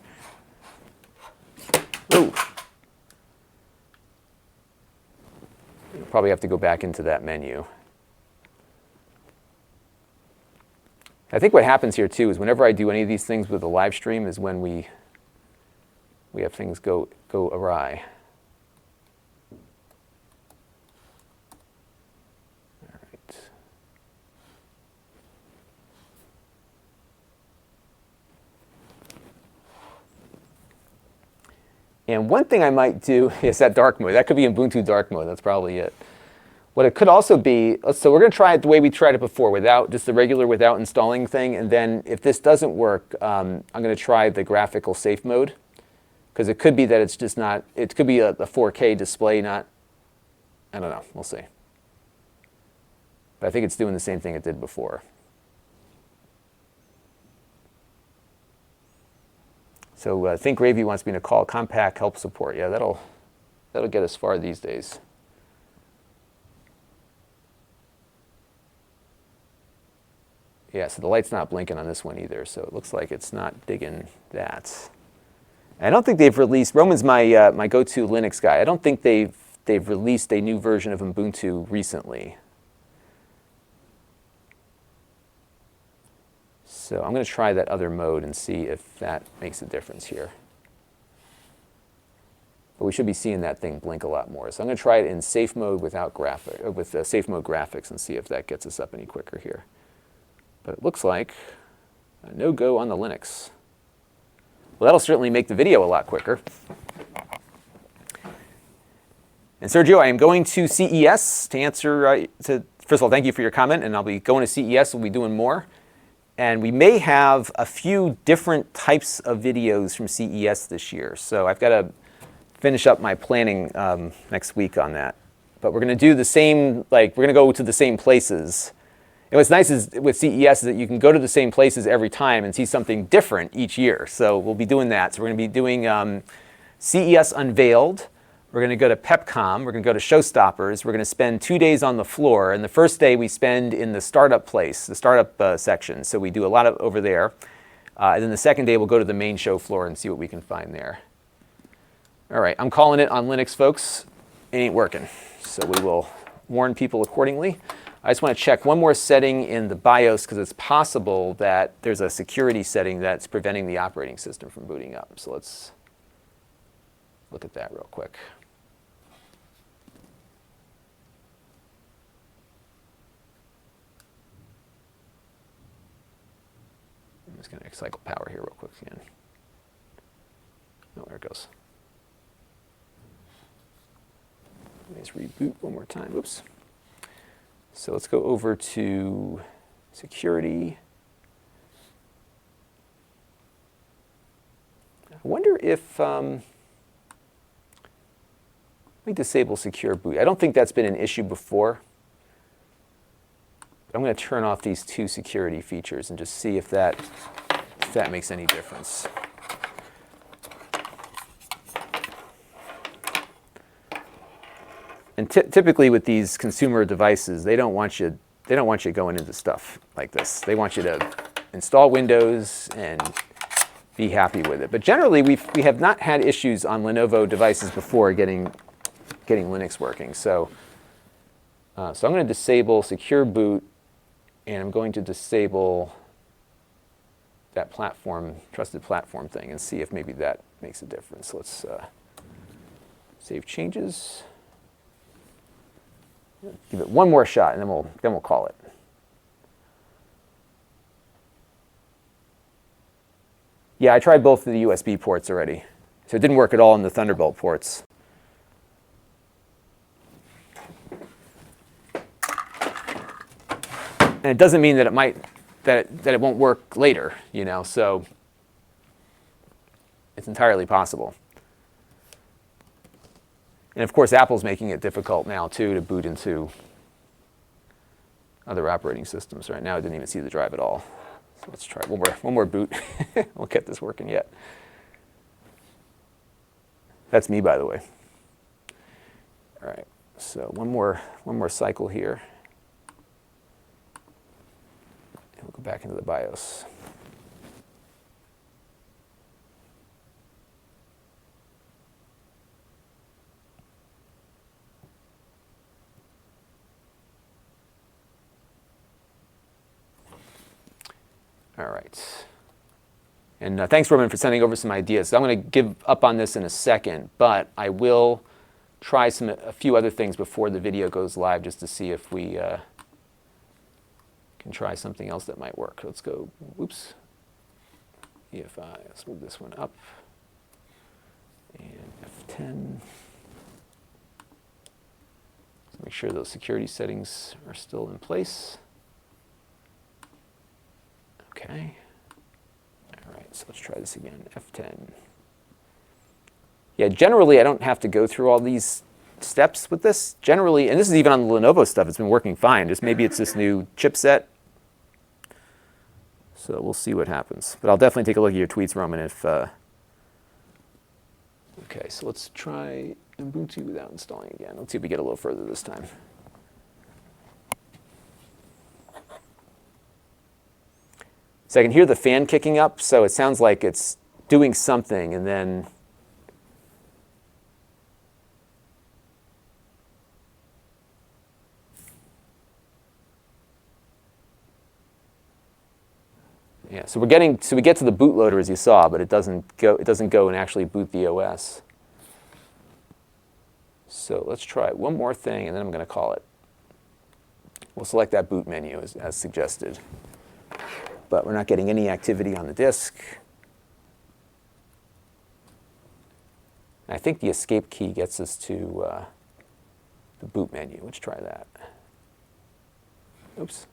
Whoa. You'll probably have to go back into that menu. I think what happens here too is whenever I do any of these things with a live stream is when we have things go awry. All right. And one thing I might do is that dark mode. That could be Ubuntu dark mode. That's probably it. What it could also be, so we're going to try it the way we tried it before, without just the regular without installing thing. And then if this doesn't work, I'm going to try the graphical safe mode. Because it could be that it's just not, it could be a 4K display, not, I don't know, we'll see. But I think it's doing the same thing it did before. So Think Gravy wants me to call Compaq help support. Yeah, that'll get us far these days. Yeah, so the light's not blinking on this one either, so it looks like it's not digging that. I don't think they've released, Roman's my my go-to Linux guy. I don't think they've released a new version of Ubuntu recently. So I'm going to try that other mode and see if that makes a difference here. But we should be seeing that thing blink a lot more. So I'm going to try it in safe mode without with safe mode graphics and see if that gets us up any quicker here. But it looks like a no-go on the Linux. Well, that'll certainly make the video a lot quicker. And Sergio, I am going to CES to answer, first of all, thank you for your comment, and I'll be going to CES, we'll be doing more. And we may have a few different types of videos from CES this year. So I've got to finish up my planning next week on that. But we're going to do the same, we're going to go to the same places. And what's nice is with CES is that you can go to the same places every time and see something different each year. So we'll be doing that. So we're going to be doing CES Unveiled. We're going to go to PepCom. We're going to go to Showstoppers. We're going to spend 2 days on the floor. And the first day we spend in the startup place, the startup section. So we do a lot of over there. And then the second day we'll go to the main show floor and see what we can find there. All right, I'm calling it on Linux, folks. It ain't working. So we will warn people accordingly. I just want to check one more setting in the BIOS because it's possible that there's a security setting that's preventing the operating system from booting up. So let's look at that real quick. I'm just going to cycle power here real quick again. Oh, there it goes. Let's reboot one more time. Oops. So let's go over to security. I wonder if let me disable secure boot. I don't think that's been an issue before. I'm going to turn off these two security features and just see if that makes any difference. And typically with these consumer devices, they don't want you going into stuff like this. They want you to install Windows and be happy with it. But generally, we have not had issues on Lenovo devices before getting Linux working. So I'm going to disable secure boot, and I'm going to disable that platform, trusted platform thing, and see if maybe that makes a difference. Let's save changes. Give it one more shot, and then we'll call it. Yeah, I tried both of the USB ports already, so it didn't work at all in the Thunderbolt ports. And it doesn't mean that it won't work later, you know. So it's entirely possible. And of course, Apple's making it difficult now too to boot into other operating systems. Right now, I didn't even see the drive at all. So let's try one more boot. We'll get this working yet. That's me, by the way. All right. So one more cycle here. And we'll go back into the BIOS. All right. And thanks, Roman, for sending over some ideas. So I'm going to give up on this in a second, but I will try a few other things before the video goes live just to see if we can try something else that might work. Let's go, oops, EFI, let's move this one up, and F10. So make sure those security settings are still in place. Okay. All right, so let's try this again, F10. Yeah, generally I don't have to go through all these steps with this. Generally, and this is even on the Lenovo stuff, it's been working fine. Just maybe it's this new chipset. So we'll see what happens. But I'll definitely take a look at your tweets, Roman, if... Okay, so let's try Ubuntu without installing again. Let's see if we get a little further this time. So I can hear the fan kicking up, so it sounds like it's doing something, and then... Yeah, so we get to the bootloader as you saw, but it doesn't go and actually boot the OS. So let's try one more thing, and then I'm going to call it. We'll select that boot menu as suggested. But we're not getting any activity on the disk. I think the escape key gets us to the boot menu. Let's try that. Oops.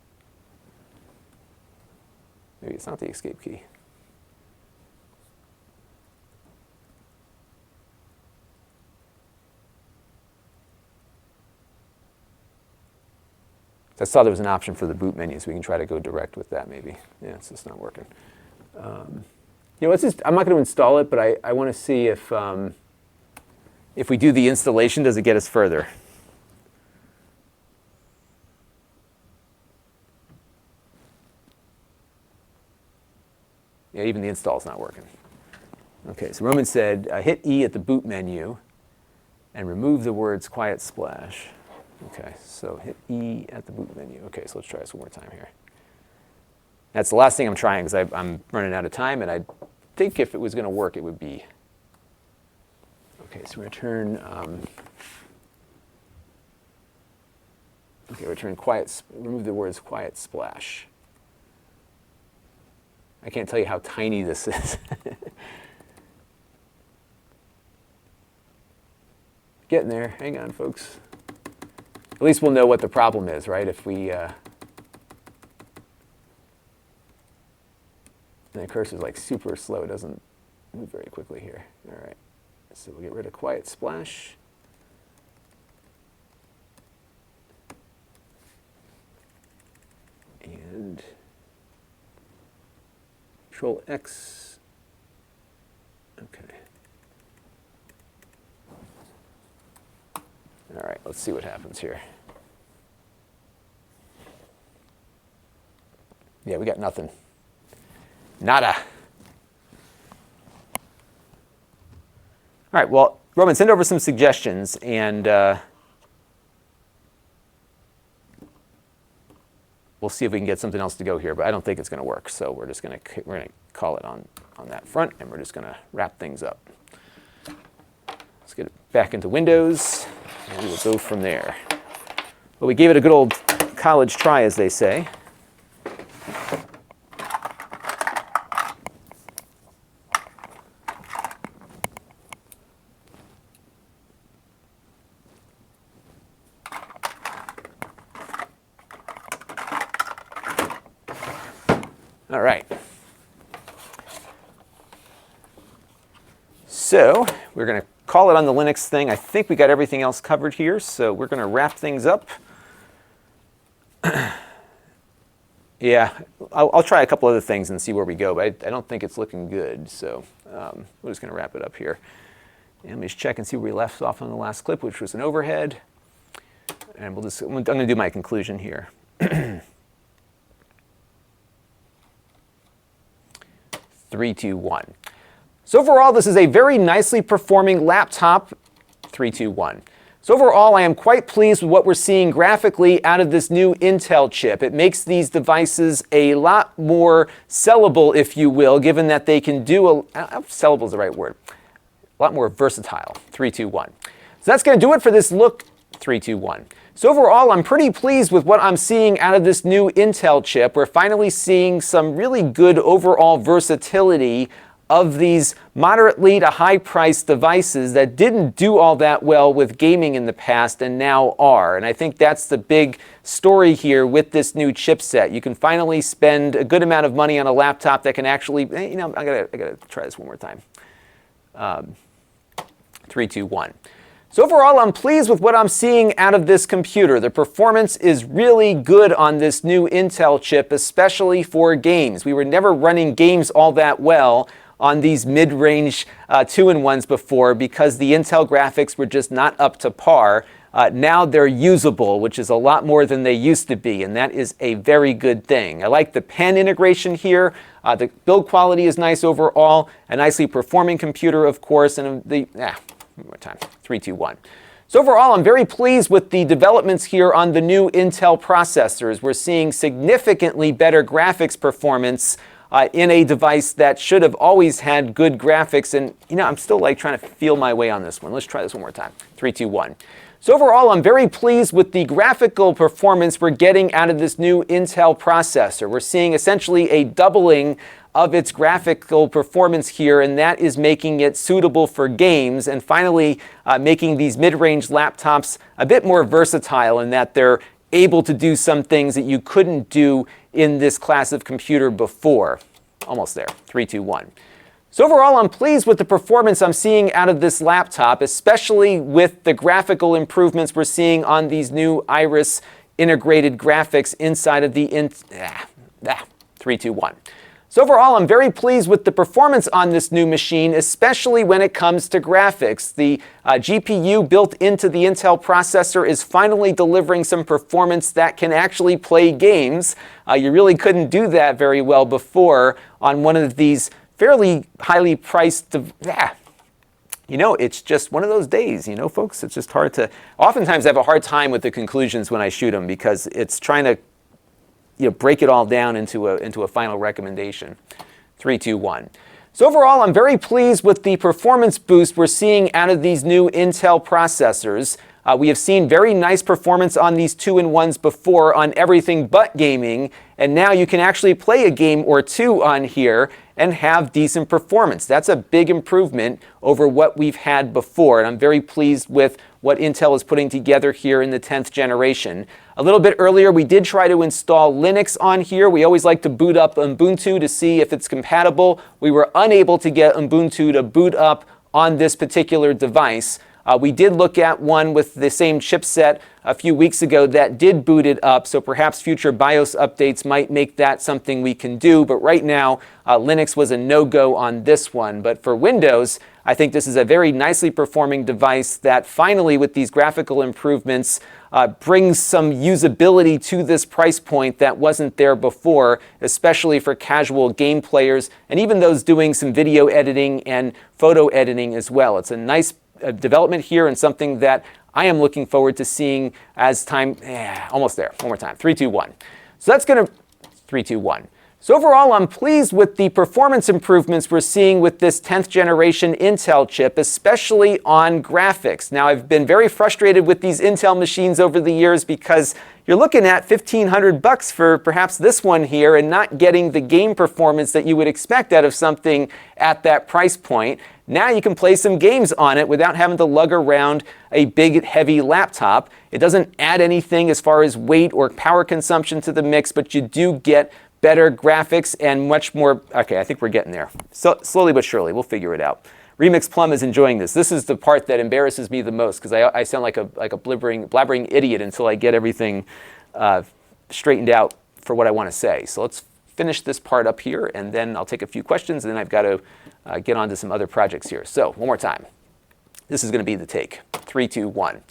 Maybe it's not the escape key. I saw there was an option for the boot menu, so we can try to go direct with that maybe. Yeah, it's just not working. You know, I'm not going to install it, but I want to see if we do the installation, does it get us further? Yeah, even the install is not working. Okay, so Roman said, hit E at the boot menu and remove the words quiet splash. Okay, so hit E at the boot menu. Okay, so let's try this one more time here. That's the last thing I'm trying because I'm running out of time, and I think if it was going to work, it would be. Okay, so return. Return quiet. Remove the words quiet splash. I can't tell you how tiny this is. Getting there. Hang on, folks. At least we'll know what the problem is, right? If we... And the cursor's like super slow. It doesn't move very quickly here. All right. So we'll get rid of quiet splash. And... Control X. Okay. All right, let's see what happens here. Yeah, we got nothing. Nada. All right, well, Roman, send over some suggestions, and we'll see if we can get something else to go here, but I don't think it's going to work. So we're just going to call it on that front, and we're just going to wrap things up. Let's get it back into Windows, and we will go from there. Well, we gave it a good old college try, as they say. All right. So we're going to call it on the Linux thing. I think we got everything else covered here, so we're going to wrap things up. Yeah, I'll try a couple other things and see where we go, but I don't think it's looking good, so we're just going to wrap it up here. And let me just check and see where we left off on the last clip, which was an overhead. And I'm going to do my conclusion here. 3, 2, 1. So overall, this is a very nicely performing laptop. 3, 2, 1. So overall, I am quite pleased with what we're seeing graphically out of this new Intel chip. It makes these devices a lot more sellable, if you will, given that they can do sellable is the right word. A lot more versatile. 3, 2, 1. So that's going to do it for this look. 3, 2, 1. So overall, I'm pretty pleased with what I'm seeing out of this new Intel chip. We're finally seeing some really good overall versatility of these moderately to high-priced devices that didn't do all that well with gaming in the past and now are. And I think that's the big story here with this new chipset. You can finally spend a good amount of money on a laptop that can actually, I gotta try this one more time. 3, 2, 1. So overall, I'm pleased with what I'm seeing out of this computer. The performance is really good on this new Intel chip, especially for games. We were never running games all that well on these mid-range 2-in-1s before because the Intel graphics were just not up to par. Now they're usable, which is a lot more than they used to be, and that is a very good thing. I like the pen integration here. The build quality is nice overall. A nicely performing computer, of course, and one more time. 3, 2, 1. So overall, I'm very pleased with the developments here on the new Intel processors. We're seeing significantly better graphics performance in a device that should have always had good graphics. And, I'm still trying to feel my way on this one. Let's try this one more time. 3, 2, 1. So overall, I'm very pleased with the graphical performance we're getting out of this new Intel processor. We're seeing essentially a doubling of its graphical performance here, and that is making it suitable for games and finally making these mid-range laptops a bit more versatile in that they're able to do some things that you couldn't do in this class of computer before. Almost there. 3, 2, 1. So overall, I'm pleased with the performance I'm seeing out of this laptop, especially with the graphical improvements we're seeing on these new Iris integrated graphics inside of the 3, 2, 1. So overall, I'm very pleased with the performance on this new machine, especially when it comes to graphics. The GPU built into the Intel processor is finally delivering some performance that can actually play games. You really couldn't do that very well before on one of these fairly highly priced it's just one of those days, folks. It's just hard to, oftentimes I have a hard time with the conclusions when I shoot them because it's trying to break it all down into a final recommendation. 3, 2, 1. So overall, I'm very pleased with the performance boost we're seeing out of these new Intel processors. We have seen very nice performance on these 2-in-1s before on everything but gaming, and now you can actually play a game or two on here and have decent performance. That's a big improvement over what we've had before, and I'm very pleased with what Intel is putting together here in the 10th generation. A little bit earlier, we did try to install Linux on here. We always like to boot up Ubuntu to see if it's compatible. We were unable to get Ubuntu to boot up on this particular device. We did look at one with the same chipset a few weeks ago that did boot it up, so perhaps future BIOS updates might make that something we can do, but right now Linux was a no-go on this one. But for Windows, I think this is a very nicely performing device that finally, with these graphical improvements, brings some usability to this price point that wasn't there before, especially for casual game players and even those doing some video editing and photo editing as well. It's a nice development here and something that I am looking forward to seeing as time, almost there, one more time, 3, 2, 1. So that's going to, 3, 2, 1. So overall, I'm pleased with the performance improvements we're seeing with this 10th generation Intel chip, especially on graphics. Now, I've been very frustrated with these Intel machines over the years because you're looking at $1,500 for perhaps this one here and not getting the game performance that you would expect out of something at that price point. Now you can play some games on it without having to lug around a big, heavy laptop. It doesn't add anything as far as weight or power consumption to the mix, but you do get better graphics and much more. Okay, I think we're getting there. So slowly but surely, we'll figure it out. Remix Plum is enjoying this. This is the part that embarrasses me the most because I sound like a blabbering idiot until I get everything straightened out for what I want to say. So let's finish this part up here, and then I'll take a few questions, and then I've got to get on to some other projects here. So one more time. This is going to be the take. 3, 2, 1.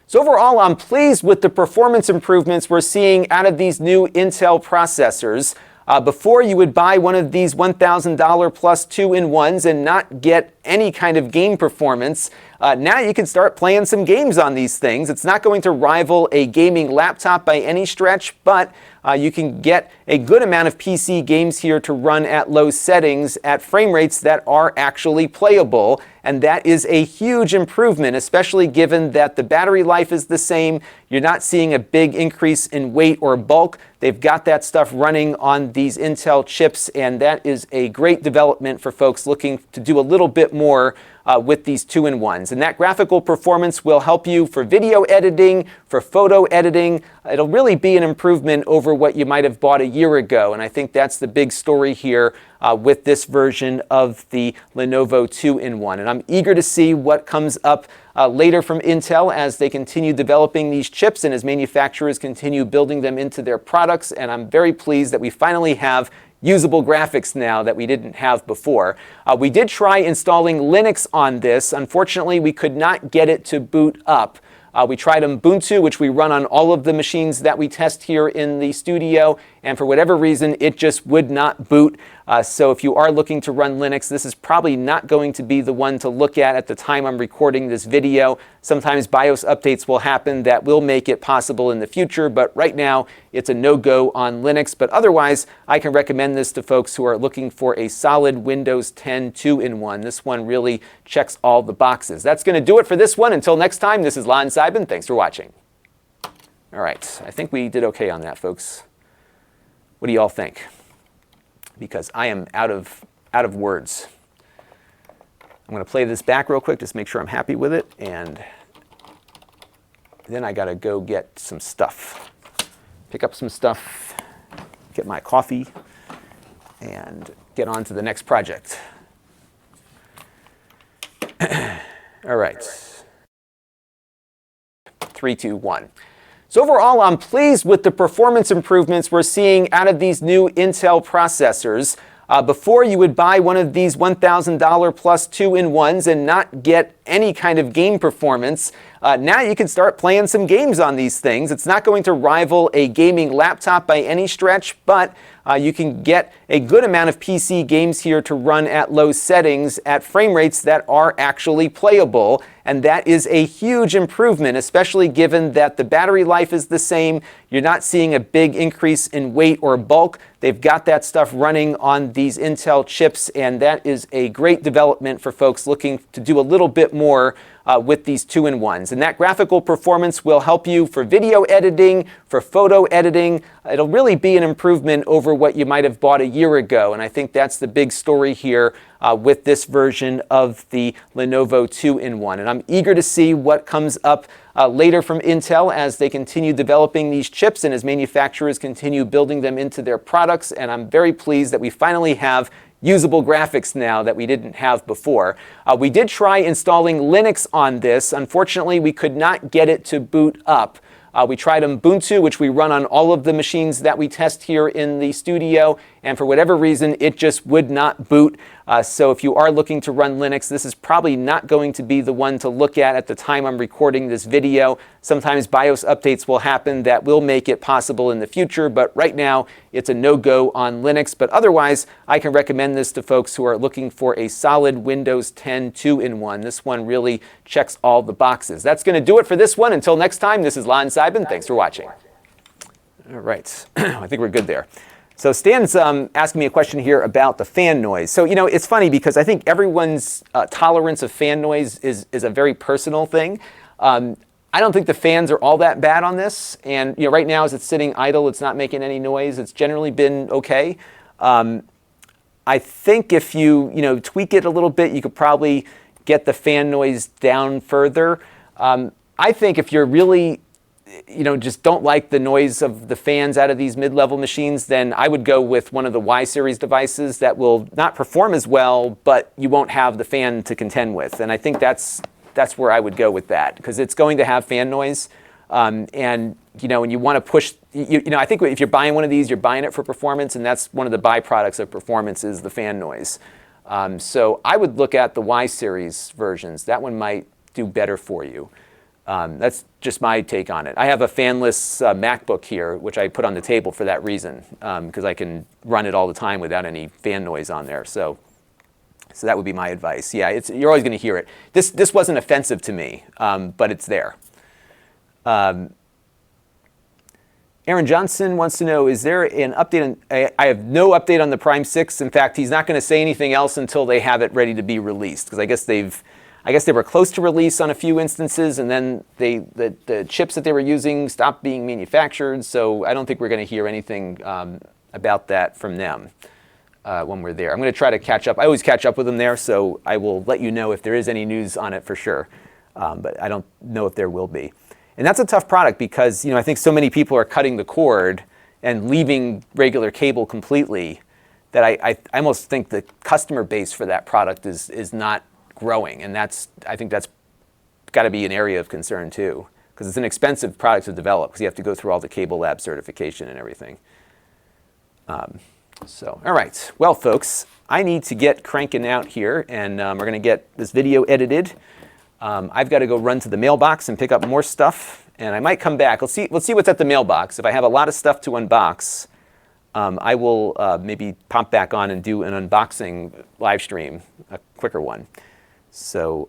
So overall, I'm pleased with the performance improvements we're seeing out of these new Intel processors. Before, you would buy one of these $1,000 plus 2-in-1s and not get any kind of game performance. Now you can start playing some games on these things. It's not going to rival a gaming laptop by any stretch, but you can get a good amount of PC games here to run at low settings at frame rates that are actually playable. And that is a huge improvement, especially given that the battery life is the same. You're not seeing a big increase in weight or bulk. They've got that stuff running on these Intel chips, and that is a great development for folks looking to do a little bit more with these 2-in-1s. And that graphical performance will help you for video editing, for photo editing. It'll really be an improvement over what you might have bought a year ago. And I think that's the big story here with this version of the Lenovo 2-in-1. And I'm eager to see what comes up later from Intel as they continue developing these chips and as manufacturers continue building them into their products. And I'm very pleased that we finally have usable graphics now that we didn't have before. We did try installing Linux on this. Unfortunately, we could not get it to boot up. We tried Ubuntu, which we run on all of the machines that we test here in the studio, and for whatever reason, it just would not boot. So if you are looking to run Linux, this is probably not going to be the one to look at the time I'm recording this video. Sometimes BIOS updates will happen that will make it possible in the future, but right now it's a no-go on Linux. But otherwise, I can recommend this to folks who are looking for a solid Windows 10 2-in-1. This one really checks all the boxes. That's going to do it for this one. Until next time, this is Lon.TV. Thanks for watching. All right, I think we did okay on that, folks. What do you all think? Because I am out of words. I'm going to play this back real quick, just make sure I'm happy with it, and then I got to go get some stuff. Pick up some stuff, get my coffee, and get on to the next project. All right. 3, 2, 1. So overall, I'm pleased with the performance improvements we're seeing out of these new Intel processors. Before, you would buy one of these $1,000 plus 2-in-1s and not get any kind of game performance. Now you can start playing some games on these things. It's not going to rival a gaming laptop by any stretch, but you can get a good amount of PC games here to run at low settings at frame rates that are actually playable. And that is a huge improvement, especially given that the battery life is the same. You're not seeing a big increase in weight or bulk. They've got that stuff running on these Intel chips, and that is a great development for folks looking to do a little bit more with these 2-in-1s. And that graphical performance will help you for video editing, for photo editing. It'll really be an improvement over what you might have bought a year ago. And I think that's the big story here with this version of the Lenovo 2-in-1. And I'm eager to see what comes up later from Intel as they continue developing these chips and as manufacturers continue building them into their products. And I'm very pleased that we finally have usable graphics now that we didn't have before. We did try installing Linux on this. Unfortunately, we could not get it to boot up. We tried Ubuntu, which we run on all of the machines that we test here in the studio, and for whatever reason, it just would not boot. So if you are looking to run Linux, this is probably not going to be the one to look at the time I'm recording this video. Sometimes BIOS updates will happen that will make it possible in the future, but right now it's a no-go on Linux. But otherwise, I can recommend this to folks who are looking for a solid Windows 10 2-in-1. This one really checks all the boxes. That's going to do it for this one. Until next time, this is Lon.TV. Thanks for watching. All right, I think we're good there. So Stan's asking me a question here about the fan noise. So, it's funny because I think everyone's tolerance of fan noise is a very personal thing. I don't think the fans are all that bad on this. And, right now as it's sitting idle, it's not making any noise. It's generally been okay. I think if you, tweak it a little bit, you could probably get the fan noise down further. I think if you're really just don't like the noise of the fans out of these mid-level machines, then I would go with one of the Y series devices that will not perform as well, but you won't have the fan to contend with. And I think that's where I would go with that, because it's going to have fan noise. And when you want to push, I think if you're buying one of these, you're buying it for performance, and that's one of the byproducts of performance is the fan noise. So I would look at the Y series versions. That one might do better for you. That's just my take on it. I have a fanless MacBook here, which I put on the table for that reason, because I can run it all the time without any fan noise on there. So that would be my advice. Yeah, you're always going to hear it. This wasn't offensive to me, but it's there. Aaron Johnson wants to know, is there an update on, I have no update on the Prime 6. In fact, he's not going to say anything else until they have it ready to be released, because I guess they were close to release on a few instances, and then the chips that they were using stopped being manufactured, so I don't think we're going to hear anything about that from them when we're there. I'm going to try to catch up. I always catch up with them there, so I will let you know if there is any news on it for sure, but I don't know if there will be. And that's a tough product because I think so many people are cutting the cord and leaving regular cable completely that I almost think the customer base for that product is not growing, and I think that's got to be an area of concern too, because it's an expensive product to develop because you have to go through all the Cable Lab certification and everything. So, all right, well, folks, I need to get cranking out here, and we're going to get this video edited. I've got to go run to the mailbox and pick up more stuff, and I might come back. Let's see what's at the mailbox. If I have a lot of stuff to unbox, I will maybe pop back on and do an unboxing live stream, a quicker one. So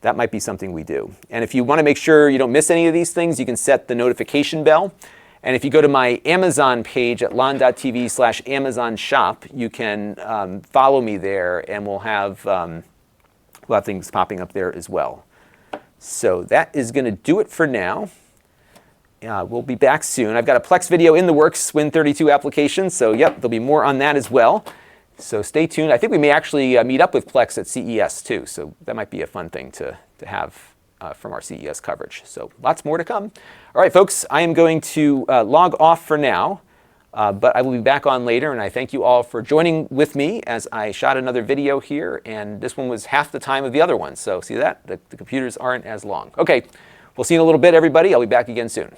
that might be something we do. And if you want to make sure you don't miss any of these things, you can set the notification bell. And if you go to my Amazon page at Lon.TV/Amazon shop, you can follow me there, and we'll have things popping up there as well. So that is going to do it for now. We'll be back soon. I've got a Plex video in the works, Win32 application. So yep, there'll be more on that as well. So stay tuned. I think we may actually meet up with Plex at CES too. So that might be a fun thing to have from our CES coverage. So lots more to come. All right, folks, I am going to log off for now. But I will be back on later, and I thank you all for joining with me as I shot another video here, and this one was half the time of the other one. So see that? The computers aren't as long. Okay, we'll see you in a little bit, everybody. I'll be back again soon.